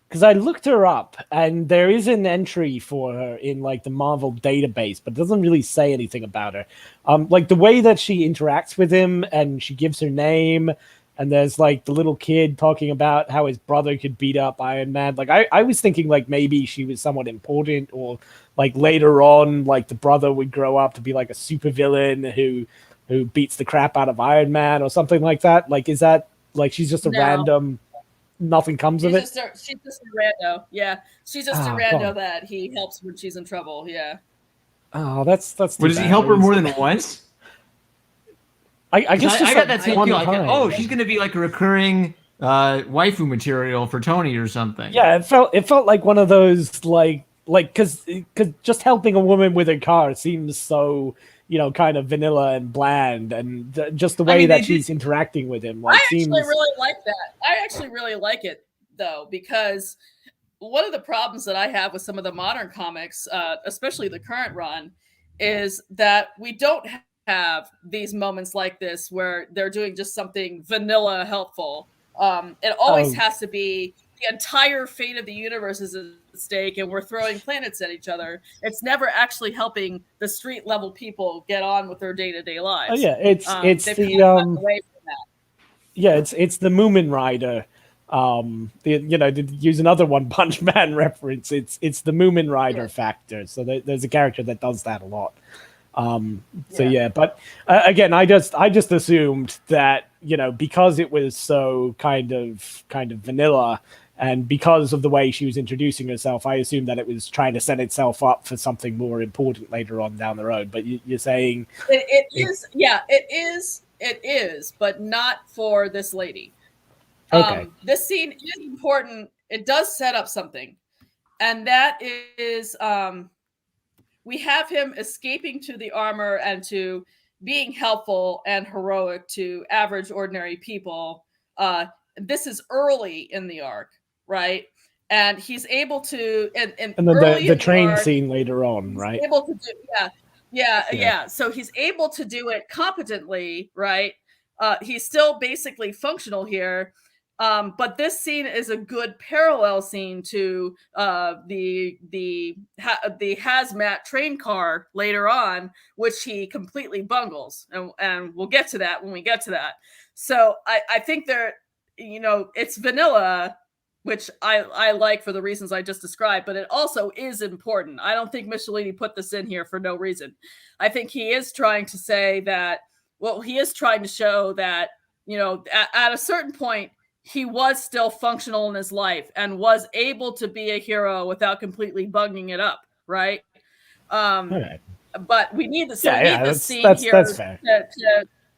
Because I looked her up, and there is an entry for her in like the Marvel database, but it doesn't really say anything about her. Like the way that she interacts with him, and she gives her name, and there's like the little kid talking about how his brother could beat up Iron Man. Like I was thinking like maybe she was somewhat important, or like later on, like the brother would grow up to be like a supervillain who beats the crap out of Iron Man or something like that. Like is that like she's just a random? Nothing comes of it. She's just a rando. Yeah, she's just a rando that he helps when she's in trouble. Yeah. Oh, that's. Does he help her more than once? I guess I got that same feel. Like, she's going to be like a recurring waifu material for Tony or something. Yeah, it felt like one of those like because just helping a woman with a car seems so kind of vanilla and bland, and just the way that she's interacting with him. Like, I actually really like that. I actually really like it though, because one of the problems that I have with some of the modern comics, especially the current run, is that we don't have these moments like this where they're doing just something vanilla helpful. It always has to be the entire fate of the universe is at stake, and we're throwing planets at each other. It's never actually helping the street level people get on with their day-to-day lives. Oh yeah, it's the yeah, it's the Moomin Rider. To use another One Punch Man reference, it's the Moomin Rider factor. So there's a character that does that a lot. But again, I just assumed that because it was so kind of vanilla, and because of the way she was introducing herself, I assumed that it was trying to set itself up for something more important later on down the road. But you're saying it is, but not for this lady. Okay. This scene is important. It does set up something, and that is we have him escaping to the armor and to being helpful and heroic to average, ordinary people. This is early in the arc, right? And he's able to, and then the train scene later on, right? Able to do, yeah. So he's able to do it competently, right? He's still basically functional here. But this scene is a good parallel scene to the hazmat train car later on, which he completely bungles, and we'll get to that when we get to that. So I think it's vanilla, which I like for the reasons I just described, but it also is important. I don't think Michelini put this in here for no reason. I think he is trying to say that. Well, he is trying to show that at a certain point, he was still functional in his life and was able to be a hero without completely bunging it up, right? Okay. But we need the scene here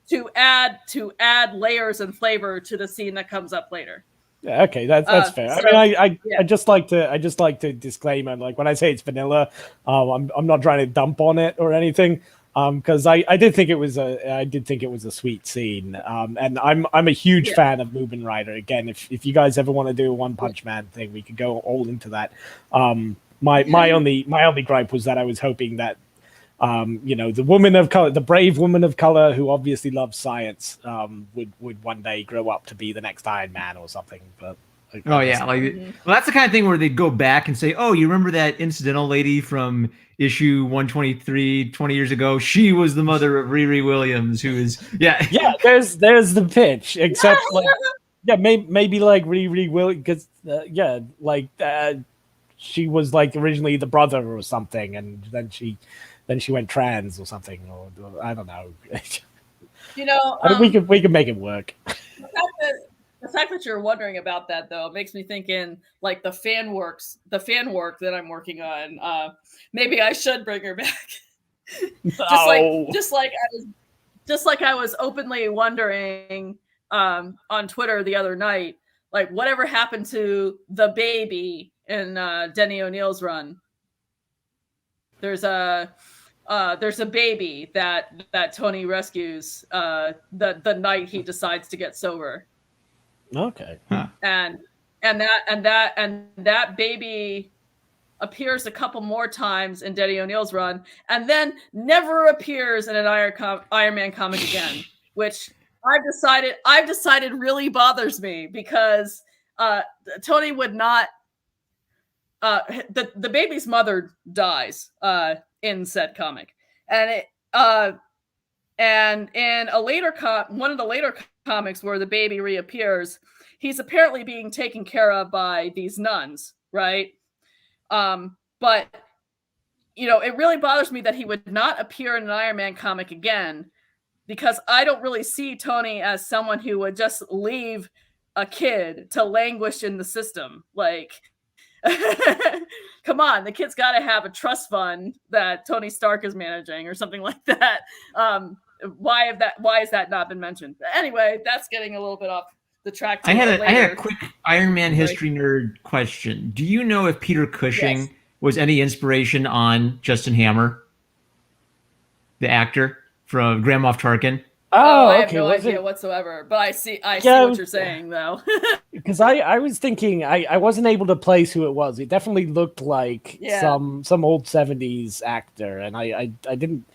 to add layers and flavor to the scene that comes up later. Yeah, okay, that's fair. I just like to disclaimer, like when I say it's vanilla, I'm not trying to dump on it or anything. Because I did think it was a sweet scene. And I'm a huge fan of Moomin Rider. Again, if you guys ever want to do a One Punch Man thing, we could go all into that. My only gripe was that I was hoping that the woman of color, the brave woman of color who obviously loves science, would one day grow up to be the next Iron Man or something. But well, that's the kind of thing where they'd go back and say, oh, you remember that incidental lady from issue 123 20 years ago? She was the mother of Riri Williams, who is there's the pitch, except maybe like Riri Williams, because she was like originally the brother or something, and then she went trans or something, or I don't know. We could make it work. The fact that you're wondering about that, though, makes me think in like the fan work that I'm working on. Maybe I should bring her back. just like I was openly wondering on Twitter the other night, like whatever happened to the baby in Denny O'Neil's run. There's a baby that Tony rescues the night he decides to get sober. Okay. And that baby appears a couple more times in Denny O'Neil's run, and then never appears in an Iron Man comic again, which I've decided really bothers me because Tony would not. The baby's mother dies in said comic, and and in a later one of the later comics where the baby reappears, he's apparently being taken care of by these nuns, right? But it really bothers me that he would not appear in an Iron Man comic again, because I don't really see Tony as someone who would just leave a kid to languish in the system. Like, come on, the kid's got to have a trust fund that Tony Stark is managing or something like that. Why has that not been mentioned? But anyway, that's getting a little bit off the track. I had a quick Iron Man history nerd question. Do you know if Peter Cushing was any inspiration on Justin Hammer, the actor from Grand Moff Tarkin? Oh, I have no idea whatsoever, but I see what you're saying, though. Because I was thinking, I wasn't able to place who it was. It definitely looked like some old 70s actor, and I didn't.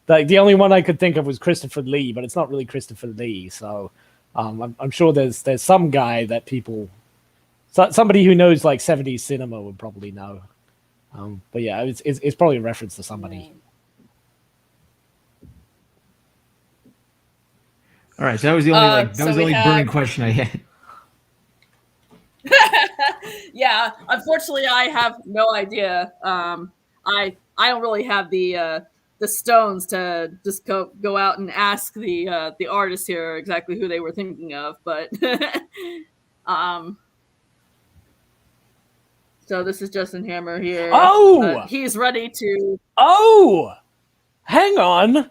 Like, the only one I could think of was Christopher Lee, but it's not really Christopher Lee. So I'm sure there's some guy that somebody who knows like 70s cinema would probably know. But yeah, it's probably a reference to somebody. All right, so that was the only burning question I had. Yeah, unfortunately, I have no idea. I don't really have the stones to just go out and ask the artist here exactly who they were thinking of, but so this is Justin Hammer here. Oh, he's ready to. Oh, hang on.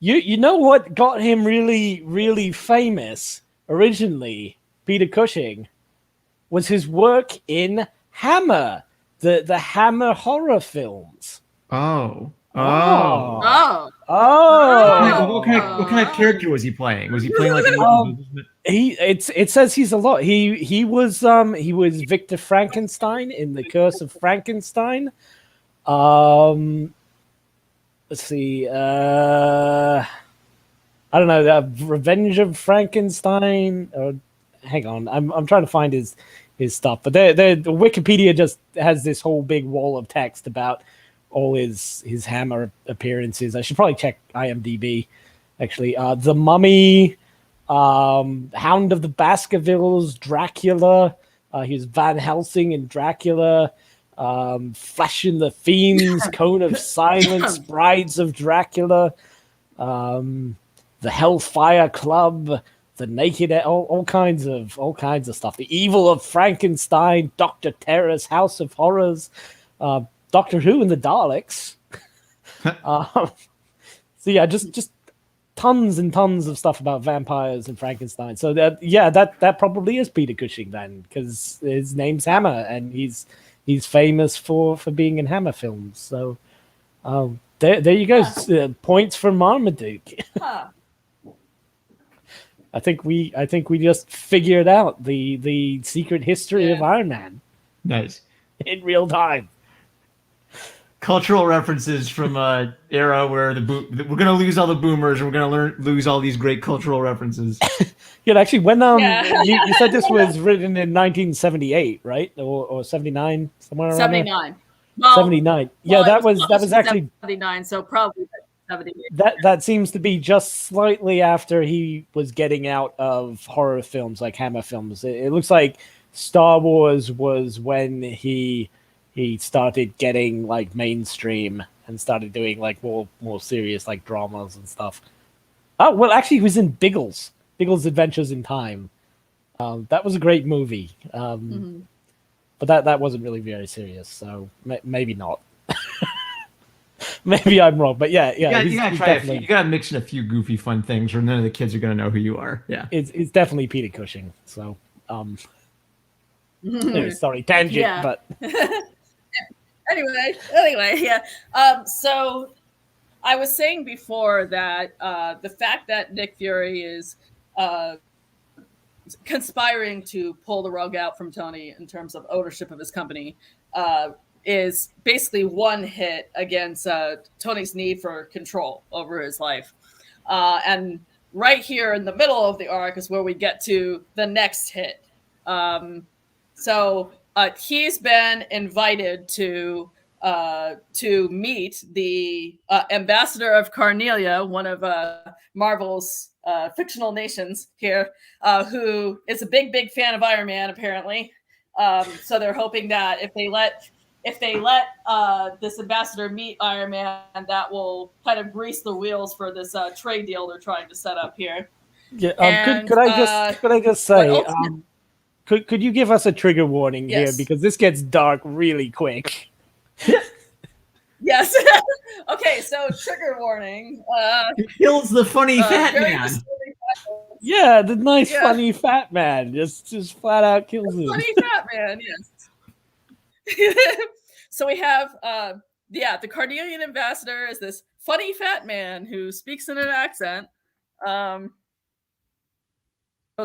You know what got him really, really famous originally, Peter Cushing, was his work in Hammer, the Hammer horror films. Oh. Oh. What kind of character was he playing? Was he playing like it says he's a lot. He was Victor Frankenstein in The Curse of Frankenstein. Let's see. I don't know. Revenge of Frankenstein. Or hang on, I'm trying to find his stuff. But the Wikipedia just has this whole big wall of text about all his Hammer appearances. I should probably check IMDb. Actually, The Mummy, Hound of the Baskervilles, Dracula. He was Van Helsing in Dracula. Flesh in the Fiends, Cone of Silence, Brides of Dracula, the Hellfire Club, the Naked, all kinds of stuff. The Evil of Frankenstein, Dr. Terror's House of Horrors, Doctor Who and the Daleks. So yeah, just tons and tons of stuff about vampires and Frankenstein. So that probably is Peter Cushing then, because his name's Hammer and he's famous for being in Hammer films. So there you go. Points for Marmaduke. I think we just figured out the secret history of Iron Man. Nice. In real time. Cultural references from an era where we're going to lose all the boomers and we're going to lose all these great cultural references. Yeah, actually, when you said this was written in 1978, right, or 79, somewhere around 79. Well, 79. Yeah, that was actually 79. So probably 78. That seems to be just slightly after he was getting out of horror films like Hammer films. It looks like Star Wars was when he started getting like mainstream and started doing like more serious like dramas and stuff. Oh well, actually, he was in Biggles Adventures in Time. That was a great movie, but that wasn't really very serious. So maybe not. Maybe I'm wrong, but yeah. You gotta mix in a few goofy, fun things, or none of the kids are gonna know who you are. Yeah, it's definitely Peter Cushing. So, sorry, tangent, but. Anyway, yeah. So I was saying before that the fact that Nick Fury is conspiring to pull the rug out from Tony in terms of ownership of his company is basically one hit against Tony's need for control over his life. And right here in the middle of the arc is where we get to the next hit. So he's been invited to meet the ambassador of Carnelia, one of Marvel's fictional nations here, who is a big fan of Iron Man, apparently. So they're hoping that if they let this ambassador meet Iron Man, that will kind of grease the wheels for this trade deal they're trying to set up here. Yeah. Could I just say, could you give us a trigger warning here, because this gets dark really quick? Yes. Okay, so trigger warning. He kills the funny fat man. Yeah, the nice funny fat man just flat out kills him. Funny fat man, yes. So we have the Carnelian ambassador is this funny fat man who speaks in an accent. Those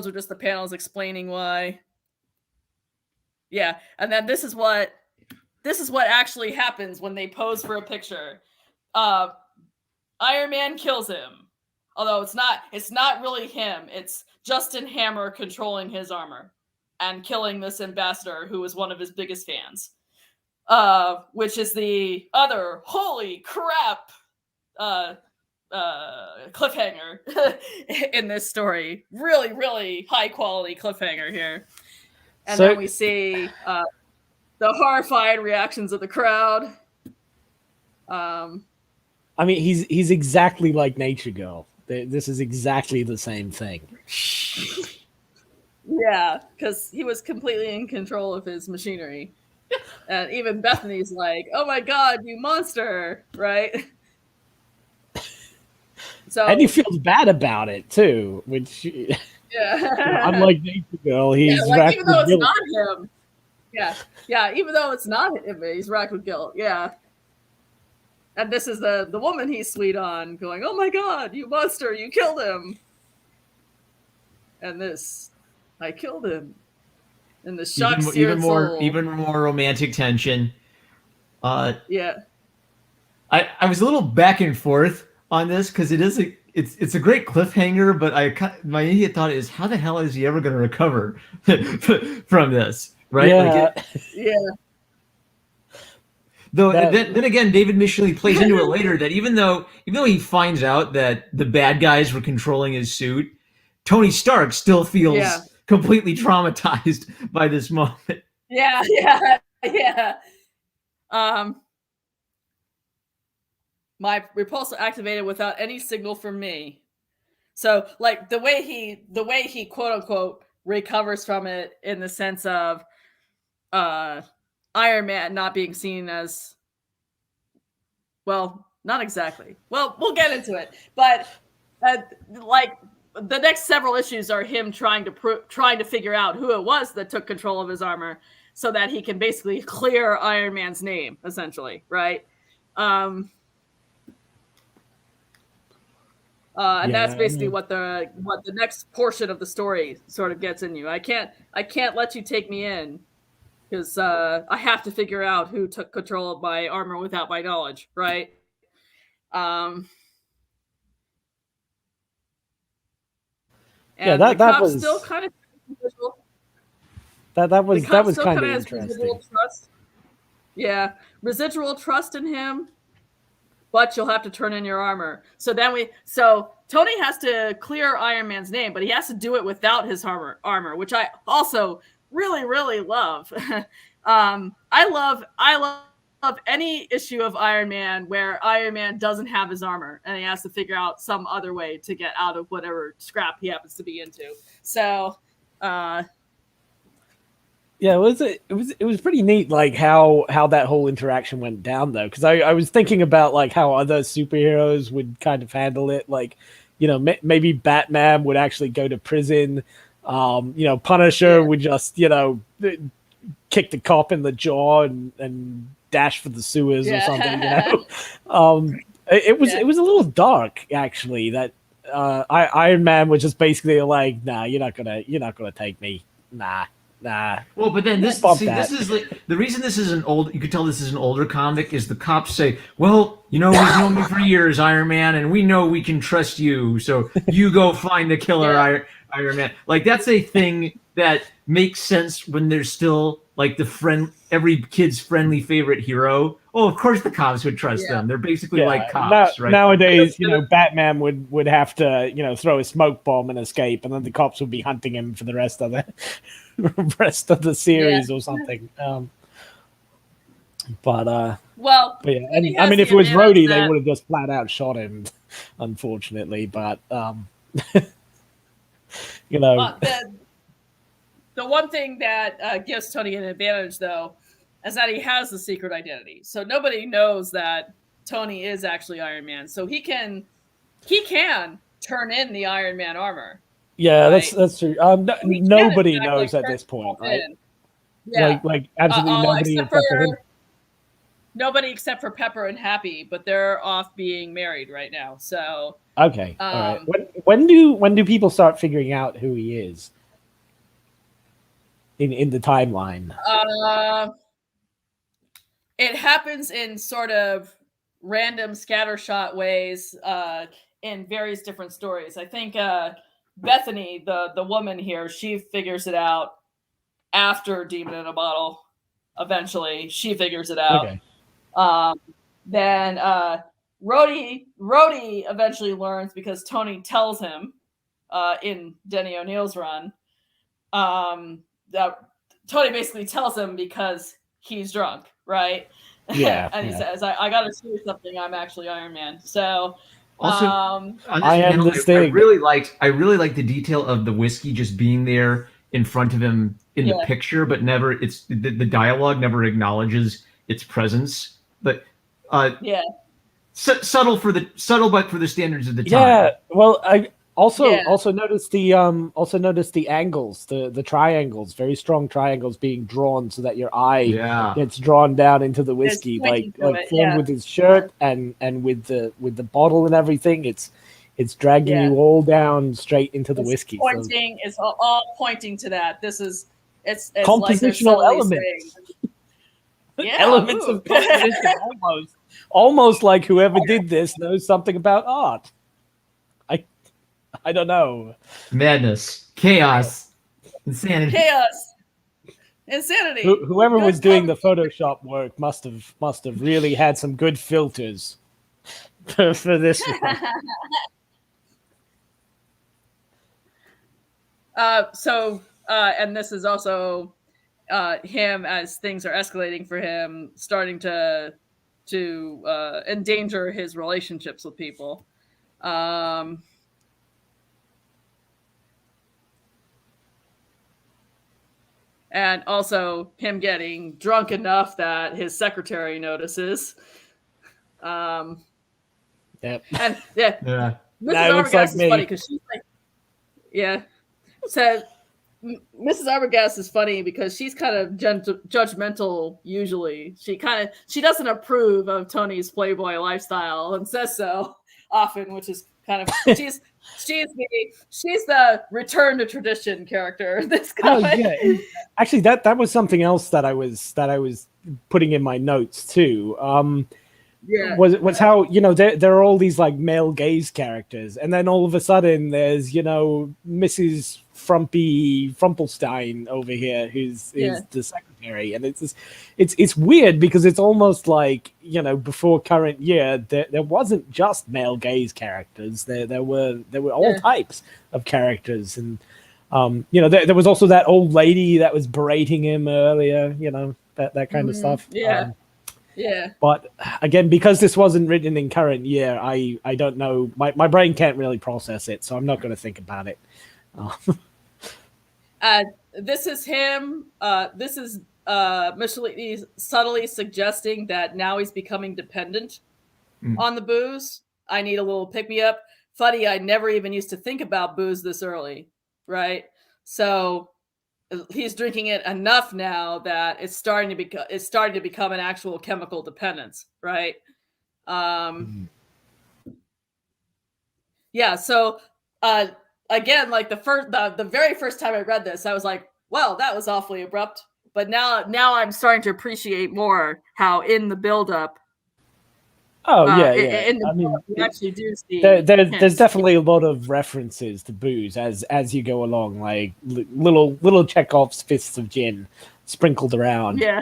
are just the panels explaining why. Yeah, and then this is what actually happens when they pose for a picture. Iron Man kills him, although it's not really him. It's Justin Hammer controlling his armor and killing this ambassador who was one of his biggest fans, which is the other holy crap cliffhanger in this story. Really, really high quality cliffhanger here. And then we see the horrified reactions of the crowd. I mean, he's exactly like Nature Girl. This is exactly the same thing. Yeah, because he was completely in control of his machinery. And even Bethany's like, "Oh my God, you monster!" Right? So, and he feels bad about it too, which unlike Nature Girl, he's even though it's not him. Yeah, even though it's not him, he's racked with guilt. Yeah. And this is the woman he's sweet on, going, "Oh my God, you monster, you killed him." And this, "I killed him." And the shock even more romantic tension. Yeah. I was a little back and forth on this because it's a great cliffhanger, but my immediate thought is, how the hell is he ever going to recover from this? Right? Yeah. Though then again, David Michelinie plays into it later that even though he finds out that the bad guys were controlling his suit, Tony Stark still feels completely traumatized by this moment. Yeah. My repulsor activated without any signal from me. So, like, the way he quote unquote recovers from it, in the sense of Iron Man not being seen as, well, not exactly. Well, we'll get into it, but like the next several issues are him trying to figure out who it was that took control of his armor, so that he can basically clear Iron Man's name, essentially, right? And that's basically what the next portion of the story sort of gets in you. I can't let you take me in, because I have to figure out who took control of my armor without my knowledge, right? And that was still kind of that was kind of interesting. Residual trust in him, but you'll have to turn in your armor. So Tony has to clear Iron Man's name, but he has to do it without his armor, which I also really, really love. I love any issue of Iron Man where Iron Man doesn't have his armor and he has to figure out some other way to get out of whatever scrap he happens to be into. So, yeah, it was pretty neat, like how that whole interaction went down, though, because I was thinking about like how other superheroes would kind of handle it, like, you know, maybe Batman would actually go to prison, you know, Punisher would just, you know, kick the cop in the jaw and dash for the sewers or something, you know. It was a little dark, actually, that Iron Man was just basically like, nah, you're not gonna take me, nah. nah. Well, but then this is like the reason this is an old. You could tell this is an older comic is the cops say, "Well, we've known you for years, Iron Man, and we know we can trust you. So you go find the killer Iron Man." Like that's a thing that makes sense when there's still like every kid's friendly favorite hero. Oh, of course the cops would trust them. They're basically like cops, right? Nowadays, Batman would have to, throw a smoke bomb and escape, and then the cops would be hunting him for the rest of the series or something. But yeah, and I mean, if it was Rhodey, they would have just flat out shot him, unfortunately. But the one thing that gives Tony an advantage, though, is that he has the secret identity. So nobody knows that Tony is actually Iron Man. So he can turn in the Iron Man armor. Yeah, right? That's true. Nobody knows at this point, right? Yeah, like absolutely nobody except for him. Nobody except for Pepper and Happy, but they're off being married right now. So okay, all right. When do people start figuring out who he is in the timeline? It happens in sort of random scattershot ways in various different stories. I think Bethany, the woman here, she figures it out after Demon in a Bottle. Eventually, she figures it out. Okay. Then Rhodey eventually learns because Tony tells him in Denny O'Neil's run. That Tony basically tells him because he's drunk, right? Yeah. And he says, I got to do something. I'm actually Iron Man. So also, I am this thing. I really liked the detail of the whiskey just being there in front of him in the picture, but never the dialogue never acknowledges its presence. But subtle but for the standards of the time. Yeah. Well, I also noticed the angles, the triangles, very strong triangles being drawn so that your eye gets drawn down into the whiskey, like formed with his shirt and with the bottle and everything. It's dragging you all down straight into the whiskey. It's all pointing to that. This is it's compositional like elements. Elements of composition, almost like whoever did this knows something about art. I don't know. Madness, chaos, insanity. Insanity. Whoever was doing the Photoshop work must have really had some good filters for this one. And this is also him as things are escalating for him, starting to endanger his relationships with people. And also him getting drunk enough that his secretary notices. Yep. And Mrs. Arbogast is funny because she's like, so Mrs. Arbogast is funny because she's kind of judgmental usually. She doesn't approve of Tony's Playboy lifestyle and says so often, which is kind of she's the return to tradition character in this comic. Yeah. Actually, that was something else that I was putting in my notes too. Was how there are all these like male gaze characters, and then all of a sudden there's Mrs. Frumplestein over here who's the secretary, and it's weird because it's almost like before current year there wasn't just male gaze characters, there were all types of characters, and there was also that old lady that was berating him earlier, that kind of stuff. But again, because this wasn't written in current year, I don't know, my brain can't really process it, so I'm not going to think about it. This is him. This is Mussolini subtly suggesting that now he's becoming dependent on the booze. I need a little pick me up. Funny, I never even used to think about booze this early, right? So he's drinking it enough now that it's starting to become an actual chemical dependence, right? Yeah. So again, like the very first time I read this, I was like, well, that was awfully abrupt. But now I'm starting to appreciate more how in the build-up. Oh yeah. I mean, you actually do see there's definitely a lot of references to booze as you go along, like little Chekhov's fists of gin sprinkled around. Yeah.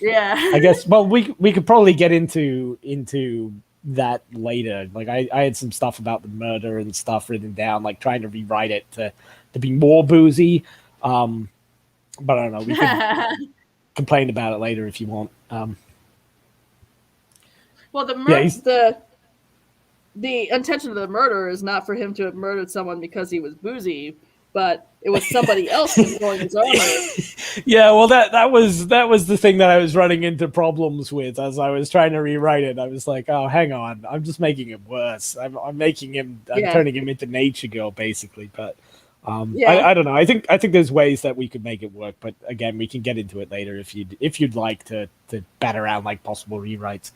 Yeah. I guess. Well, we could probably get into that later. Like I had some stuff about the murder and stuff written down, like trying to rewrite it to be more boozy. But I don't know. We can complain about it later if you want. Well, the intention of the murder is not for him to have murdered someone because he was boozy, but it was somebody else controlling his armor. Yeah, well, that was the thing that I was running into problems with as I was trying to rewrite it. I was like, oh, hang on, I'm just making it worse. I'm turning him into Nature Girl, basically. But I don't know. I think there's ways that we could make it work, but again, we can get into it later if you'd like to bat around like possible rewrites.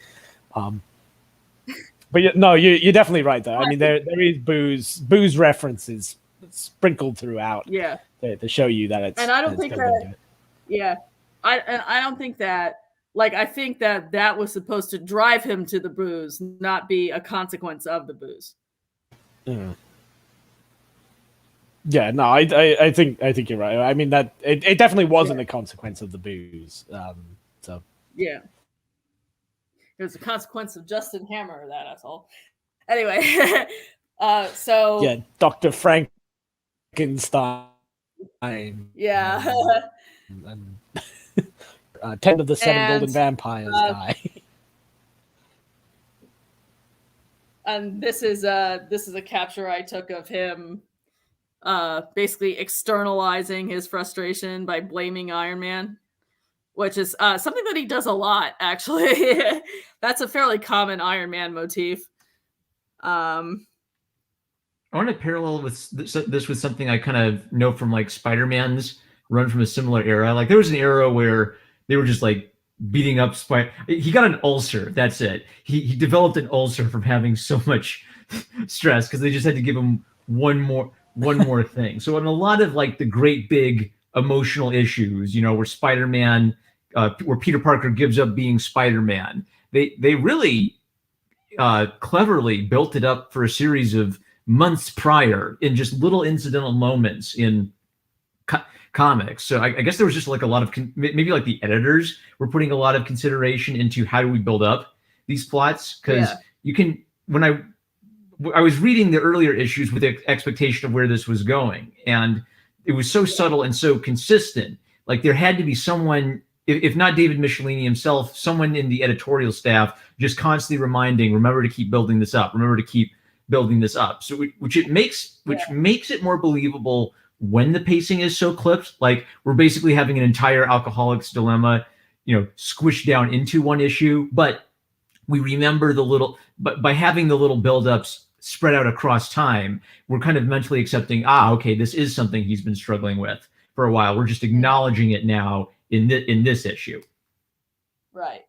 But you're definitely right though. I mean, there is booze references sprinkled throughout. Yeah, to show you that it's. And I don't think that. Yeah, I don't think that. Like, I think that was supposed to drive him to the booze, not be a consequence of the booze. Mm. Yeah, no, I think you're right. I mean that it definitely wasn't a consequence of the booze. So yeah, it was a consequence of Justin Hammer, that asshole. Anyway, so yeah, Dr. Frankenstein. Yeah, and 10 of the 7 golden vampires die. And this is a capture I took of him. Basically externalizing his frustration by blaming Iron Man, which is something that he does a lot, actually. That's a fairly common Iron Man motif. I want to parallel this with something I kind of know from like Spider-Man's run from a similar era. Like there was an era where they were just like beating up he got an ulcer. That's it. He developed an ulcer from having so much stress because they just had to give him one more thing. So in a lot of like the great big emotional issues, where Spider-Man, where Peter Parker gives up being Spider-Man, they really cleverly built it up for a series of months prior in just little incidental moments in comics. So I guess there was just like a lot of maybe like the editors were putting a lot of consideration into how do we build up these plots, because you can I was reading the earlier issues with the expectation of where this was going, and it was so subtle and so consistent. Like there had to be someone, if not David Michelini himself, someone in the editorial staff just constantly reminding, remember to keep building this up, remember to keep building this up. So which makes it more believable when the pacing is so clipped. Like we're basically having an entire Alcoholics Dilemma, squished down into one issue, but we remember but by having the little buildups spread out across time, we're kind of mentally accepting, okay, this is something he's been struggling with for a while. We're just acknowledging it now in this issue. Right.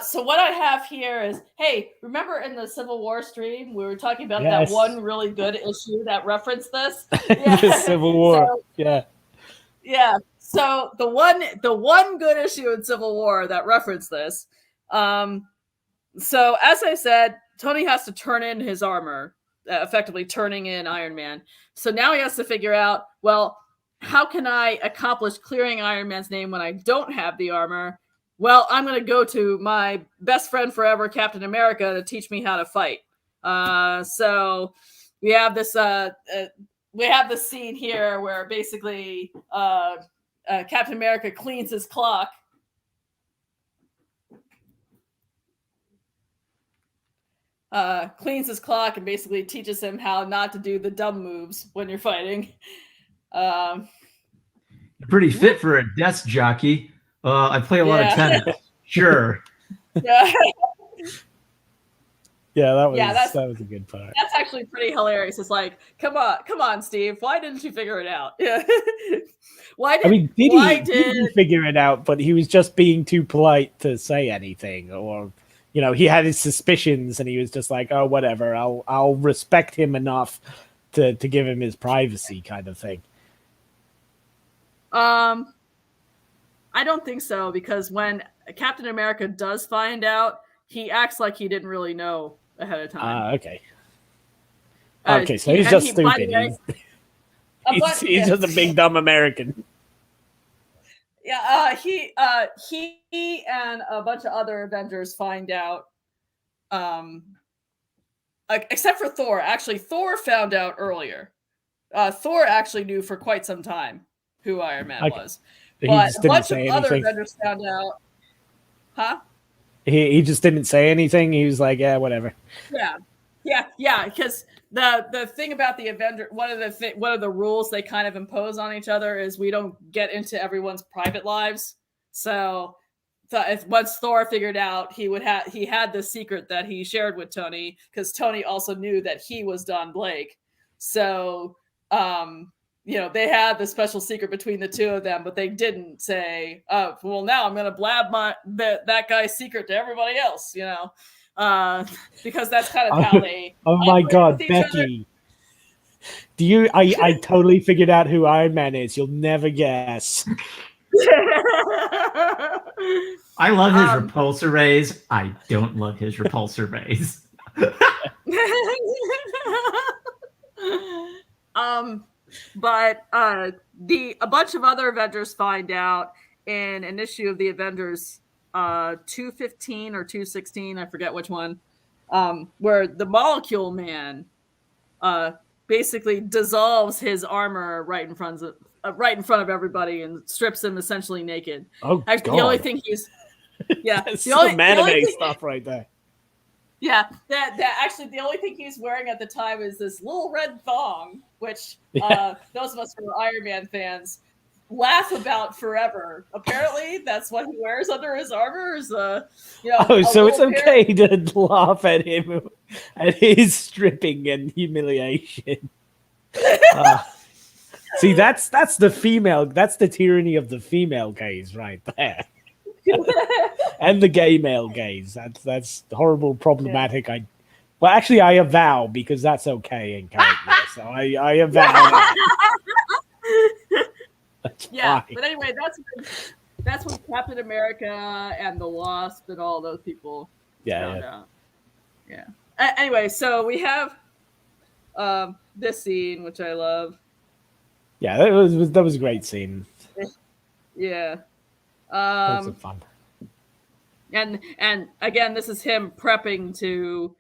So what I have here is, hey, remember in the Civil War stream, we were talking about that one really good issue that referenced this? Yeah. The Civil War. Yeah. So the one good issue in Civil War that referenced this. So as I said, Tony has to turn in his armor, effectively turning in Iron Man. So now he has to figure out, well, how can I accomplish clearing Iron Man's name when I don't have the armor? Well, I'm going to go to my best friend forever, Captain America, to teach me how to fight. So we have this scene here where basically Captain America cleans his clock. Cleans his clock and basically teaches him how not to do the dumb moves when you're fighting. You're pretty fit for a desk jockey. I play a lot of tennis. Sure. Yeah. Yeah, that was a good part. That's actually pretty hilarious. It's like, come on, Steve. Why didn't you figure it out? Yeah. Did he figure it out? But he was just being too polite to say anything, or he had his suspicions, and he was just like, oh, whatever. I'll respect him enough to give him his privacy, kind of thing. I don't think so, because when Captain America does find out, he acts like he didn't really know ahead of time. Okay. Okay, so he's just stupid. He's just a big dumb American. Yeah, he and a bunch of other Avengers find out. Except for Thor. Actually, Thor found out earlier. Thor actually knew for quite some time who Iron Man was. But a bunch of other Avengers found out. Huh? He just didn't say anything. He was like, yeah, whatever. Yeah. Because the thing about the Avenger, one of the rules they kind of impose on each other is we don't get into everyone's private lives. So once Thor figured out he had this secret that he shared with Tony, because Tony also knew that he was Don Blake. So they had the special secret between the two of them, but they didn't say, "Oh, well, now I'm going to blab that guy's secret to everybody else," because that's kind of how they. Oh my God, Becky! I totally figured out who Iron Man is. You'll never guess. I love his repulsor rays. I don't love his repulsor rays. But a bunch of other Avengers find out in an issue of the Avengers 215 or 216, I forget which one, where the Molecule Man basically dissolves his armor right in front of everybody and strips him essentially naked. Oh, actually, God. The only thing he's that's some anime stuff right there. Yeah, actually the only thing he's wearing at the time is this little red thong, which those of us who are Iron Man fans laugh about forever. Apparently, that's what he wears under his armor. So it's okay to laugh at him at his stripping and humiliation. See, that's the tyranny of the female gaze right there. And the gay male gaze. That's horrible, problematic. Yeah. Actually, I avow, because that's okay in character. So I avow that. That's fine. But anyway, that's when Captain America and the Wasp and all those people found out. Yeah. Anyway, so we have this scene, which I love. Yeah, that was a great scene. Yeah. Lots of fun. And again, this is him prepping to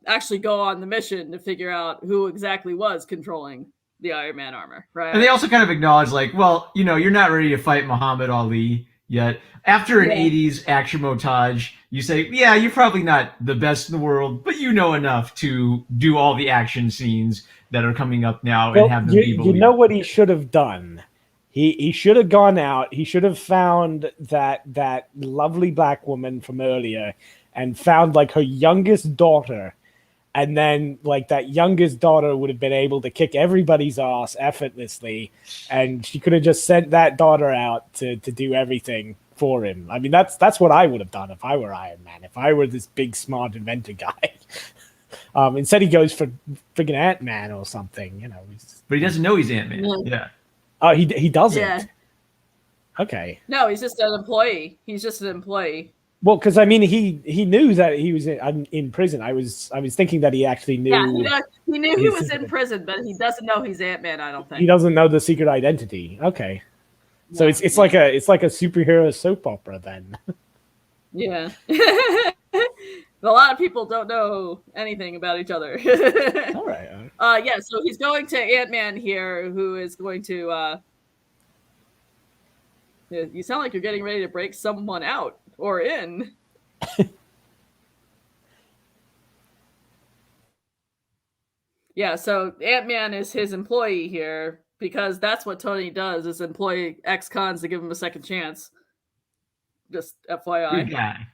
actually go on the mission to figure out who exactly was controlling the Iron Man armor, right? And they also kind of acknowledge, like, well, you're not ready to fight Muhammad Ali yet. After an 80s action montage, you say, yeah, you're probably not the best in the world, but you know enough to do all the action scenes that are coming up now and have them be believable. You know what he should have done? He should have gone out. He should have found that lovely black woman from earlier and found like her youngest daughter. And then like that youngest daughter would have been able to kick everybody's ass effortlessly. And she could have just sent that daughter out to do everything for him. I mean, that's what I would have done if I were Iron Man, if I were this big, smart inventor guy. Instead he goes for friggin' Ant-Man or something, But he doesn't know he's Ant-Man. Yeah. Oh, he doesn't. Yeah. Okay. No, he's just an employee. Well, because I mean, he knew that he was in prison. I was thinking that he actually knew. Yeah, he knew he was in prison, but he doesn't know he's Ant-Man. I don't think he doesn't know the secret identity. Okay, so it's like a superhero soap opera then. Yeah. A lot of people don't know anything about each other. All right. Yeah, so he's going to Ant-Man here, who is going to. You sound like you're getting ready to break someone out or in. Yeah, so Ant-Man is his employee here because that's what Tony does: is employ ex-cons to give him a second chance. Just FYI. Good guy.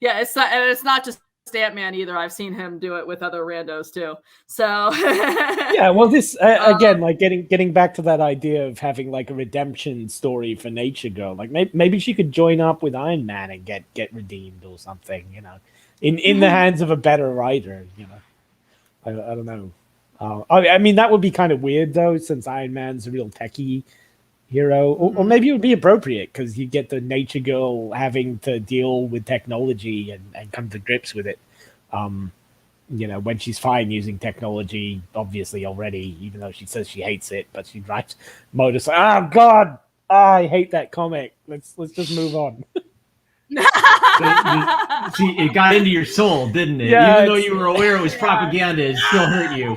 It's not just Ant-Man either. I've seen him do it with other randos too. So yeah, well, this again, like getting back to that idea of having like a redemption story for Nature Girl. Like maybe she could join up with Iron Man and get redeemed or something. In the hands of a better writer. I don't know. I mean, that would be kind of weird though, since Iron Man's a real techie. hero, or maybe it would be appropriate because you get the nature girl having to deal with technology and come to grips with it. When she's fine using technology, obviously already, even though she says she hates it, but she drives motorcycle. Oh God, I hate that comic. Let's just move on. See, it got into your soul, didn't it? Yeah, even though you were aware it was propaganda, it still hurt you.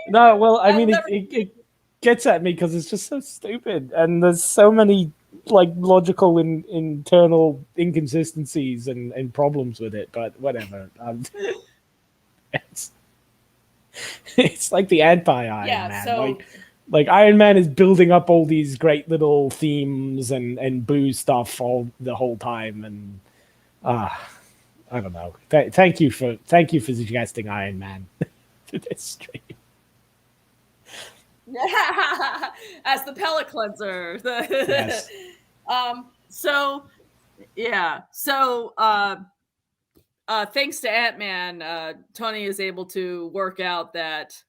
No, well, I mean, it gets at me because it's just so stupid, and there's so many logical and internal inconsistencies and problems with it. But whatever. It's like the anti-Iron Man. So like Iron Man is building up all these great little themes and boo stuff the whole time, and I don't know. Thank you for suggesting Iron Man to this stream. As the pellet cleanser. Yes. Thanks to Ant-Man, Tony is able to work out that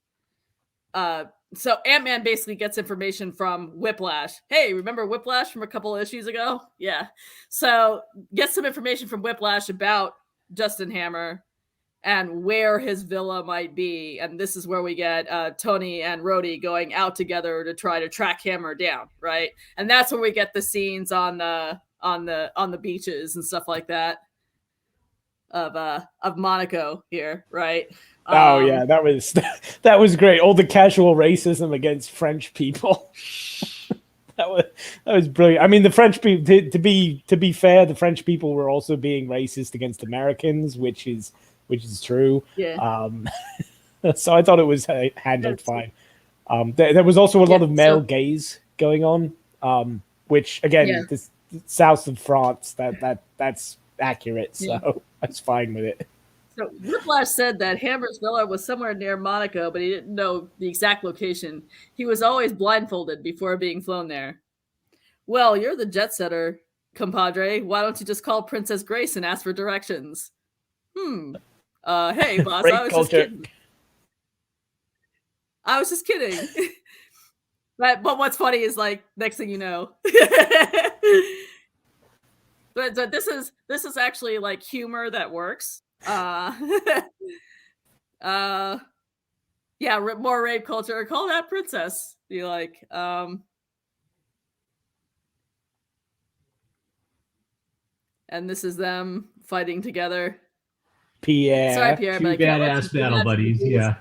so Ant-Man basically gets information from Whiplash. Hey, remember Whiplash from a couple of issues ago? Yeah. So gets some information from Whiplash about Justin Hammer and where his villa might be. And this is where we get Tony and Rhodey going out together to try to track Hammer down, right? And that's where we get the scenes on the beaches and stuff like that of Monaco here, right? Oh yeah, that was great. All the casual racism against French people. that was brilliant. I mean, the French people, to be fair, the French people were also being racist against Americans, which is true. Yeah. So I thought it was handled fine. There was also a lot of male gaze going on, which again, this south of France, that's accurate. So I was fine with it. So Whiplash said that Hammer's villa was somewhere near Monaco, but he didn't know the exact location. He was always blindfolded before being flown there. Well, you're the jet setter, compadre. Why don't you just call Princess Grace and ask for directions? Hey, boss, I was just kidding. But what's funny is next thing you know. But this is actually humor that works. More rape culture. Call that princess. Be like, and this is them fighting together. Pierre. Sorry, Pierre. Two badass battle buddies. Yeah.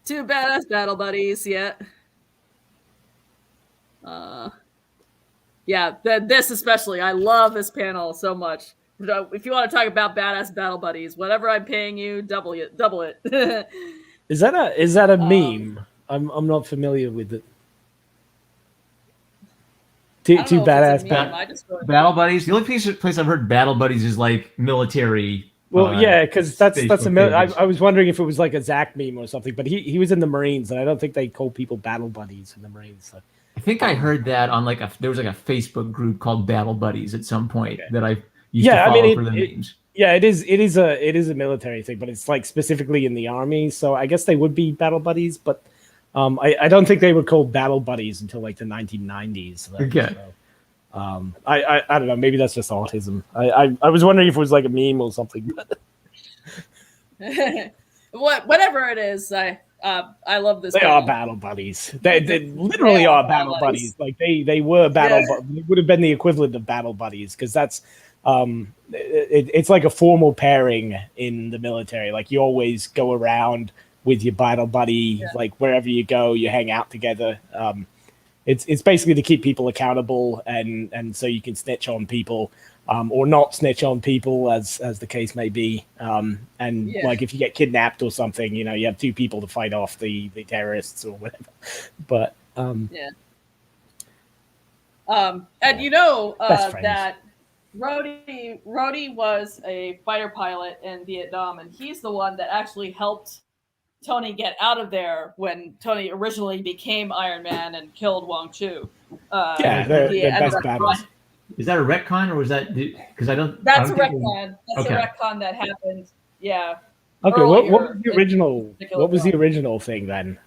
Two badass battle buddies. Yeah. This especially. I love this panel so much. If you want to talk about badass battle buddies, whatever I'm paying you, double it. Is that a meme? I'm not familiar with it. Two badass battle buddies. The only place I've heard battle buddies is military. Well, yeah, because that's I was wondering if it was like a Zach meme or something, but he was in the Marines, and I don't think they call people battle buddies in the Marines. So. I think I heard that on there was a Facebook group called Battle Buddies at some point that I used to follow for the memes. Yeah, it is a military thing, but it's specifically in the army. So I guess they would be battle buddies, but I don't think they were called battle buddies until the 1990s. Okay. So, I don't know. Maybe that's just autism. I was wondering if it was like a meme or something. Whatever it is, I love this. They are battle buddies. They literally are battle buddies. They were battle. It would have been the equivalent of battle buddies because that's it's like a formal pairing in the military. You always go around with your battle buddy. Wherever you go, you hang out together. It's basically to keep people accountable and so you can snitch on people or not snitch on people as the case may be. If you get kidnapped or something, you have two people to fight off the terrorists or whatever. But and that Rhodey was a fighter pilot in Vietnam, and he's the one that actually helped Tony get out of there when Tony originally became Iron Man and killed Wong Chu. They're best battles. Is that a retcon or was that because I don't? That's a retcon. That's a retcon that happened. Yeah. Okay. What was the original? What was the original thing then?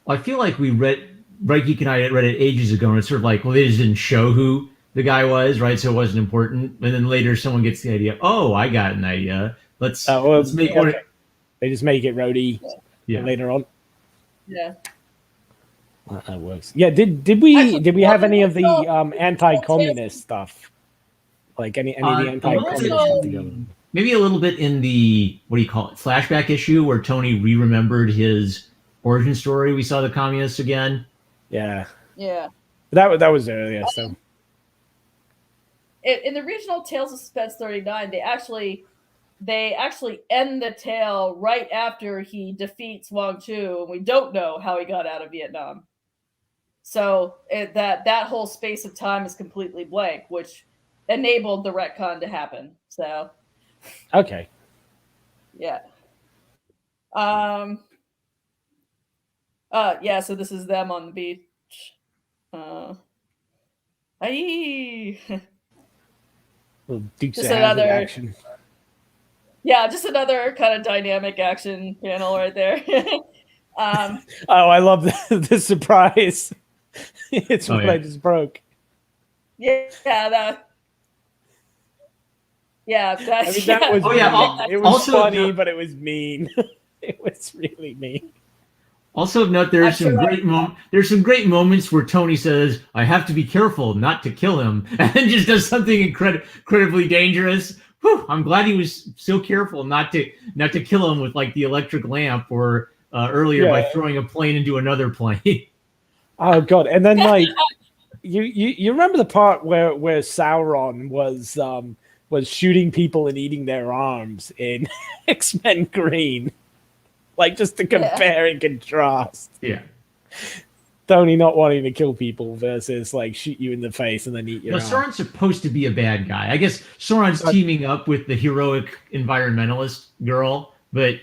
I feel like we read Bright Geek and I read it ages ago, and it's sort of like, well, they just didn't show who the guy was, right? So it wasn't important. And then later, someone gets the idea. Oh, I got an idea. Let's make one. They just make it Rhodey later on. Yeah. Well, that works. Yeah. Did we have any of the anti-communist stuff? Like any of the anti-communist stuff? Maybe a little bit in the, what do you call it, flashback issue where Tony re-remembered his origin story. We saw the communists again. Yeah. Yeah. That was earlier, so. In the original Tales of Suspense 39, they actually end the tale right after he defeats Wong Chu, and we don't know how he got out of Vietnam. So that whole space of time is completely blank, which enabled the retcon to happen. So. Okay. Yeah. Yeah, so this is them on the beach. Dukes of Hazzard action. Yeah, just another kind of dynamic action panel right there. I love the surprise. It's what I just broke. Yeah, that was it was funny, but it was mean. It was really mean. Also of note, there's some great moments where Tony says, "I have to be careful not to kill him," and then just does something incredibly dangerous. Whew, I'm glad he was so careful not to kill him with like the electric lamp or earlier by throwing a plane into another plane. Oh God! And then like you remember the part where Sauron was shooting people and eating their arms in X-Men Green, like just to compare and contrast. Yeah. Tony not wanting to kill people versus like shoot you in the face and then eat your arm. Sauron's supposed to be a bad guy. I guess Sauron's teaming up with the heroic environmentalist girl, but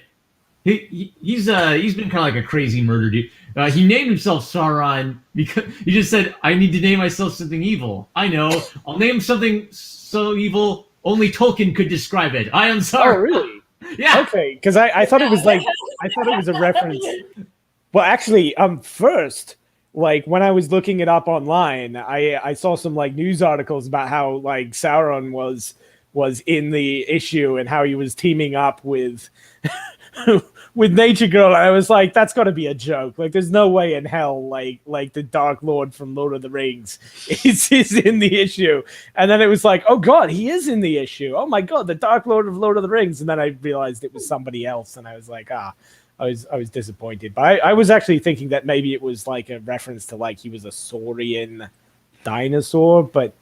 he's been kind of like a crazy murder dude. He named himself Sauron because he just said, "I need to name myself something evil. I know. I'll name something so evil only Tolkien could describe it. I am Sauron." Oh, really? Yeah. Okay, because I thought it was like a reference. Well, actually, first, like when I was looking it up online, I saw some like news articles about how like Sauron was in the issue and how he was teaming up with with Nature Girl. And I was like, that's got to be a joke. Like, there's no way in hell like the Dark Lord from Lord of the Rings is in the issue. And then it was like, oh God, he is in the issue. Oh my God, the Dark Lord of Lord of the Rings. And then I realized it was somebody else, and I was like, I was disappointed. But I was actually thinking that maybe it was like a reference to like he was a saurian dinosaur, but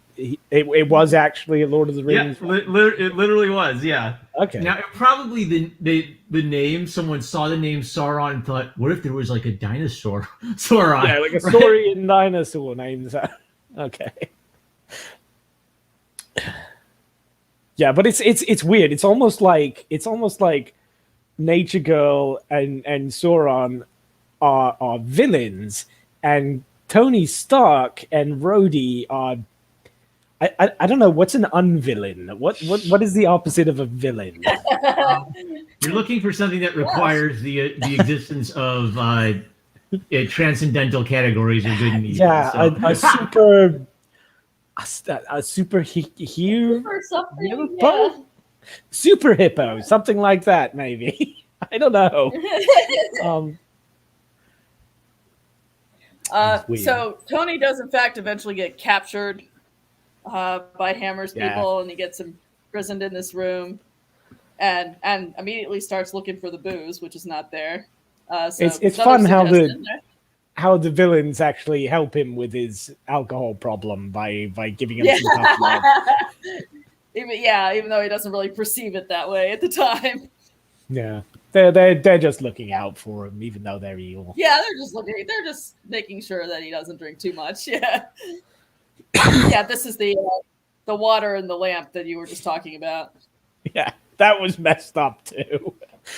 it was actually a Lord of the Rings. Yeah, it literally was. Yeah. Okay. Now probably the name, someone saw the name Sauron and thought, what if there was like a dinosaur Sauron? Yeah, like a saurian dinosaur named that. Okay. Yeah, but it's weird. It's almost like Nature Girl and Sauron are villains, and Tony Stark and Rhodey are. I don't know, what's an unvillain. What is the opposite of a villain? You're looking for something that requires the existence of transcendental categories of good and evil. Yeah, so. a super hippo? Super hippo, something like that, maybe. I don't know. So Tony does in fact eventually get captured by Hammer's people, and he gets imprisoned in this room, and immediately starts looking for the booze, which is not there. So it's fun how the villains actually help him with his alcohol problem by giving him some tough love. Even though he doesn't really perceive it that way at the time. Yeah, they're just looking out for him, even though they're evil. Yeah, they're just making sure that he doesn't drink too much. Yeah. Yeah, this is the water and the lamp that you were just talking about. Yeah, that was messed up too.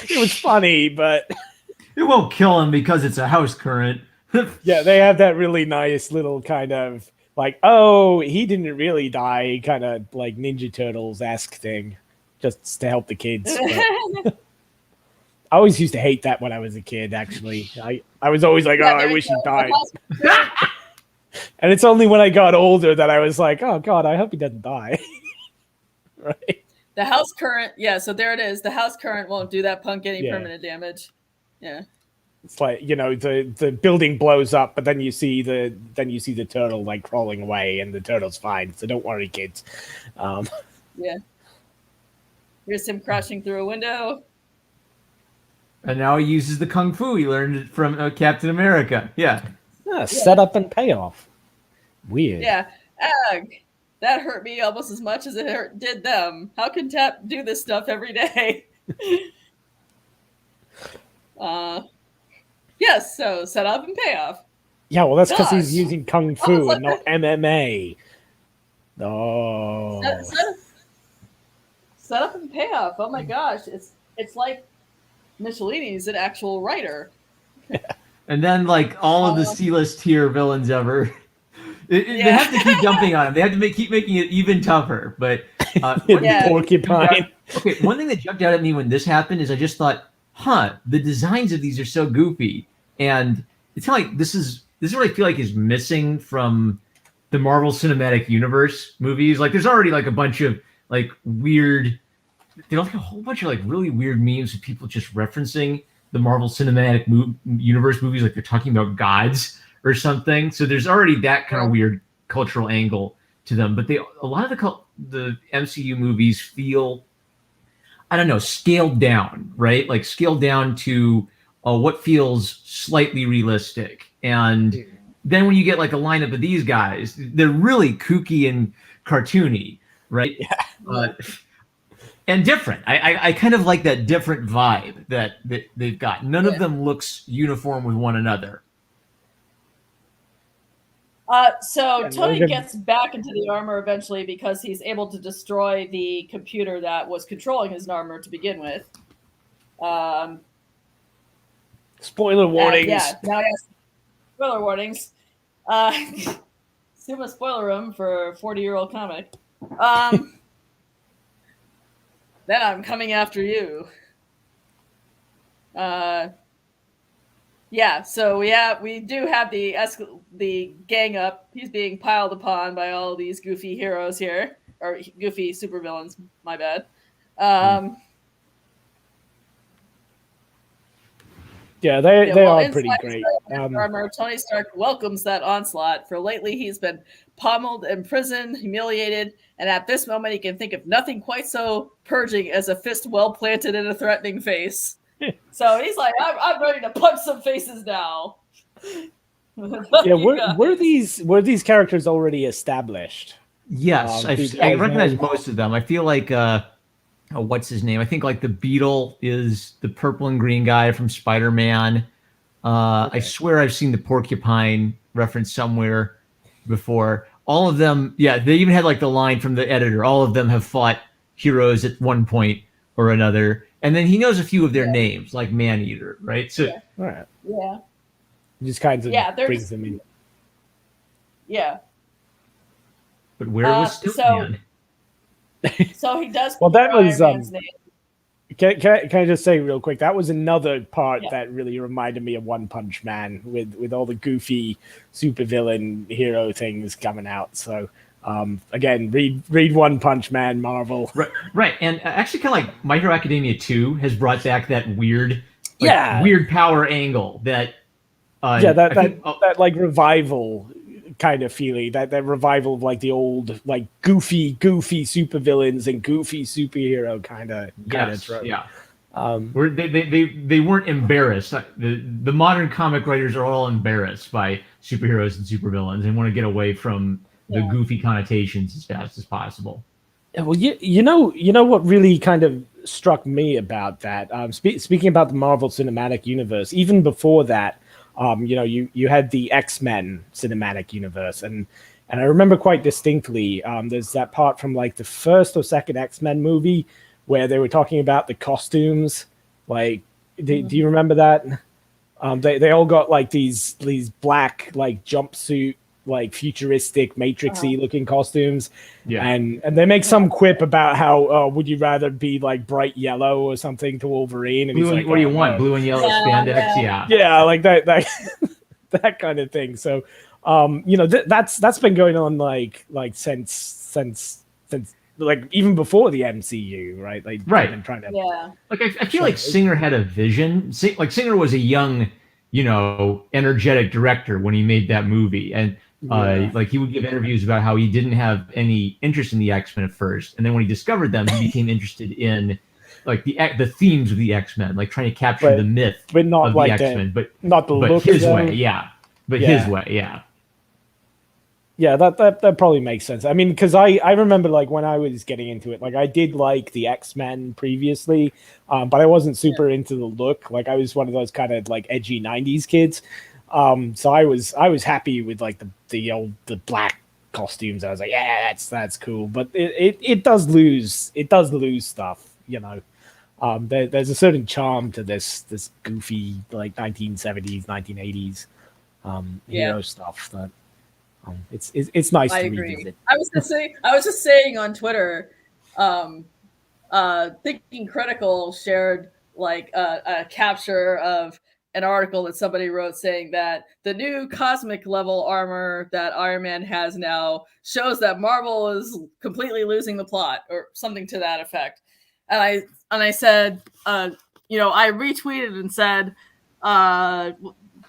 It was funny, but it won't kill him because it's a house current. Yeah, they have that really nice little kind of like, oh, he didn't really die, kind of like Ninja Turtles-esque thing, just to help the kids. I always used to hate that when I was a kid. Actually, I was always like, I wish he died. And it's only when I got older that I was like, oh God, I hope he doesn't die. Right. The house current, so there it is. The house current won't do that punk any permanent damage. Yeah. It's like, the building blows up, but then you see the turtle like crawling away, and the turtle's fine. So don't worry, kids. Yeah. Here's him crashing through a window. And now he uses the kung fu he learned from Captain America. Yeah. Set up and payoff. Weird. Yeah. That hurt me almost as much as it did them. How can Tap do this stuff every day? Yes, so set up and payoff. Yeah, well, that's because he's using kung fu and not MMA. Oh. Set up and payoff. Oh my gosh, it's like Michelini's an actual writer. And then like all of the C-list tier villains ever. They have to keep dumping on him. They have to keep making it even tougher. But Porcupine. Okay, one thing that jumped out at me when this happened is I just thought, the designs of these are so goofy, and it's kind of like this is what I feel like is missing from the Marvel Cinematic Universe movies. Like, there's already like a bunch of like weird, there's like a whole bunch of like really weird memes of people just referencing the Marvel Cinematic Universe movies, like they're talking about gods or something. So there's already that kind of weird cultural angle to them. But a lot of the MCU movies feel, I don't know, scaled down, right? Like scaled down to what feels slightly realistic. And then when you get like a lineup of these guys, they're really kooky and cartoony, right? Yeah. And different. I kind of like that different vibe that they've got. None of them looks uniform with one another. So Tony gets back into the armor eventually because he's able to destroy the computer that was controlling his armor to begin with. Spoiler warnings. Now he has spoiler warnings. Super spoiler room for a 40-year-old comic. Then I'm coming after you. So we do have the gang up. He's being piled upon by all these goofy heroes here, or goofy supervillains. My bad. Yeah, they are pretty great. Armor, Tony Stark welcomes that onslaught. For lately, he's been pummeled, imprisoned, humiliated, and at this moment, he can think of nothing quite so purging as a fist well planted in a threatening face. So he's like, I'm ready to punch some faces now. Were these characters already established? Yes, I recognize most of them. I feel like what's his name? I think like the Beetle is the purple and green guy from Spider-Man. I swear I've seen the Porcupine reference somewhere before. All of them, they even had like the line from the editor. All of them have fought heroes at one point or another. And then he knows a few of their names, like Maneater, right? So, right. Yeah. Just kinds of brings them in. Yeah. But where was Stilt So he does. Well, that was. Can I just say real quick? That was another part that really reminded me of One Punch Man, with all the goofy supervillain hero things coming out. So. Again, read One Punch Man, Marvel. Right. And actually kind of like My Hero Academia 2 has brought back that weird power angle that that like revival kind of feeling, that revival of like the old like goofy supervillains and goofy superhero kind of trope. Yeah. Where they weren't embarrassed. The modern comic writers are all embarrassed by superheroes and supervillains and want to get away from the goofy connotations as fast as possible. Well, you know what really kind of struck me about that. Speaking about the Marvel Cinematic Universe, even before that, you had the X-Men Cinematic Universe, and I remember quite distinctly. There's that part from like the first or second X-Men movie where they were talking about the costumes. Like, do you remember that? They all got like these black like jumpsuit like futuristic matrixy looking costumes. And they make some quip about how would you rather be like bright yellow or something to Wolverine, and blue he's like, what do you want, blue and yellow spandex? Yeah, like that that kind of thing. So that's been going on like since like even before the MCU, right? They've been trying to like I feel like Singer had a vision. Like Singer was a young, energetic director when he made that movie, and like he would give interviews about how he didn't have any interest in the X-Men at first, and then when he discovered them, he became interested in like the themes of the X-Men, like trying to capture the myth but not of like the X-Men, but look his way, his way, Yeah, that probably makes sense. I mean, because I remember like when I was getting into it, like I did like the X-Men previously, but I wasn't super into the look. Like I was one of those kind of like edgy '90s kids. So I was happy with like the black costumes. I was like, yeah, that's cool. But it does lose stuff, There's a certain charm to this goofy like 1970s, 1980s hero stuff that. It's nice to revisit. I was just saying on Twitter, Thinking Critical shared like a capture of an article that somebody wrote saying that the new cosmic level armor that Iron Man has now shows that Marvel is completely losing the plot or something to that effect. And I said, I retweeted and said,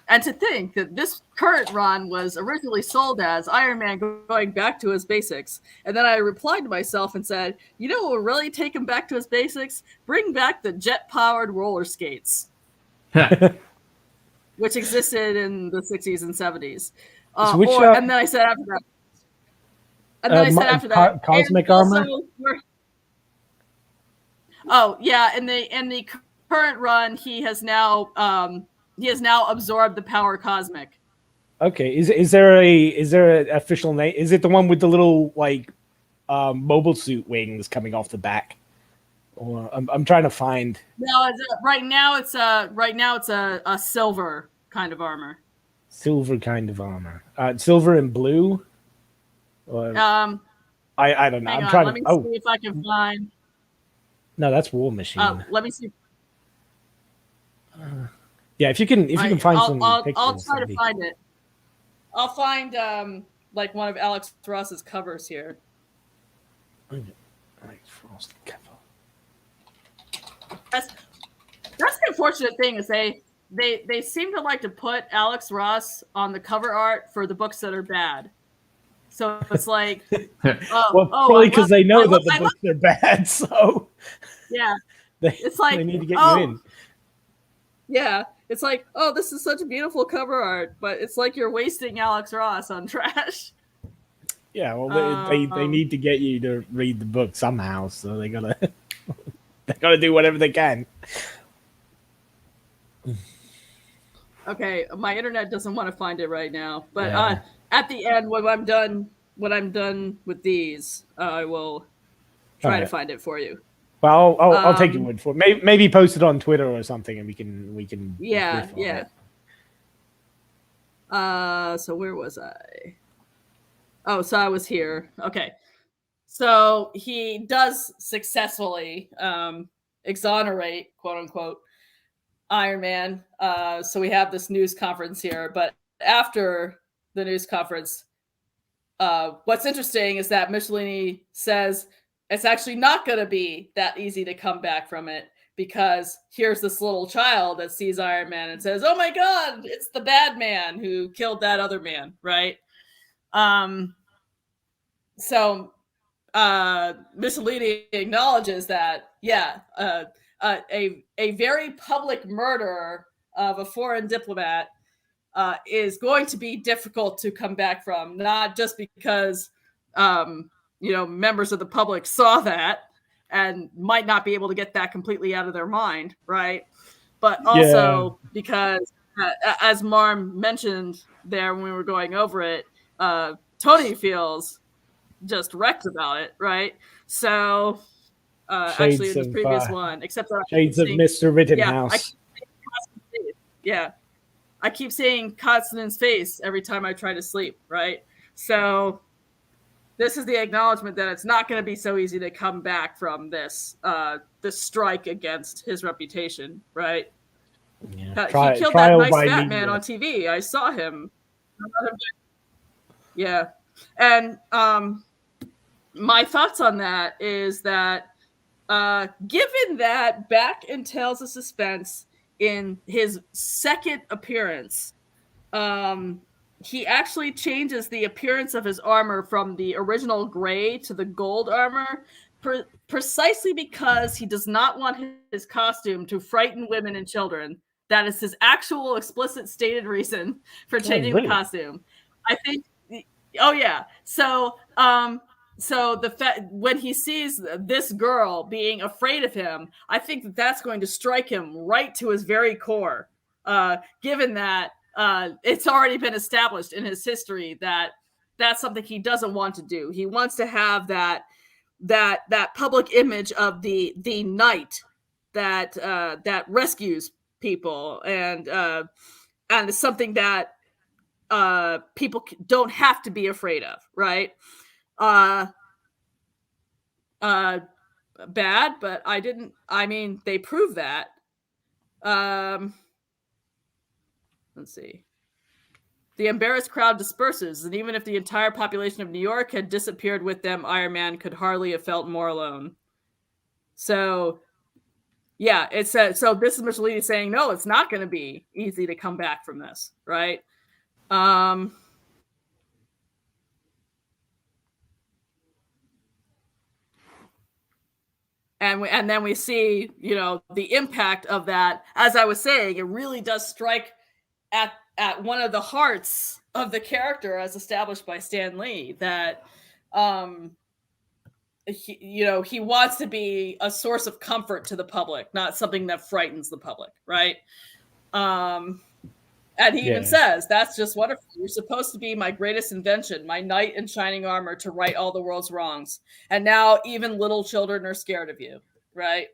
and to think that this current run was originally sold as Iron Man going back to his basics. And then I replied to myself and said, what will really take him back to his basics? Bring back the jet-powered roller skates, which existed in the 60s and 70s. And then I said after that, cosmic armor? In the current run, he has now absorbed the power cosmic. Okay, is there an official name? Is it the one with the little like mobile suit wings coming off the back? Or I'm trying to find. No, right now it's a silver kind of armor. Silver kind of armor. Silver and blue. Or, I don't know. I'm trying to. Let me see if I can find. No, that's War Machine. Let me see. Yeah, if you can find some pictures. I'll try to find it. I'll find like one of Alex Ross's covers here. Alex Frost cover. That's the unfortunate thing is they seem to like to put Alex Ross on the cover art for the books that are bad. So it's like, probably because they know that the books are bad. So yeah, it's like they need to get you in. Yeah, it's like, this is such a beautiful cover art, but it's like you're wasting Alex Ross on trash. Yeah, well, they need to get you to read the book somehow, so they gotta do whatever they can. Okay, my internet doesn't want to find it right now, but at the end, when I'm done with these, I will try to find it for you. Well, I'll take your word for it. Maybe post it on Twitter or something, and we can. Yeah. So where was I? Oh, so I was here. Okay. So he does successfully exonerate, quote unquote, Iron Man. So we have this news conference here, but after the news conference, what's interesting is that Michelini says it's actually not going to be that easy to come back from it, because here's this little child that sees Iron Man and says, oh my God, it's the bad man who killed that other man, right? So Mussolini acknowledges that, a very public murder of a foreign diplomat is going to be difficult to come back from, not just because members of the public saw that and might not be able to get that completely out of their mind, right? But also because, as Marm mentioned there when we were going over it, Tony feels just wrecked about it, right? So actually in this previous one, except that Shades of Mr. Rittenhouse. I keep seeing Constantine's face every time I try to sleep, right? So this is the acknowledgement that it's not going to be so easy to come back from this strike against his reputation, right? Yeah. He killed that nice fat man on TV. I saw him. Yeah. And my thoughts on that is that given that back in Tales of Suspense, in his second appearance, he actually changes the appearance of his armor from the original gray to the gold armor precisely because he does not want his costume to frighten women and children. That is his actual explicit stated reason for changing the costume. I think, oh yeah. So the fact when he sees this girl being afraid of him, I think that that's going to strike him right to his very core. Given that it's already been established in his history that that's something he doesn't want to do. He wants to have that public image of the knight that rescues people and is something that people don't have to be afraid of, right? Bad, but they prove that. Let's see. The embarrassed crowd disperses, and even if the entire population of New York had disappeared with them, Iron Man could hardly have felt more alone. So, yeah, so this is Mussolini saying, no, it's not going to be easy to come back from this, right? And then we see, the impact of that. As I was saying, it really does strike at one of the hearts of the character as established by Stan Lee, that he wants to be a source of comfort to the public, not something that frightens the public, right? And he even says, that's just wonderful. You're supposed to be my greatest invention, my knight in shining armor to right all the world's wrongs. And now even little children are scared of you, right?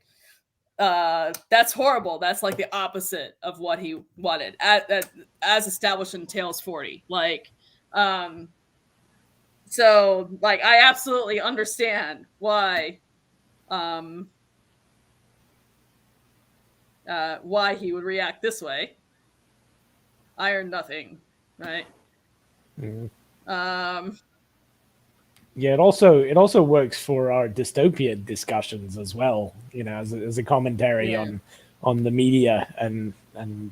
That's horrible. That's like the opposite of what he wanted, as established in Tales 40. So I absolutely understand why he would react this way. Iron nothing, right? Mm. Yeah, it also works for our dystopia discussions as well. As a commentary on the media and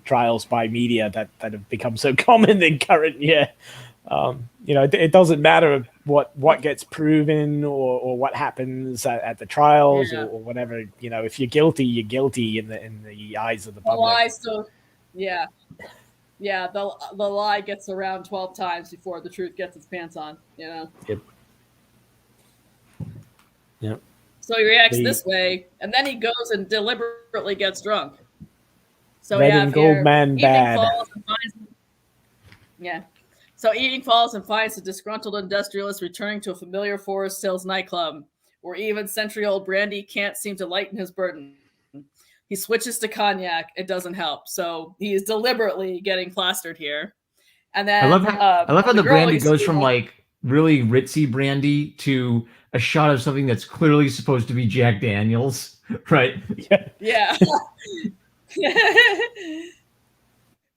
trials by media that have become so common in current year. It doesn't matter what gets proven or what happens at the trials or whatever. If you're guilty, you're guilty in the eyes of the public. The lie still, yeah. The lie gets around 12 times before the truth gets its pants on. Yep. So he reacts this way, and then he goes and deliberately gets drunk. So Red and gold man bad. So evening falls and finds the disgruntled industrialist returning to a familiar Forest Hills nightclub, where even century-old brandy can't seem to lighten his burden. He switches to cognac. It doesn't help. So he is deliberately getting plastered here. And then I love how the brandy goes from really ritzy brandy to a shot of something that's clearly supposed to be Jack Daniels, right? Yeah.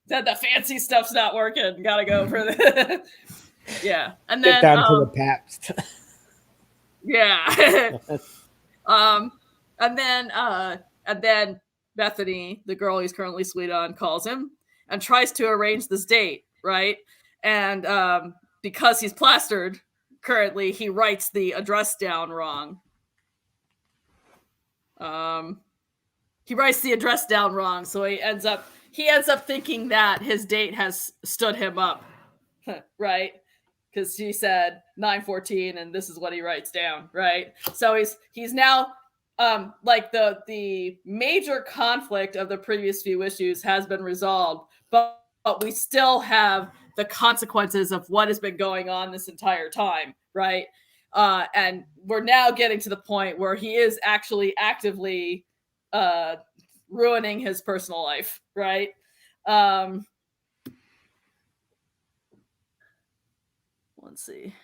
That the fancy stuff's not working. Gotta go for the yeah. And then get down to the Pabst. Yeah. And then Bethany, the girl he's currently sweet on, calls him and tries to arrange this date, right? And because he's plastered currently, he writes the address down wrong. He writes the address down wrong, so he ends up thinking that his date has stood him up, right? Because she said 9:14, and this is what he writes down, right? So he's now the major conflict of the previous few issues has been resolved, but we still have the consequences of what has been going on this entire time, right? And we're now getting to the point where he is actually actively ruining his personal life, right? Let's see.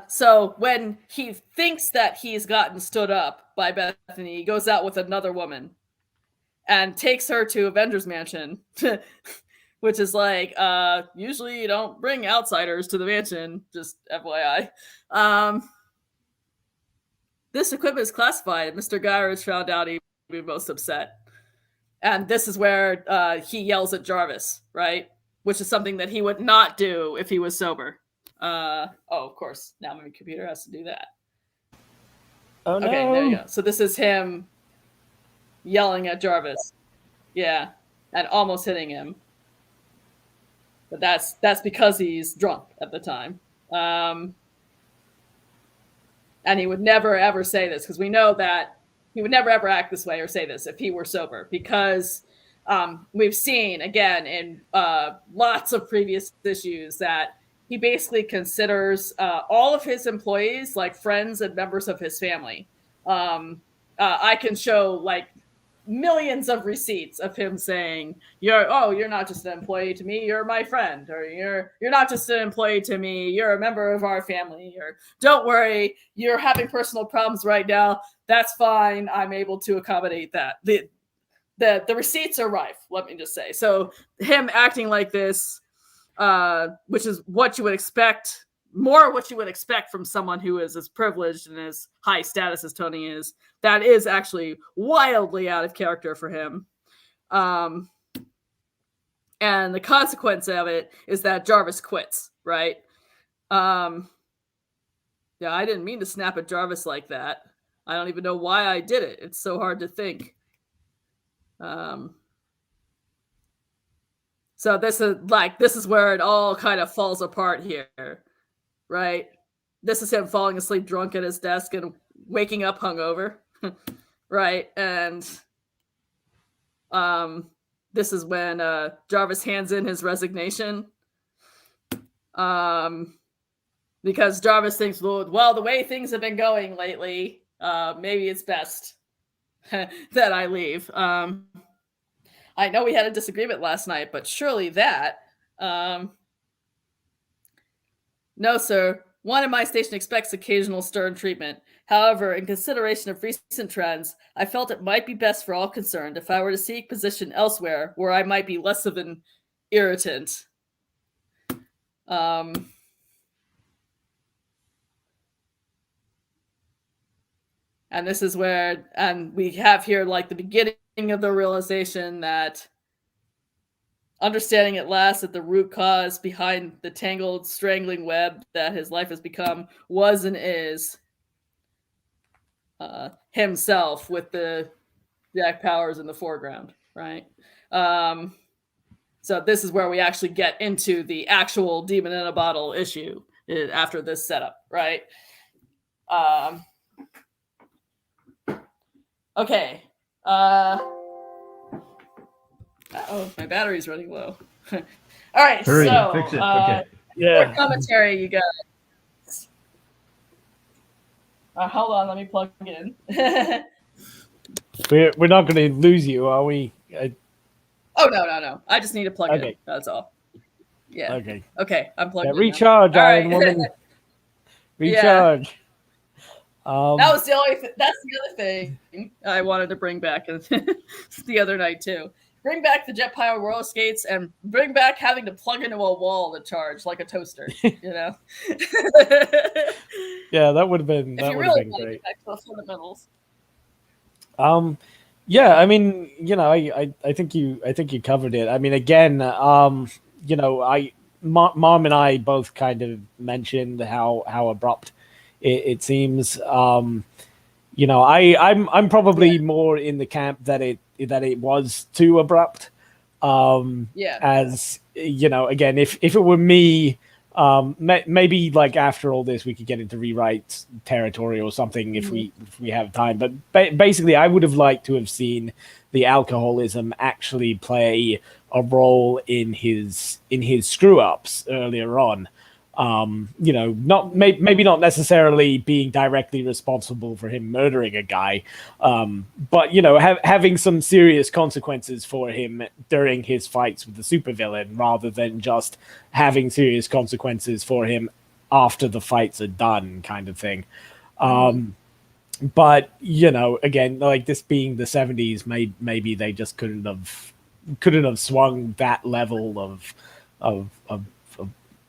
So when he thinks that he's gotten stood up by Bethany, he goes out with another woman and takes her to Avengers Mansion, which is like, usually you don't bring outsiders to the mansion, just FYI. This equipment is classified. Mr. Geyer is found out, he'd be most upset. And this is where he yells at Jarvis, right? Which is something that he would not do if he was sober. Of course. Now my computer has to do that. Oh, no. Okay, there you go. So this is him yelling at Jarvis. Yeah. And almost hitting him. But that's because he's drunk at the time. And he would never, ever say this, because we know that he would never, ever act this way or say this if he were sober, because we've seen, again, in lots of previous issues that he basically considers all of his employees like friends and members of his family. I can show like millions of receipts of him saying, you're not just an employee to me, you're my friend, or you're not just an employee to me, you're a member of our family, or don't worry, you're having personal problems right now, that's fine, I'm able to accommodate that. The receipts are rife, let me just say. So him acting like this, which is what you would expect, more what you would expect from someone who is as privileged and as high status as Tony is, that is actually wildly out of character for him. And the consequence of it is that Jarvis quits, right? Yeah, I didn't mean to snap at Jarvis like that. I don't even know why I did it. It's so hard to think. So this is where it all kind of falls apart here, right? This is him falling asleep drunk at his desk and waking up hungover, right? And this is when Jarvis hands in his resignation, because Jarvis thinks, well, the way things have been going lately, maybe it's best that I leave. I know we had a disagreement last night, but surely that. No, sir. One in my station expects occasional stern treatment. However, in consideration of recent trends, I felt it might be best for all concerned if I were to seek position elsewhere where I might be less of an irritant. And this is where, and we have here like the beginning of the realization that understanding at last that the root cause behind the tangled, strangling web that his life has become was and is himself, with the Jack Powers in the foreground, right? So this is where we actually get into the actual demon in a bottle issue after this setup, right? Okay. Oh, my battery's running low. All right, hurry, so fix it. Okay. Yeah. Commentary, you guys. Hold on, let me plug in. We're not going to lose you, are we? Oh no! I just need to plug in. That's all. Yeah. Okay. I'm plugged in. Recharge, Iron Woman. Recharge. Yeah. That's the other thing I wanted to bring back the other night too. Bring back the jet power roller skates and bring back having to plug into a wall to charge like a toaster. You know. Yeah, that would have been. If you really want to get back to the fundamentals. Yeah, I mean, I think you covered it. I mean, again, Mom and I both kind of mentioned how abrupt it seems. I'm probably more in the camp that it was too abrupt. As again, if it were me, maybe like after all this we could get into rewrite territory or something if we have time, but basically I would have liked to have seen the alcoholism actually play a role in his screw ups earlier on, maybe not necessarily being directly responsible for him murdering a guy, but having some serious consequences for him during his fights with the supervillain, rather than just having serious consequences for him after the fights are done, kind of thing. But again, like, this being the 70s, maybe they just couldn't have swung that level of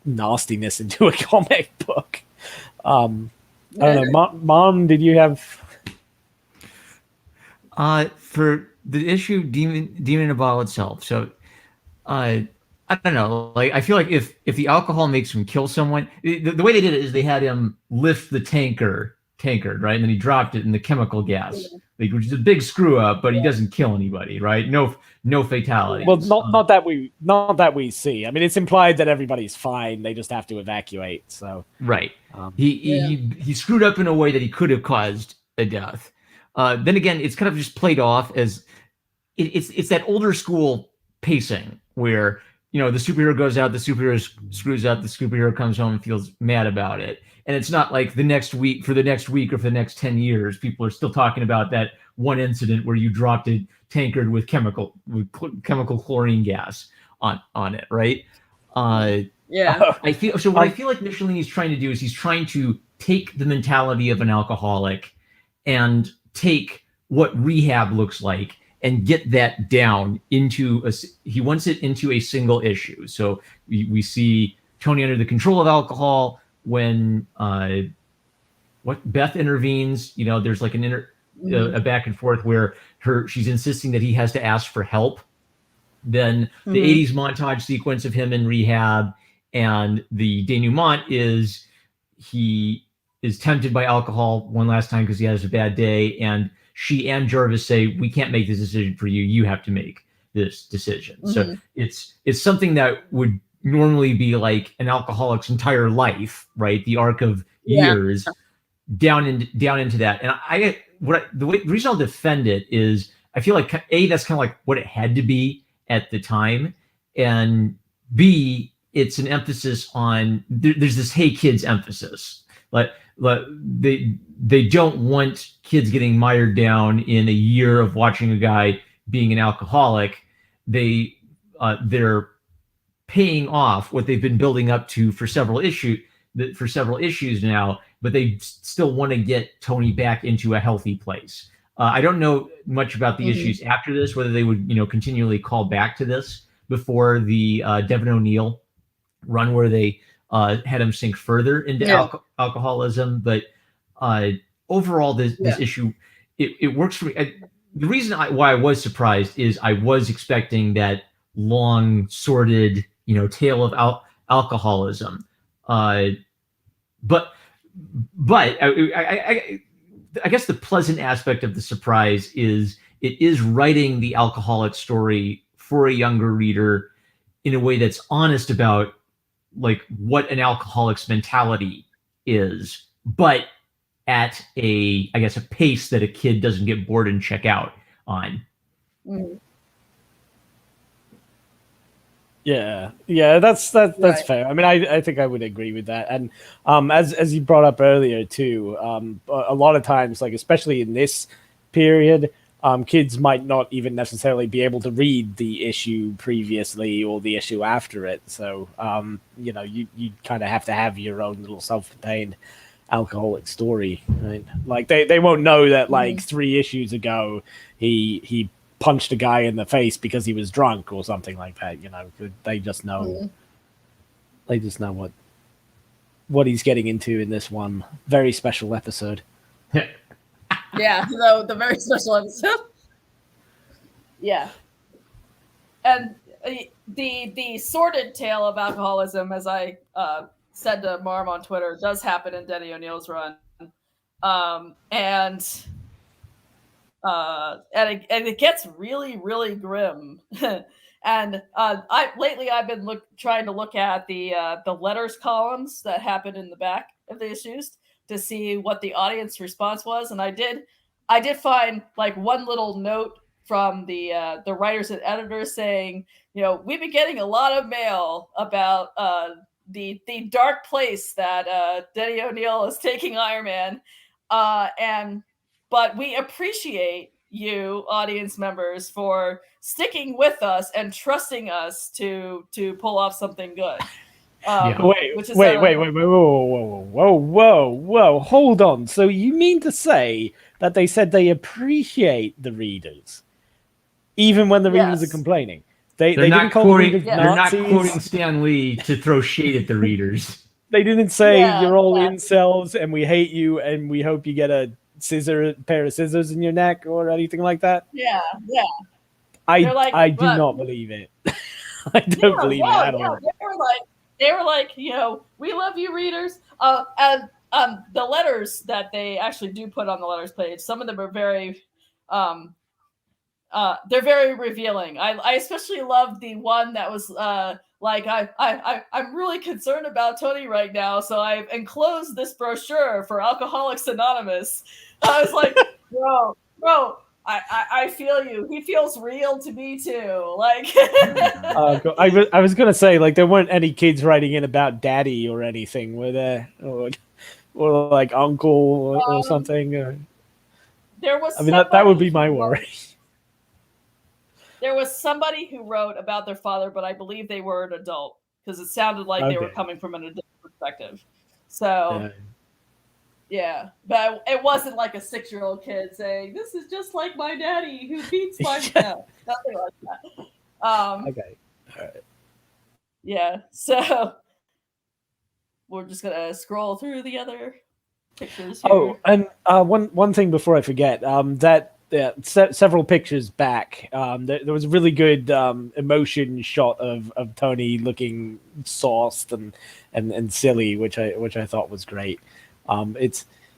nastiness into a comic book. I don't know. Mom, did you have? For the issue Demon Ball itself. So, I don't know. Like, I feel like if the alcohol makes him kill someone, the way they did it is they had him lift the tankard, right, and then he dropped it in the chemical gas, which is a big screw up. But he doesn't kill anybody, right? No fatalities. Well, not that we see. I mean, it's implied that everybody's fine. They just have to evacuate. So right, he screwed up in a way that he could have caused a death. Then again, it's kind of just played off as it's that older school pacing where the superhero goes out, the superhero screws up, the superhero comes home and feels mad about it. And it's not like the next week or for the next 10 years, people are still talking about that one incident where you dropped a tankard with chemical chlorine gas on it, right? I feel so. What I feel like Michelin is trying to do is he's trying to take the mentality of an alcoholic and take what rehab looks like and get that down into he wants it into a single issue. So we see Tony under the control of alcohol when Beth intervenes. There's like a back and forth where she's insisting that he has to ask for help. Then the 80s montage sequence of him in rehab, and the denouement is he is tempted by alcohol one last time because he has a bad day, and she and Jarvis say, we can't make this decision for you. You have to make this decision. So it's something that would normally be like an alcoholic's entire life, right? The arc of years down into that. And the reason I'll defend it is I feel like that's kind of like what it had to be at the time, and B, it's an emphasis on there's this "Hey kids" emphasis. Like they don't want kids getting mired down in a year of watching a guy being an alcoholic. They're paying off what they've been building up to for several issues now, but they still want to get Tony back into a healthy place. I don't know much about the issues after this, whether they would continually call back to this before the Devin O'Neill run where they had him sink further into alcoholism. But overall, this issue, it works for me. The reason why I was surprised is I was expecting that long, sordid, tale of alcoholism. But I guess the pleasant aspect of the surprise is it is writing the alcoholic story for a younger reader in a way that's honest about like what an alcoholic's mentality is, but at a pace that a kid doesn't get bored and check out on. Yeah, that's right. Fair. I mean, I think I would agree with that. And as you brought up earlier too, a lot of times, like especially in this period, kids might not even necessarily be able to read the issue previously or the issue after it. So you kind of have to have your own little self-contained alcoholic story, right? Like they won't know that like 3 issues ago he punched a guy in the face because he was drunk or something like that. They just know. They just know what he's getting into in this one very special episode. Yeah, the very special episode. Yeah, and the sordid tale of alcoholism, as I said to Marm on Twitter, does happen in Denny O'Neill's run, and it gets really, really grim. And I've been trying to look at the letters columns that happen in the back of the issues to see what the audience response was, and I did find like one little note from the writers and editors saying, we've been getting a lot of mail about the dark place that Denny O'Neil is taking Iron Man, but we appreciate you, audience members, for sticking with us and trusting us to pull off something good. Wait, whoa, hold on. So you mean to say that they said they appreciate the readers, even when the readers are complaining? They didn't call the readers Nazis. They're not quoting Stan Lee to throw shade at the readers. They didn't say you're all incels and we hate you and we hope you get a pair of scissors in your neck or anything like that. I do not believe it. I don't believe it at all. They were like, we love you, readers. And the letters that they actually do put on the letters page, some of them are very, they're very revealing. I especially love the one that was like, I'm really concerned about Tony right now, so I've enclosed this brochure for Alcoholics Anonymous. I was like, bro, I feel you. He feels real to me too. Like, I was gonna say, like, there weren't any kids writing in about daddy or anything, were there? Or like uncle or something. There was. I mean, that would be my worry. There was somebody who wrote about their father, but I believe they were an adult because it sounded like they were coming from an adult perspective. So. Yeah, but it wasn't like a 6-year-old kid saying, "This is just like my daddy who beats my no, nothing like that." Okay, all right. Yeah, so we're just gonna scroll through the other pictures here. Oh, and one thing before I forget, several pictures back, there was a really good emotion shot of Tony looking sauced and silly, which I thought was great.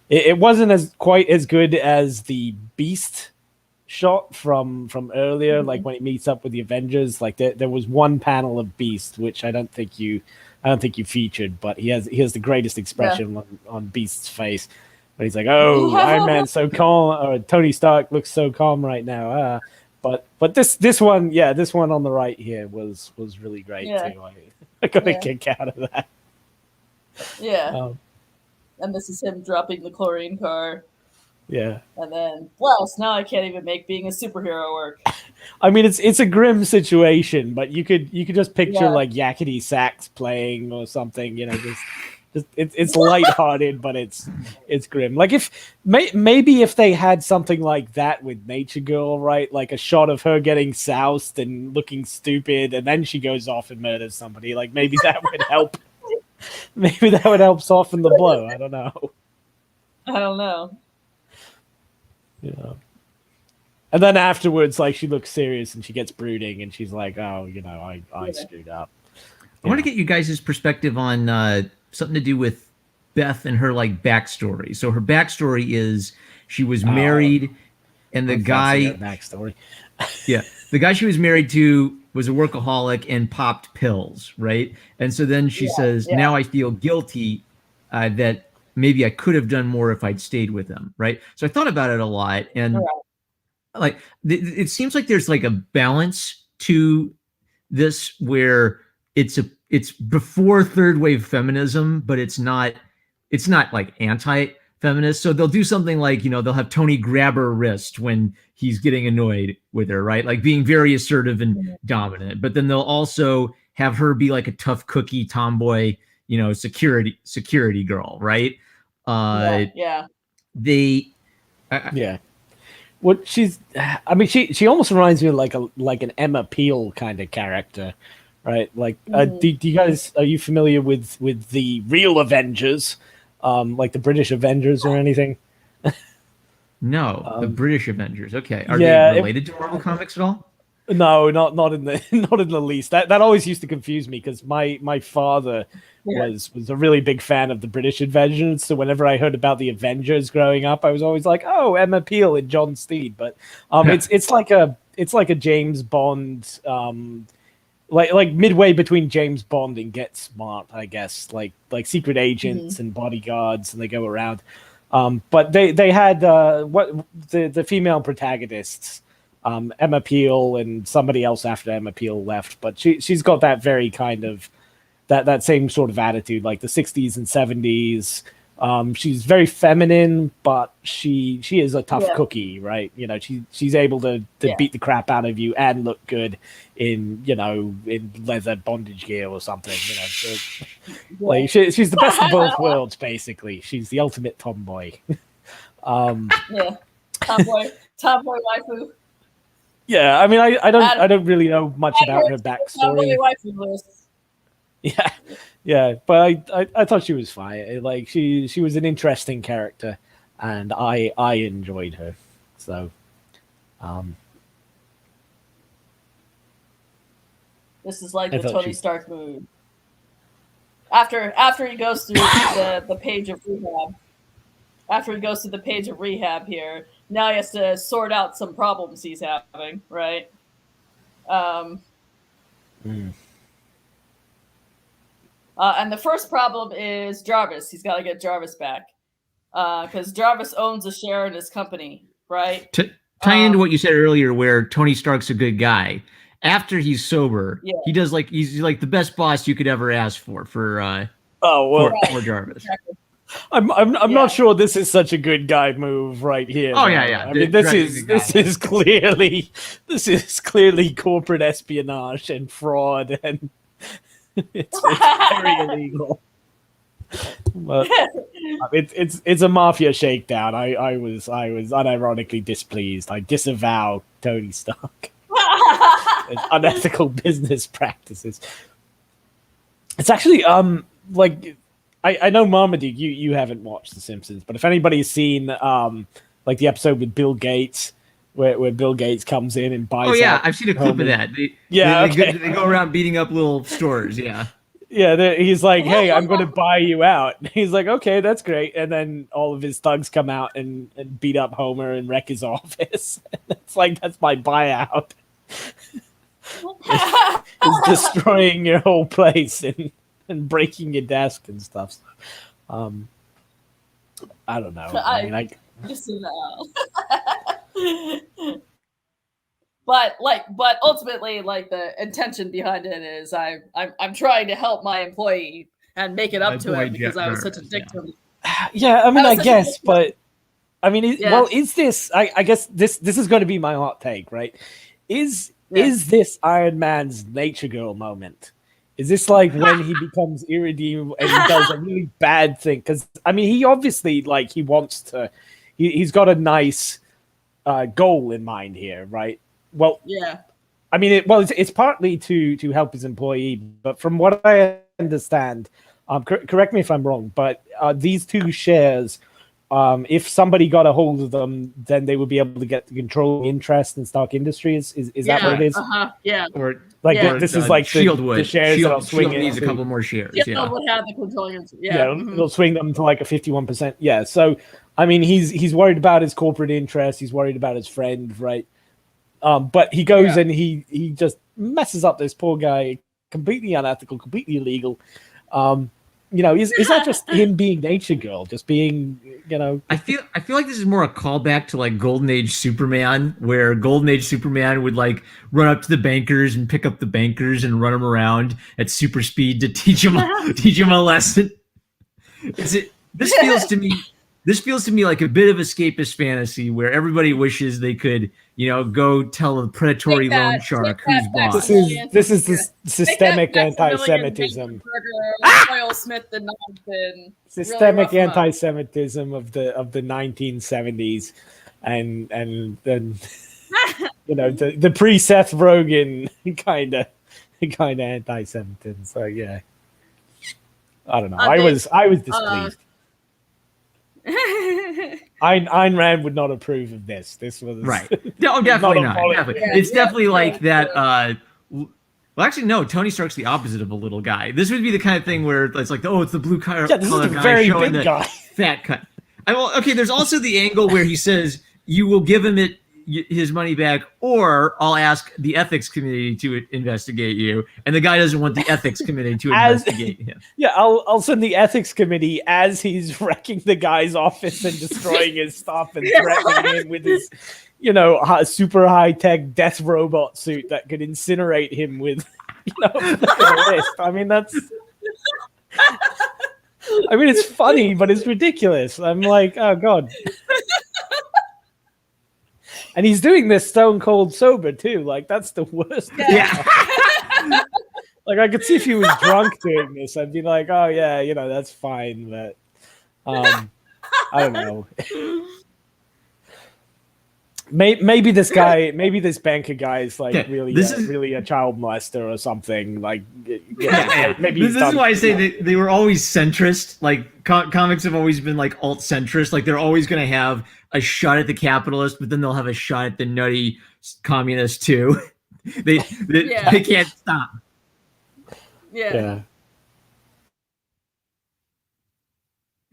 It wasn't quite as good as the Beast shot from earlier, like when he meets up with the Avengers. Like there was one panel of Beast which I don't think you featured, but he has the greatest expression on Beast's face when he's like, "Oh, Iron Man's so calm," or Tony Stark looks so calm right now. But this one on the right here was really great too. I got a kick out of that. Yeah. And this is him dropping the chlorine car. Yeah. And then, plus, now I can't even make being a superhero work. I mean, it's a grim situation, but you could just picture like yakety sax playing or something. Just it's lighthearted, but it's grim. Like maybe if they had something like that with Nature Girl, right? Like a shot of her getting soused and looking stupid, and then she goes off and murders somebody. Like maybe that would help. Maybe that would help soften the blow. I don't know. Yeah. And then afterwards, like, she looks serious and she gets brooding and she's like, "Oh, I screwed up." I want to get you guys' perspective on something to do with Beth and her like backstory. So her backstory is she was married, and the guy backstory. The guy she was married to was a workaholic and popped pills, right? And so then she says, "Now I feel guilty that maybe I could have done more if I'd stayed with him," right? So I thought about it a lot, and like it seems like there's like a balance to this where it's before third wave feminism, but it's not like anti-feminist. So they'll do something like, they'll have Tony grab her wrist when he's getting annoyed with her, right? Like being very assertive and dominant. But then they'll also have her be like a tough cookie tomboy, security girl, right? What she almost reminds me of like an Emma Peel kind of character, right? Like, do you guys, are you familiar with the real Avengers, like the British Avengers or anything? No, the British Avengers. Okay, are they related to Marvel Comics at all? No, not in the least. That always used to confuse me because my father was a really big fan of the British Avengers. So whenever I heard about the Avengers growing up, I was always like, "Oh, Emma Peel and John Steed." But it's like a James Bond, like midway between James Bond and Get Smart, I guess. Like secret agents and bodyguards, and they go around. But they had the female protagonists. Emma Peel and somebody else after Emma Peel left, but she's got that very kind of that same sort of attitude, like the 60s and 70s. She's very feminine, but she is a tough cookie, right? You know, she's able to beat the crap out of you and look good in leather bondage gear or something. You know, so, like she's the best of both worlds, basically. She's the ultimate tomboy. Tomboy waifu. Yeah, I mean, I don't really know much about her backstory. Yeah, but I thought she was fine. Like she was an interesting character, and I enjoyed her. So, this is like the Tony Stark move. After he goes through the page of rehab. After he goes through the page of rehab here, now he has to sort out some problems he's having, right? And the first problem is Jarvis. He's got to get Jarvis back because Jarvis owns a share in his company, right? Tie into what you said earlier, where Tony Stark's a good guy. After he's sober, he's like the best boss you could ever ask for Jarvis. Exactly. I'm not sure this is such a good guy move right here. Oh yeah. I mean, this is clearly corporate espionage and fraud, and it's very illegal. But it's a mafia shakedown. I was unironically displeased. I disavow Tony Stark. It's unethical business practices. It's actually like. I know Marmaduke, you haven't watched The Simpsons, but if anybody's seen like the episode with Bill Gates, where Bill Gates comes in and buys. Oh yeah, I've seen a clip of that. They go around beating up little stores. Yeah. Yeah, he's like, "Hey, I'm going to buy you out." He's like, "Okay, that's great." And then all of his thugs come out and beat up Homer and wreck his office. It's like, that's my buyout. It's destroying your whole place and breaking your desk and stuff. I don't know. But ultimately, like, the intention behind it is I'm trying to help my employee and make it up to him because I was such a dick to him. Yeah, I mean, I guess, but I mean, well, is this? I guess this is going to be my hot take, right? Is this Iron Man's nature girl moment? Is this like when he becomes irredeemable and he does a really bad thing? Because I mean, he obviously he wants to. He's got a nice goal in mind here, right? Well, yeah. I mean, it's partly to help his employee, but from what I understand, correct me if I'm wrong, but these two shares, if somebody got a hold of them, then they would be able to get the controlling interest in Stark Industries. Is that what it is? Yeah. Or this is like Shieldwood. The shares that'll swing Shield needs a couple more shares. Shield would have the controlling interest. It'll swing them to like a 51%. Yeah. So I mean, he's worried about his corporate interest. He's worried about his friend, right? But he goes and he just messes up this poor guy, completely unethical, completely illegal. Is that just him being nature girl, just being, I feel like this is more a callback to like Golden Age Superman, where Golden Age Superman would like run up to the bankers and pick up the bankers and run them around at super speed to teach them a lesson. This feels to me like a bit of escapist fantasy where everybody wishes they could, go tell a predatory loan shark who's boss. This is the systemic anti-Semitism. Systemic anti-Semitism of the 1970s, and the pre-Seth Rogen kind of anti-Semitism. So yeah, I don't know. I was displeased. Ayn Rand would not approve of this. This was right. No, definitely not. Definitely. Yeah, it's definitely like that. Well, actually, no. Tony Stark's the opposite of a little guy. This would be the kind of thing where it's like, it's the blue collar guy very showing big guy. Fat cut. Okay. There's also the angle where he says you will give him his money back, or I'll ask the ethics committee to investigate you, and the guy doesn't want the ethics committee to investigate him. Yeah, I'll send the ethics committee as he's wrecking the guy's office and destroying his stuff and threatening him with his, super high-tech death robot suit that could incinerate him with, a list. I mean, that's I mean, it's funny, but it's ridiculous. I'm like, oh god. And he's doing this stone cold sober too. Like that's the worst. Yeah. Like I could see if he was drunk doing this, I'd be like, oh yeah, that's fine. But I don't know. Maybe this banker guy is like really a child molester or something. Like, maybe this is why I say they were always centrist. Like comics have always been like alt centrist. Like they're always going to have a shot at the capitalist, but then they'll have a shot at the nutty communist too. they can't stop. Yeah.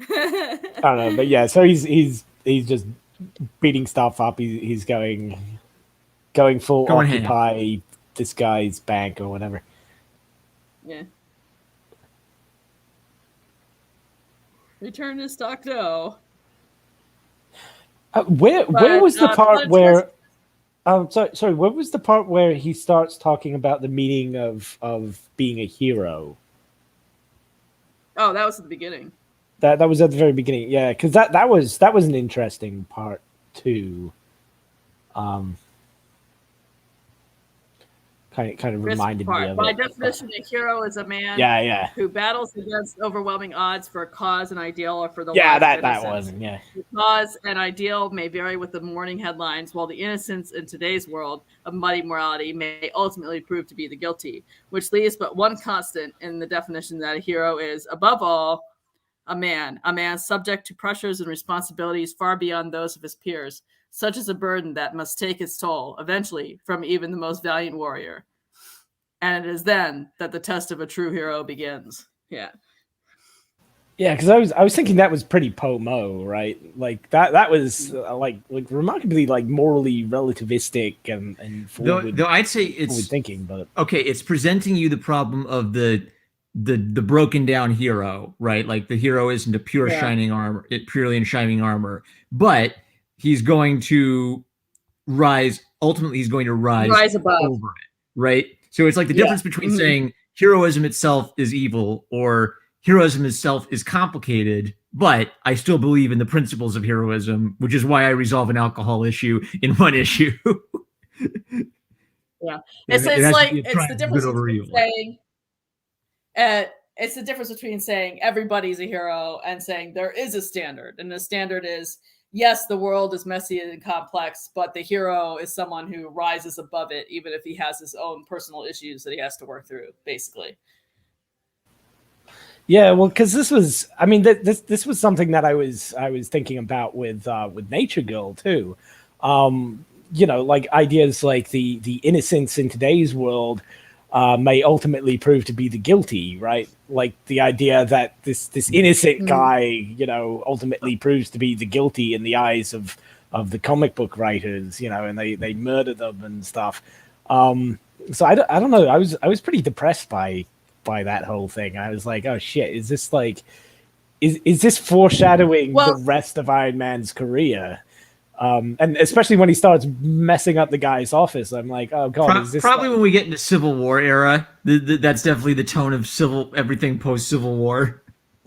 I don't know, but yeah. So he's just beating stuff up. He's going full occupy this guy's bank or whatever. Yeah. Return to Stockton. Where was the part where? Sorry. Where was the part where he starts talking about the meaning of being a hero? Oh, that was at the beginning. That was at the very beginning, yeah, because that was an interesting part too. Kind of reminded me of By it. definition, a hero is a man who battles against overwhelming odds for a cause, an ideal, or for the lives of innocence. The cause and ideal may vary with the morning headlines, while the innocence in today's world of muddy morality may ultimately prove to be the guilty, which leaves but one constant in the definition that a hero is, above all, a man subject to pressures and responsibilities far beyond those of his peers. Such is a burden that must take its toll, eventually, from even the most valiant warrior. And it is then that the test of a true hero begins. Yeah. Yeah, because I was thinking that was pretty po-mo, right? Like that was like remarkably like morally relativistic and forward. Though I'd say it's forward thinking, but okay, it's presenting you the problem of the broken down hero, right? Like the hero isn't a purely in shining armor, but he's going to rise. Ultimately, he's going to rise above over it, right? So it's like the difference between saying heroism itself is evil or heroism itself is complicated, but I still believe in the principles of heroism, which is why I resolve an alcohol issue in one issue. Yeah, it's the difference between saying. It's the difference between saying everybody's a hero and saying there is a standard. And the standard is, yes, the world is messy and complex, but the hero is someone who rises above it, even if he has his own personal issues that he has to work through, basically. Yeah, well, because this was something that I was thinking about with Nature Girl too. Like ideas like the innocence in today's world may ultimately prove to be the guilty, right? Like the idea that this innocent guy, ultimately proves to be the guilty in the eyes of the comic book writers, and they murder them and stuff. So I don't know. I was pretty depressed by that whole thing. I was like, oh shit, is this like is this foreshadowing the rest of Iron Man's career? And especially when he starts messing up the guy's office, I'm like, oh god, is this probably when we get into Civil War era? That's definitely the tone of everything post Civil War.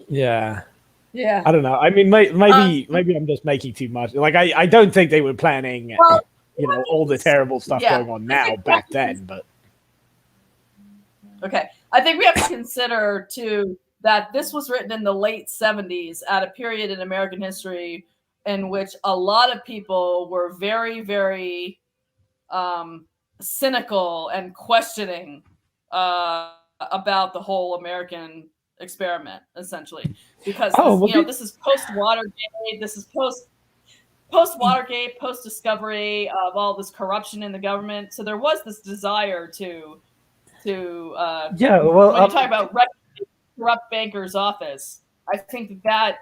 Yeah. I don't know. I mean, maybe I'm just making too much. Like, I don't think they were planning, all the terrible stuff going on now back then. But okay, I think we have to consider too that this was written in the late 70s at a period in American history in which a lot of people were very, very cynical and questioning about the whole American experiment, essentially, because this is post Watergate, this is post Watergate, post discovery of all this corruption in the government. So there was this desire to when you talk about corrupt banker's office, I think that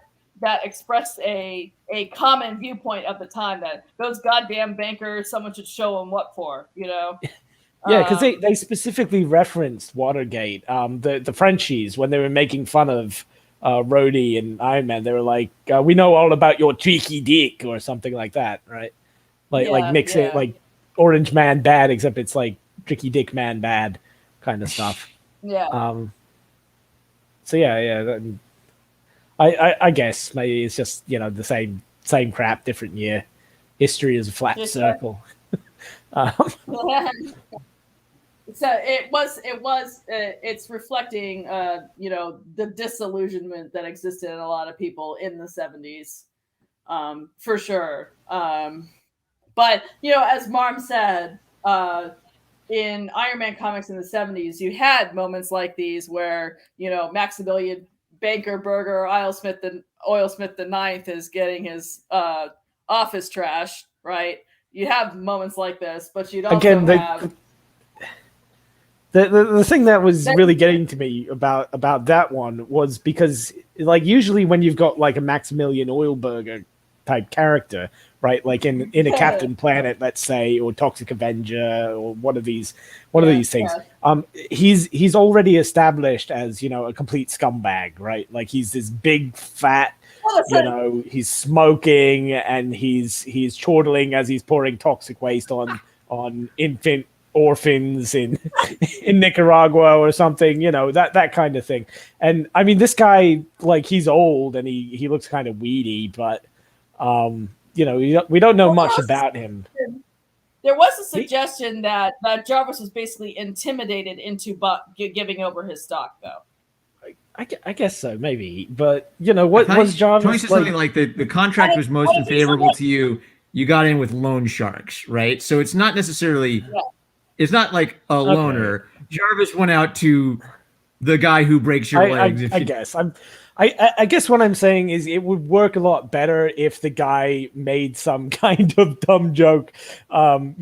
expressed a common viewpoint of the time that those goddamn bankers, someone should show them what for, Yeah, because they specifically referenced Watergate. The Frenchies, when they were making fun of Rhodey and Iron Man, they were like, "We know all about your tricky dick," or something like that, right? Like mix it like Orange Man bad, except it's like Tricky Dick Man bad kind of stuff. Yeah. yeah. I guess maybe it's just the same crap, different year. History is a flat circle. So it's reflecting the disillusionment that existed in a lot of people in the 70s, for sure. But as Marm said, in Iron Man comics in the 70s, you had moments like these where Maximilian Banker Burger Oilsmith the Ninth is getting his office trashed, right? You have moments like this, but you'd also have the thing that was really getting to me about that one was because usually when you've got a Maximilian Oilburger type character, right, like in a Captain Planet, let's say, or Toxic Avenger, or one of these things, he's already established as a complete scumbag, right? Like he's this big fat, he's smoking and he's chortling as he's pouring toxic waste on infant orphans in Nicaragua or something, that kind of thing. And I mean, this guy, he's old and he looks kind of weedy, but we don't know much about him. There was a suggestion that Jarvis was basically intimidated into giving over his stock, though. I guess so, maybe. But what was Jarvis? Tony said something like the contract was most unfavorable to you. You got in with loan sharks, right? So it's not necessarily. Yeah. It's not like a loner. Jarvis went out to the guy who breaks your legs. I guess I guess what I'm saying is it would work a lot better if the guy made some kind of dumb joke, like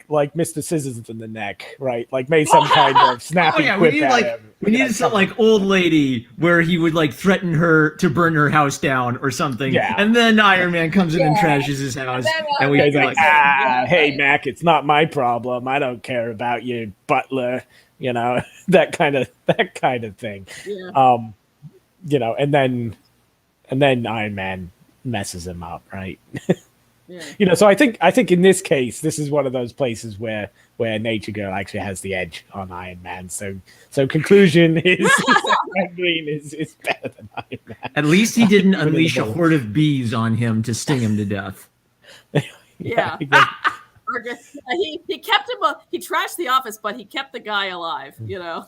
Mr. Scissors in the neck, right? Like made some kind of snappy quip at him. We needed some old lady where he would threaten her to burn her house down or something. Yeah. And then Iron Man comes in and trashes his house. And we hey Mac, it's not my problem. I don't care about your butler, that kind of thing. Yeah. And then Iron Man messes him up, right? Yeah. So I think in this case, this is one of those places where Nature Girl actually has the edge on Iron Man. So conclusion is Frank Green is better than Iron Man. At least he didn't unleash a horde of bees on him to sting him to death. Yeah. He kept him. He trashed the office, but he kept the guy alive. Yeah.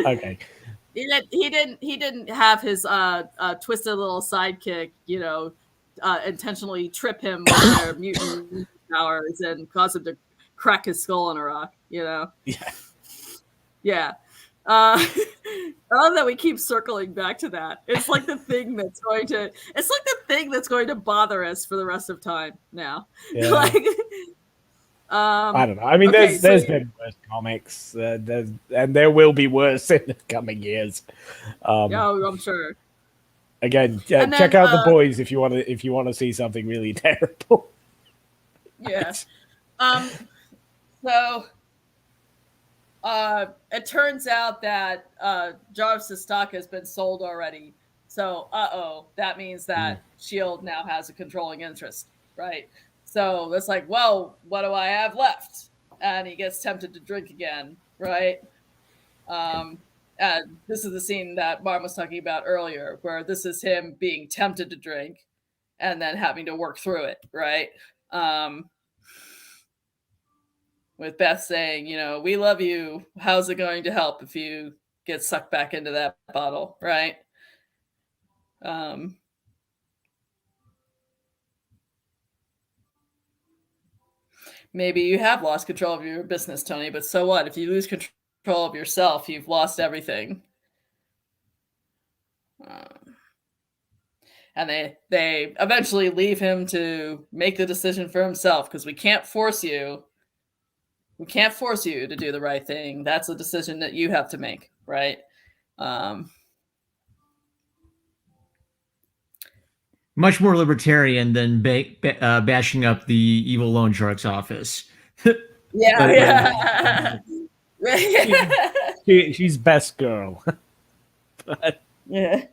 Okay. He didn't have his twisted little sidekick, intentionally trip him with their mutant powers and cause him to crack his skull on a rock, Yeah. Yeah. I love that we keep circling back to that. It's like the thing that's going to bother us for the rest of time now. Yeah. I don't know. I mean, there's been worse comics, and there will be worse in the coming years. I'm sure. Again, check out The Boys if you want to see something really terrible. Yeah. So it turns out that Jarvis' stock has been sold already. So that means that S.H.I.E.L.D. now has a controlling interest, right? So it's like, well, what do I have left? And he gets tempted to drink again, right? And this is the scene that Marm was talking about earlier, where this is him being tempted to drink and then having to work through it, right? With Beth saying, we love you. How's it going to help if you get sucked back into that bottle, right? Maybe you have lost control of your business, Tony, but so what? If you lose control of yourself, you've lost everything. And they eventually leave him to make the decision for himself because we can't force you. We can't force you to do the right thing. That's a decision that you have to make, right? Much more libertarian than bashing up the evil loan shark's office. Yeah. She's best girl. But... Yeah.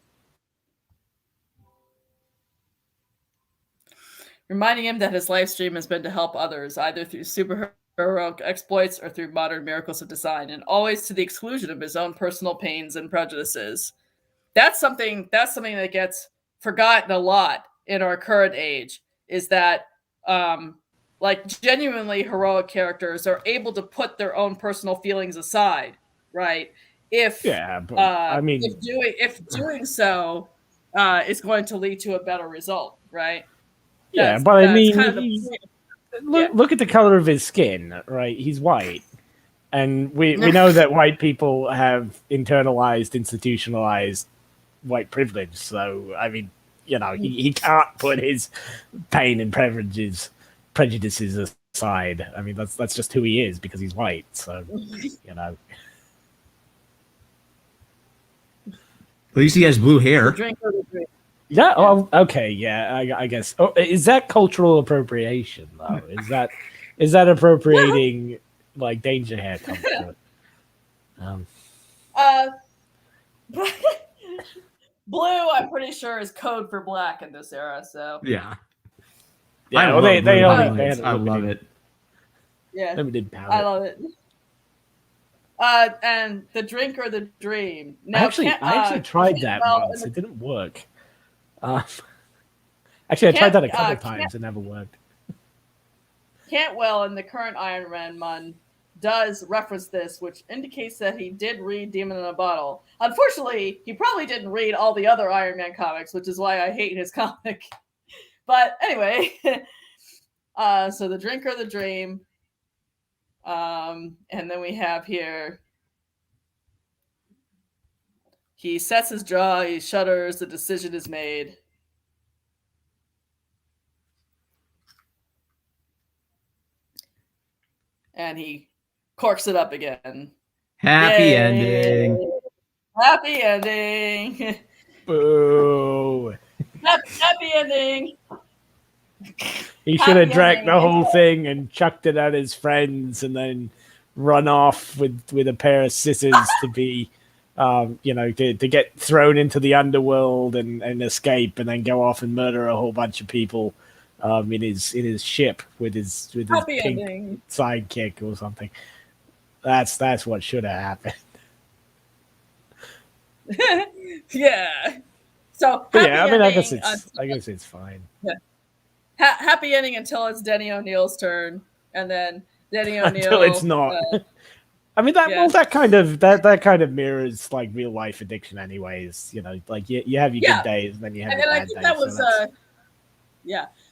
Reminding him that his live stream has been to help others, either through superheroic exploits or through modern miracles of design, and always to the exclusion of his own personal pains and prejudices. that's something that gets forgotten a lot in our current age, is that like genuinely heroic characters are able to put their own personal feelings aside, right? If doing so is going to lead to a better result, right? But I mean, kind of look at the color of his skin, right? He's white. And we know that white people have internalized, institutionalized white privilege. So, I mean, he can't put his pain and prejudices aside. I mean, that's just who he is because he's white. So, At least he has blue hair. Yeah. Oh, okay. Yeah. I guess. Oh, is that cultural appropriation though? Is that appropriating like danger hair comes to it? Blue, I'm pretty sure, is code for black in this era. So yeah. I love it. Yeah, limited palette. I love it. And the drink or the dream. Now, I actually tried that once. It didn't work. Actually, I tried that a couple times. It never worked. Cantwell in the current Iron Man run does reference this, which indicates that he did read Demon in a Bottle. Unfortunately, he probably didn't read all the other Iron Man comics, which is why I hate his comic. But anyway, so the drink or the dream. And then we have here, he sets his jaw, he shudders, the decision is made. And he corks it up again. Happy ending. Happy ending. Boo. Happy ending. He should have drank the whole thing and chucked it at his friends and then run off with a pair of scissors to be, to get thrown into the underworld and escape and then go off and murder a whole bunch of people in his ship with his pink ending. Sidekick or something. That's what should have happened. Yeah. So I guess it's fine. Yeah. Happy ending until it's Denny O'Neil's turn, and then Denny O'Neil. Until it's not. I mean that kind of mirrors like real life addiction, anyways. Like you have your good days, and then you have your bad days. That was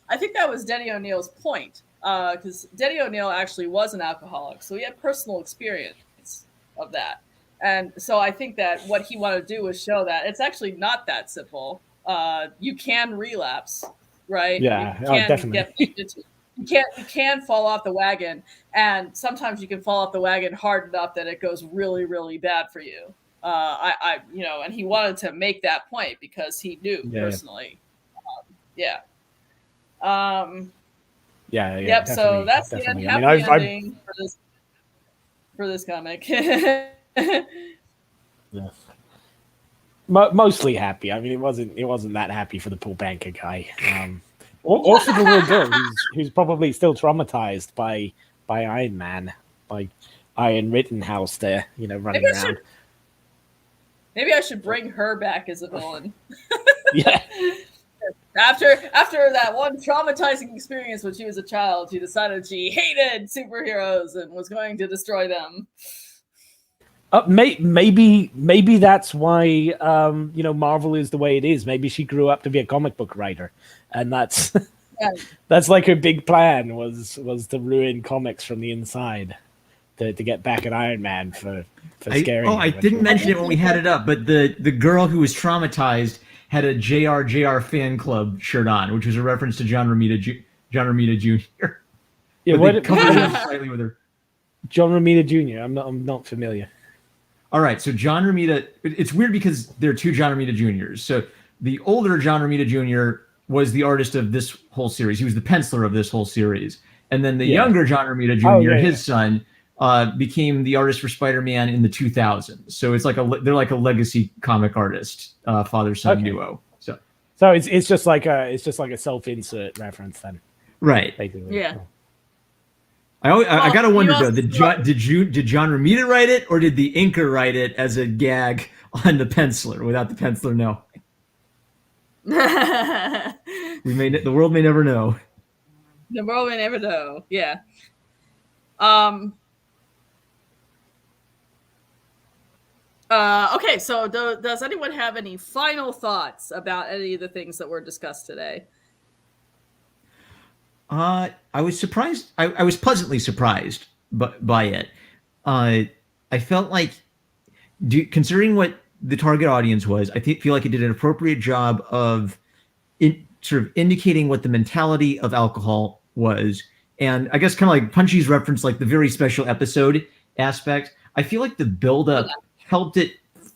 I think that was Denny O'Neil's point, because Denny O'Neil actually was an alcoholic, so he had personal experience of that. And so I think that what he wanted to do was show that it's actually not that simple. You can relapse, right? Yeah, definitely. You can fall off the wagon, and sometimes you can fall off the wagon hard enough that it goes really, really bad for you. And he wanted to make that point because he knew personally. Yep. So that's the happy ending for this comic. Yeah. Mostly happy. I mean, it wasn't that happy for the poor banker guy, or for the little girl who's probably still traumatized by Iron Man, by Iron Rittenhouse there, running around. Maybe I should bring her back as a villain. Yeah. After that one traumatizing experience when she was a child, she decided she hated superheroes and was going to destroy them. Maybe that's why Marvel is the way it is. Maybe she grew up to be a comic book writer, and that's that's like her big plan was to ruin comics from the inside, to get back at Iron Man for scaring. I didn't mention it when we had it up, but the girl who was traumatized had a JR fan club shirt on, which was a reference to John Romita Jr. Yeah, what covered it slightly with her. John Romita Jr. I'm not familiar. All right, so John Romita. It's weird because there are two John Romita Jr.'s. So the older John Romita Jr. was the artist of this whole series. He was the penciler of this whole series, and then the younger John Romita Jr., his son, became the artist for Spider-Man in the 2000s. So it's like they're like a legacy comic artist, father-son duo. So it's just like a self-insert reference then, right? Basically. Yeah. I gotta wonder though, did John Romita write it, or did the inker write it as a gag on the penciler without the penciler knowing. The world may never know. The world may never know. Yeah. Okay, so does anyone have any final thoughts about any of the things that were discussed today? I was surprised. I was pleasantly surprised by it. I felt like, considering what the target audience was, I feel like it did an appropriate job of sort of indicating what the mentality of alcohol was. And I guess kind of like Punchy's reference, like the very special episode aspect, I feel like the buildup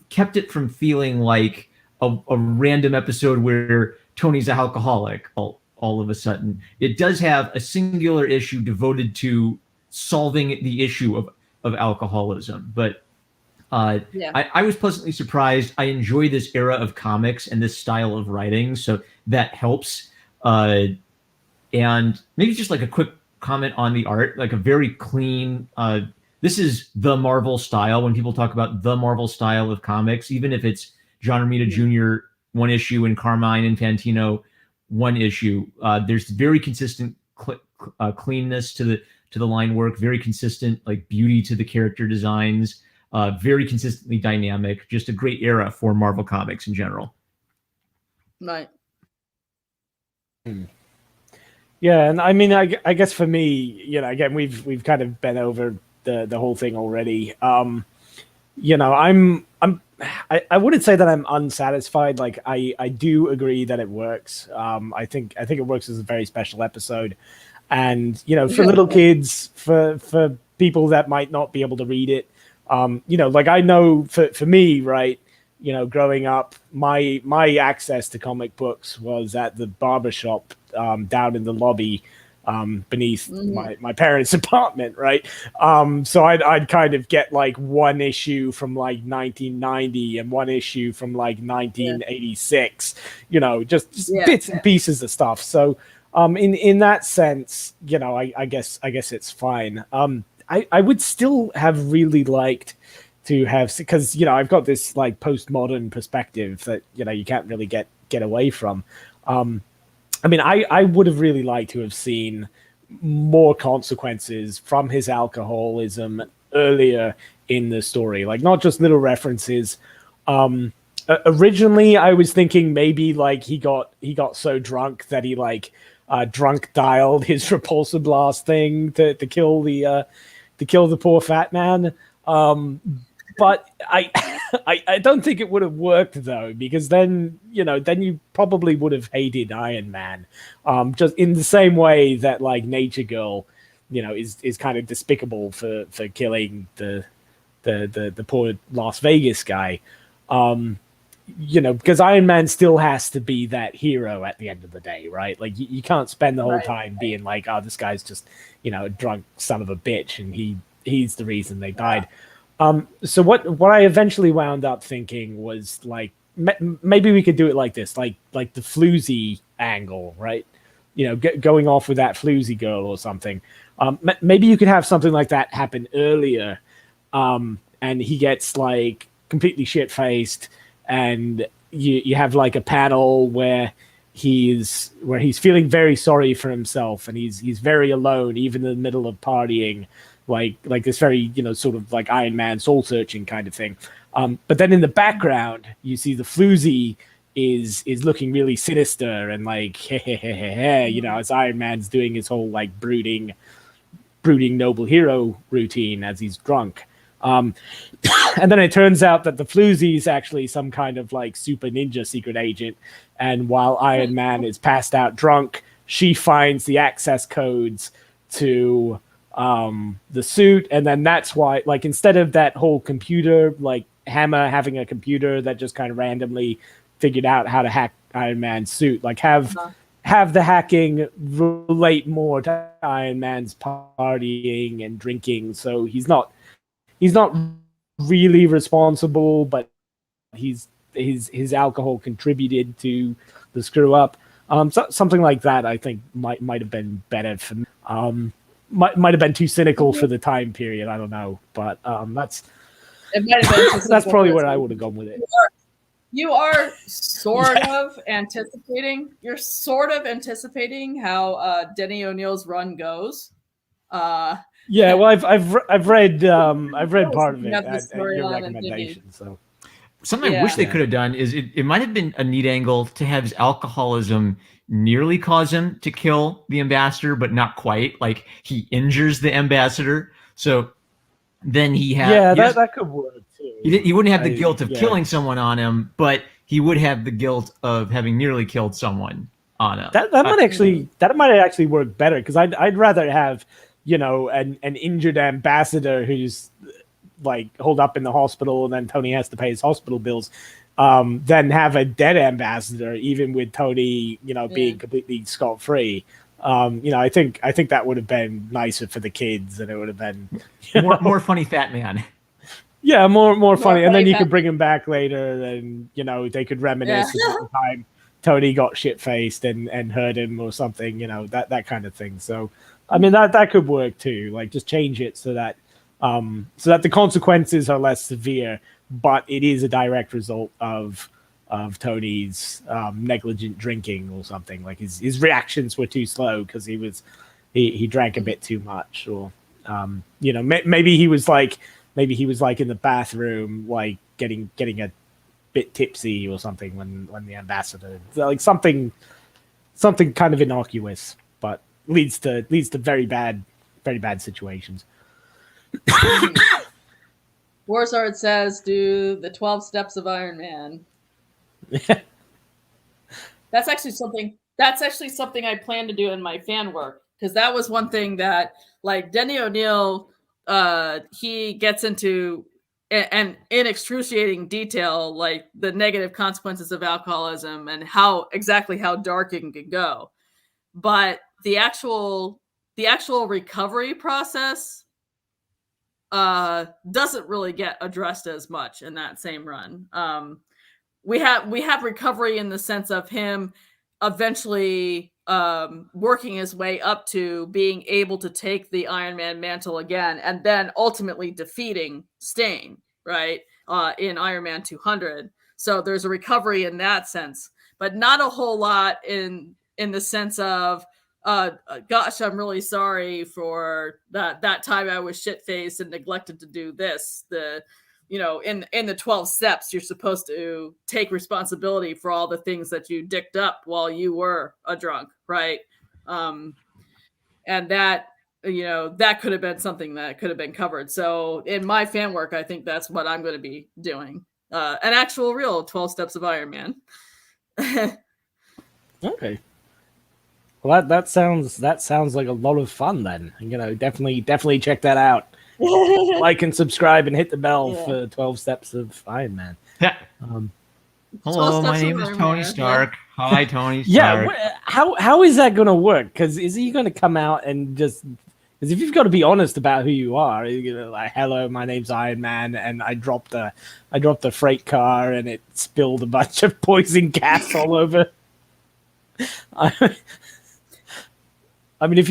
kept it from feeling like a random episode where Tony's an alcoholic all of a sudden. It does have a singular issue devoted to solving the issue of alcoholism. But I was pleasantly surprised. I enjoy this era of comics and this style of writing, so that helps. And maybe just like a quick comment on the art, like a very clean, this is the Marvel style. When people talk about the Marvel style of comics, even if it's John Romita Jr. one issue and Carmine Infantino one issue, there's very consistent cleanness to the line work, very consistent like beauty to the character designs, very consistently dynamic. Just a great era for Marvel Comics in general. Right. Yeah, and I mean, I guess for me, you know, again, we've kind of been over the whole thing already. You know, I wouldn't say that I'm unsatisfied. Like I do agree that it works. I think it works as a very special episode, and you know, for little kids, for people that might not be able to read it, you know, like I know for me, right, you know, growing up, my access to comic books was at the barbershop down in the lobby beneath my parents' apartment, right? So I'd kind of get like one issue from like 1990 and one issue from like 1986, you know, just bits and pieces of stuff. So in that sense, you know, I guess it's fine. I would still have really liked to have, because you know, I've got this like postmodern perspective that, you know, you can't really get away from. I mean, I would have really liked to have seen more consequences from his alcoholism earlier in the story, like not just little references. Originally, I was thinking maybe like he got so drunk that he like drunk dialed his repulsor blast thing to kill the poor fat man. But I don't think it would have worked though, because then you probably would have hated Iron Man, just in the same way that like Nature Girl, you know, is kind of despicable for killing the poor Las Vegas guy, you know, because Iron Man still has to be that hero at the end of the day, right? Like you can't spend the whole time being like, oh, this guy's just, you know, a drunk son of a bitch, and he's the reason they died. So what I eventually wound up thinking was like, maybe we could do it like this, like the floozy angle, right? You know, going off with that floozy girl or something. Maybe you could have something like that happen earlier, and he gets like completely shit faced, and you have like a panel where he's feeling very sorry for himself, and he's very alone, even in the middle of partying. Like this very, you know, sort of like Iron Man soul searching kind of thing. But then in the background, you see the floozy is looking really sinister and like, you know, as Iron Man's doing his whole like brooding noble hero routine as he's drunk. And then it turns out that the floozy is actually some kind of like super ninja secret agent. And while Iron Man is passed out drunk, she finds the access codes to the suit, and then that's why, like, instead of that whole computer, like Hammer having a computer that just kind of randomly figured out how to hack Iron Man's suit, like have the hacking relate more to Iron Man's partying and drinking, so he's not really responsible, but his alcohol contributed to the screw up. Something like that I think might have been better for me. Might have been too cynical for the time period. I don't know, but that's It might have been. That's probably where I would have gone with it. You are sort of anticipating. You're sort of anticipating how Denny O'Neil's run goes. Yeah, well, I've read part of it at your recommendation. So something I wish they could have done is it might have been a neat angle to have his alcoholism nearly cause him to kill the ambassador, but not quite. Like he injures the ambassador, so then he has that could work too. He wouldn't have the guilt of killing someone on him, but he would have the guilt of having nearly killed someone on him. That might actually work better, because I'd rather have an injured ambassador who's like holed up in the hospital and then Tony has to pay his hospital bills, than have a dead ambassador, even with Tony being completely scot-free. I think that would have been nicer for the kids, and it would have been more funny fat man. Yeah, more funny, and then you could bring him back later, and they could reminisce about the time Tony got shit-faced and hurt him or something, that kind of thing. So, I mean, that could work too. Like, just change it so that the consequences are less severe, but it is a direct result of Tony's negligent drinking or something. Like his reactions were too slow because he drank a bit too much, or maybe he was like in the bathroom, like getting a bit tipsy or something when the ambassador, like something kind of innocuous, but leads to very bad situations. Warzard says, do the 12 steps of Iron Man. That's actually something I plan to do in my fan work, because that was one thing that, like, Denny O'Neil, he gets into and in excruciating detail, like the negative consequences of alcoholism and how dark it can go. But the actual recovery process doesn't really get addressed as much in that same run. We have recovery in the sense of him eventually working his way up to being able to take the Iron Man mantle again, and then ultimately defeating Stain, right, in Iron Man 200. So there's a recovery in that sense, but not a whole lot in the sense of, gosh, I'm really sorry for that time I was shit-faced and neglected to do this. In the 12 steps, you're supposed to take responsibility for all the things that you dicked up while you were a drunk, right? And that could have been something that could have been covered. So in my fan work, I think that's what I'm going to be doing. An actual real 12 steps of Iron Man. Okay. Well, that sounds like a lot of fun then. Definitely check that out. Like and subscribe and hit the bell for 12 steps of Iron Man. Yeah. Hello, my name is Tony Stark. Yeah. Hi, Tony Stark. Yeah, how is that going to work? Because is he going to come out and just... Because if you've got to be honest about who you are, you're like, hello, my name's Iron Man, and I dropped a freight car and it spilled a bunch of poison gas all over. I mean,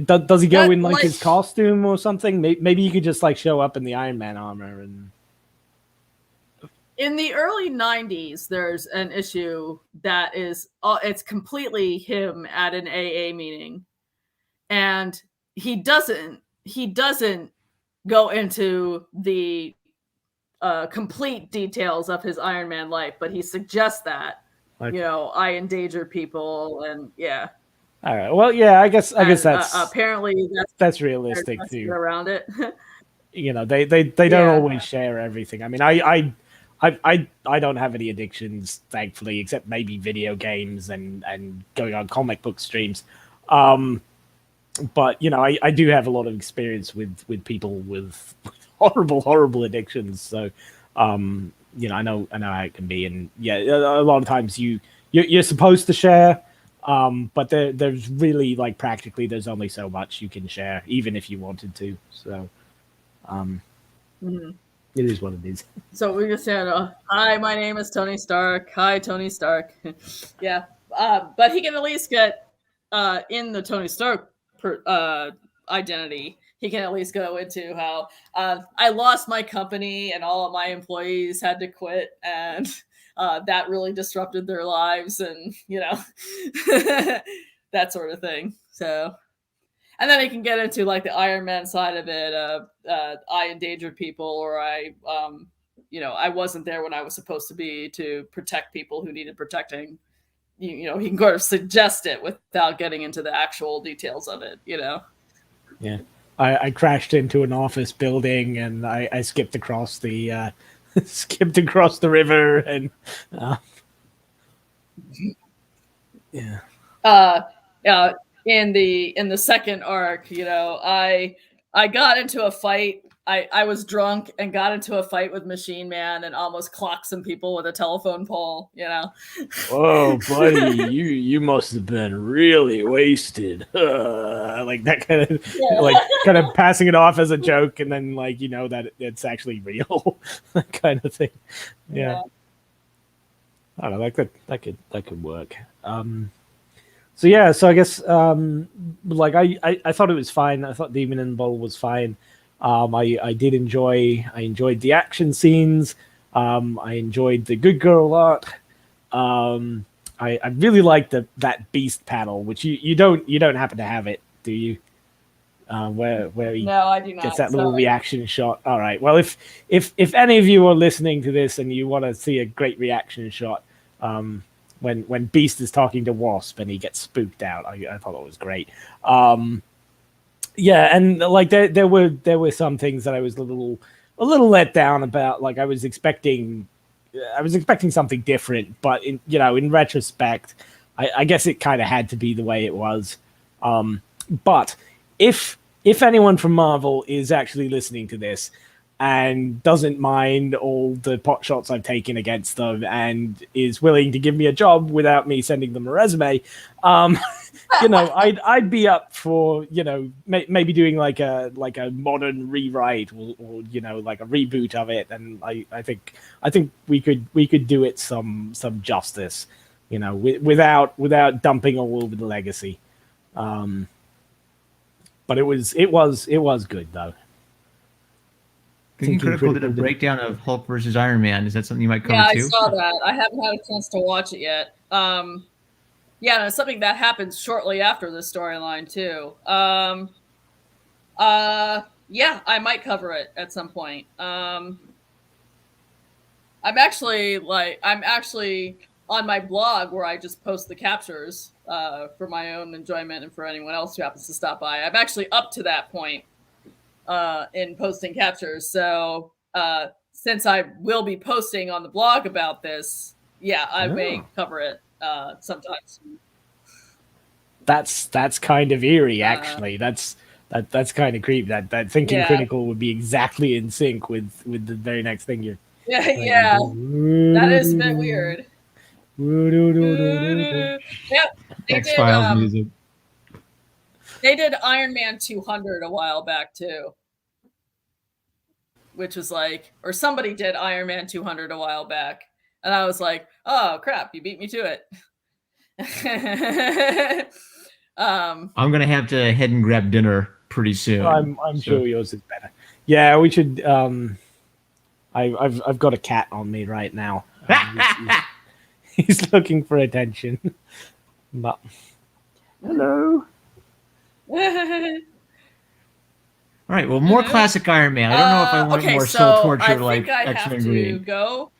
does he go in like his costume or something? Maybe you could just like show up in the Iron Man armor. And in the early 90s, there's an issue that is it's completely him at an AA meeting, and he doesn't go into the complete details of his Iron Man life, but he suggests that I endanger people, and yeah. All right. Well, yeah. I guess that's apparently that's realistic too. Around it, they don't always share everything. I mean, I don't have any addictions, thankfully, except maybe video games and going on comic book streams. But I do have a lot of experience with people with horrible addictions. So I know how it can be, and yeah, a lot of times you're supposed to share. But there's really, like, practically there's only so much you can share, even if you wanted to. So, It is what it is. So we just said, hi, my name is Tony Stark. Hi, Tony Stark. Yeah. But he can at least get in the Tony Stark identity. he can at least go into how I lost my company and all of my employees had to quit, and that really disrupted their lives, and that sort of thing. So, and then he can get into like the Iron Man side of it. I endangered people, or I wasn't there when I was supposed to be to protect people who needed protecting. He can kind of suggest it without getting into the actual details of it. Yeah. I crashed into an office building and I skipped across the river and in the second arc, I got into a fight. I was drunk and got into a fight with Machine Man and almost clocked some people with a telephone pole. Whoa, buddy, you must have been really wasted. Like that kind of passing it off as a joke, and then that it's actually real, that kind of thing. Yeah. I don't know. That could work. So I guess I thought it was fine. I thought Demon in the Bowl was fine. I enjoyed the action scenes. I enjoyed the good girl art. I really liked that Beast panel, which you don't happen to have it, do you? Where he no, I do not. Gets that little reaction shot. All right. Well, if any of you are listening to this and you want to see a great reaction shot, when Beast is talking to Wasp and he gets spooked out, I thought it was great. Yeah, and like there were some things that I was a little let down about. Like I was expecting something different, but in retrospect, I guess it kind of had to be the way it was. But if anyone from Marvel is actually listening to this and doesn't mind all the pot shots I've taken against them and is willing to give me a job without me sending them a resume, I'd be up for maybe doing like a modern rewrite or like a reboot of it, and I think we could do it some justice, without dumping all over the legacy. But it was good though. Thinking Critical did a breakdown of Hulk versus Iron Man. Is that something you might cover too? Yeah, I saw that. I haven't had a chance to watch it yet. Yeah, it's something that happens shortly after the storyline too. Yeah, I might cover it at some point. I'm actually on my blog where I just post the captures for my own enjoyment and for anyone else who happens to stop by. I'm actually up to that point in posting captures. So since I will be posting on the blog about this, I may cover it sometimes. That's kind of eerie, actually. That's kind of creepy. That Thinking Critical would be exactly in sync with the very next thing you're. Yeah, that is a bit weird. Yep, X-Files music. They did Iron Man 200 a while back too, which was like, or somebody did Iron Man 200 a while back, and I was like, oh crap, you beat me to it. I'm gonna have to head and grab dinner pretty soon. I'm sure yours is better. Yeah, we should. I've got a cat on me right now. He's looking for attention. But hello. All right. Well, more classic Iron Man. I don't know if I want more soul torture like X-Men Green. Go.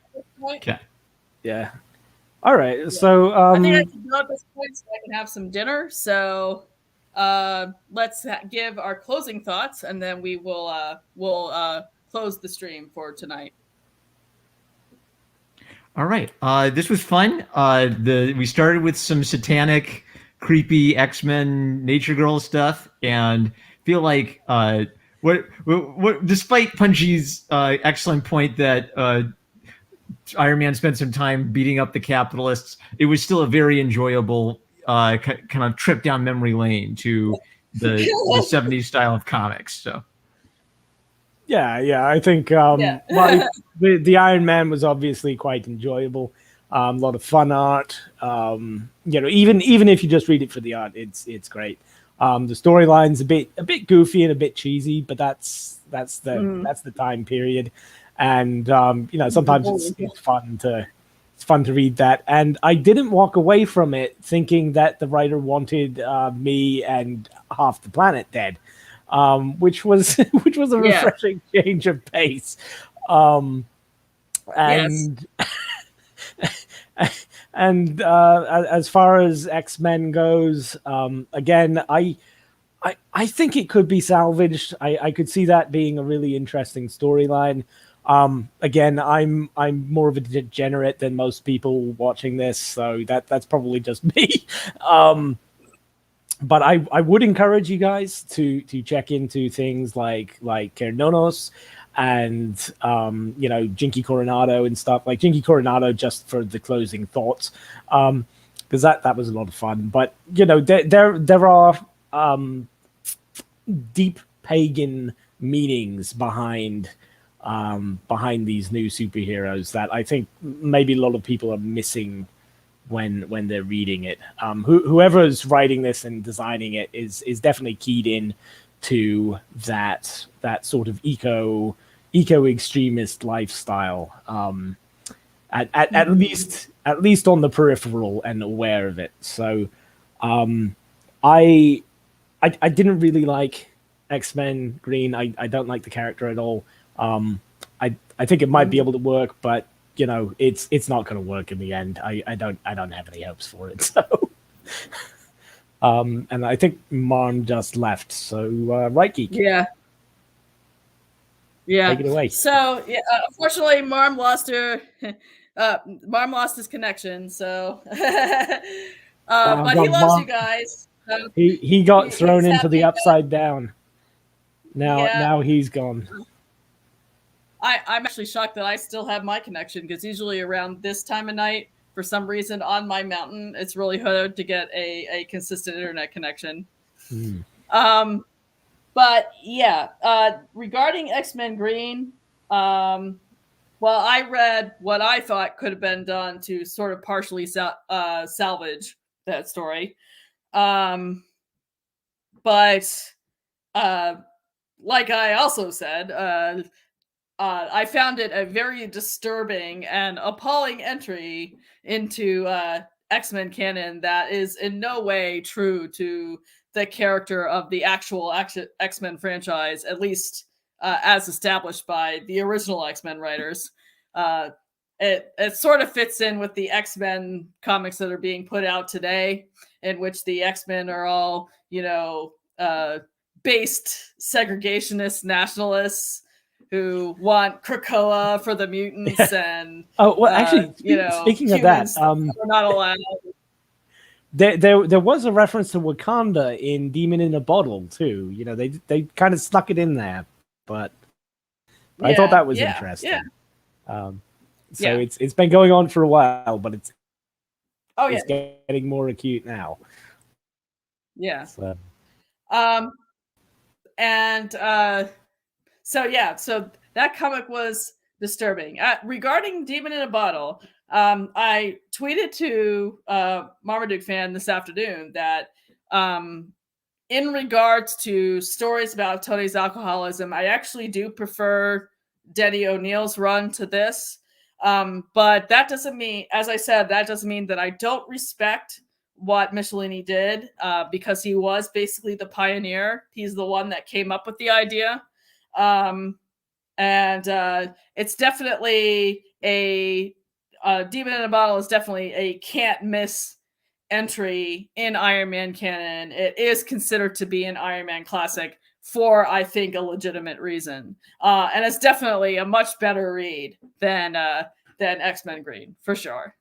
Okay. Yeah. All right. So I think I can go at this point so I can have some dinner. So let's give our closing thoughts, and then we will close the stream for tonight. All right. This was fun. We started with some satanic, creepy X-Men Nature Girl stuff, and feel like what despite Punchy's excellent point that Iron Man spent some time beating up the capitalists, it was still a very enjoyable kind of trip down memory lane to the 70s style of comics. So yeah, I think like the Iron Man was obviously quite enjoyable. A lot of fun art. Even if you just read it for the art, it's great. The storyline's a bit goofy and a bit cheesy, but that's the time period, and sometimes it's fun to read that. And I didn't walk away from it thinking that the writer wanted me and half the planet dead, which was a refreshing change of pace. And and as far as X-Men goes, again, I think it could be salvaged. I could see that being a really interesting storyline. Again, I'm more of a degenerate than most people watching this, so that's probably just me. But I would encourage you guys to check into things like Kernonos and Jinky Coronado and stuff, like Jinky Coronado, just for the closing thoughts, because that was a lot of fun. But there are deep pagan meanings behind these new superheroes that I think maybe a lot of people are missing when they're reading it. Whoever's writing this and designing it is definitely keyed in to that sort of eco extremist lifestyle. At least on the peripheral and aware of it. So I didn't really like X-Men Green. I don't like the character at all. I think it might be able to work, but it's not going to work in the end. I don't have any hopes for it. So, and I think Marm just left. So, right, Geek. Yeah. Take it away. So, unfortunately, Marm lost his connection. So, but he loves you guys. He got thrown into the upside down. Now he's gone. I'm actually shocked that I still have my connection, because usually around this time of night, for some reason on my mountain, it's really hard to get a consistent internet connection. But regarding X-Men Green, well, I read what I thought could have been done to sort of partially salvage that story. But like I also said, I found it a very disturbing and appalling entry into X-Men canon that is in no way true to the character of the actual X-Men franchise, at least as established by the original X-Men writers. It sort of fits in with the X-Men comics that are being put out today, in which the X-Men are all, based segregationist nationalists who want Krakoa for the mutants and actually, speaking of that, we're not allowed. There was a reference to Wakanda in Demon in a Bottle too. They kind of snuck it in there, but I thought that was interesting. It's been going on for a while, but it's getting more acute now. Yeah. So. So that comic was disturbing. Regarding Demon in a Bottle, I tweeted to Marmaduke fan this afternoon that in regards to stories about Tony's alcoholism, I actually do prefer Denny O'Neil's run to this. But that doesn't mean, as I said, that doesn't mean that I don't respect what Michelini did, because he was basically the pioneer. He's the one that came up with the idea. And it's definitely a Demon in a Bottle is definitely a can't miss entry in Iron Man canon. It is considered to be an Iron Man classic for, I think, a legitimate reason. And it's definitely a much better read than X-Men Green, for sure.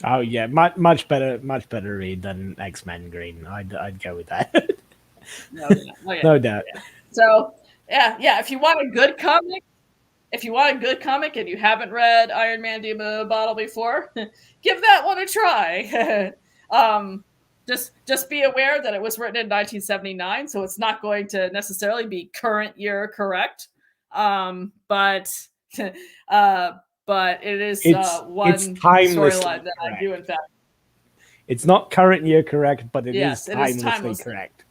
Oh yeah, much better read than X-Men Green. I'd go with that. No doubt. So if you want a good comic, and you haven't read Iron Man Demon in a Bottle before, give that one a try. Just be aware that it was written in 1979, so it's not going to necessarily be current year correct. But it is one storyline that I do in fact. It's not current year correct, but it is it timelessly is timeless. correct.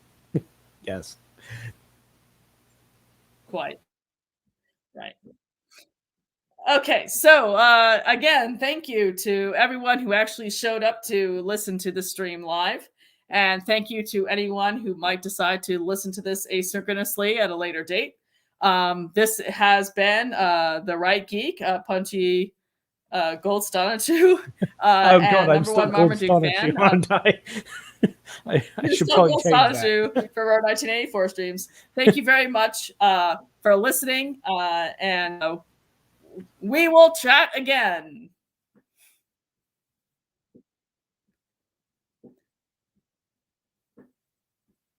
Yes. Quite. Right. Okay, so again, thank you to everyone who actually showed up to listen to the stream live. And thank you to anyone who might decide to listen to this asynchronously at a later date. This has been The Right Geek, Punchy Gold Sonichu. Oh God, I'm number still one called Marmaduke Sonichu, fan. aren't I? I should probably change that. For our 1984 streams. Thank you very much for listening, and we will chat again.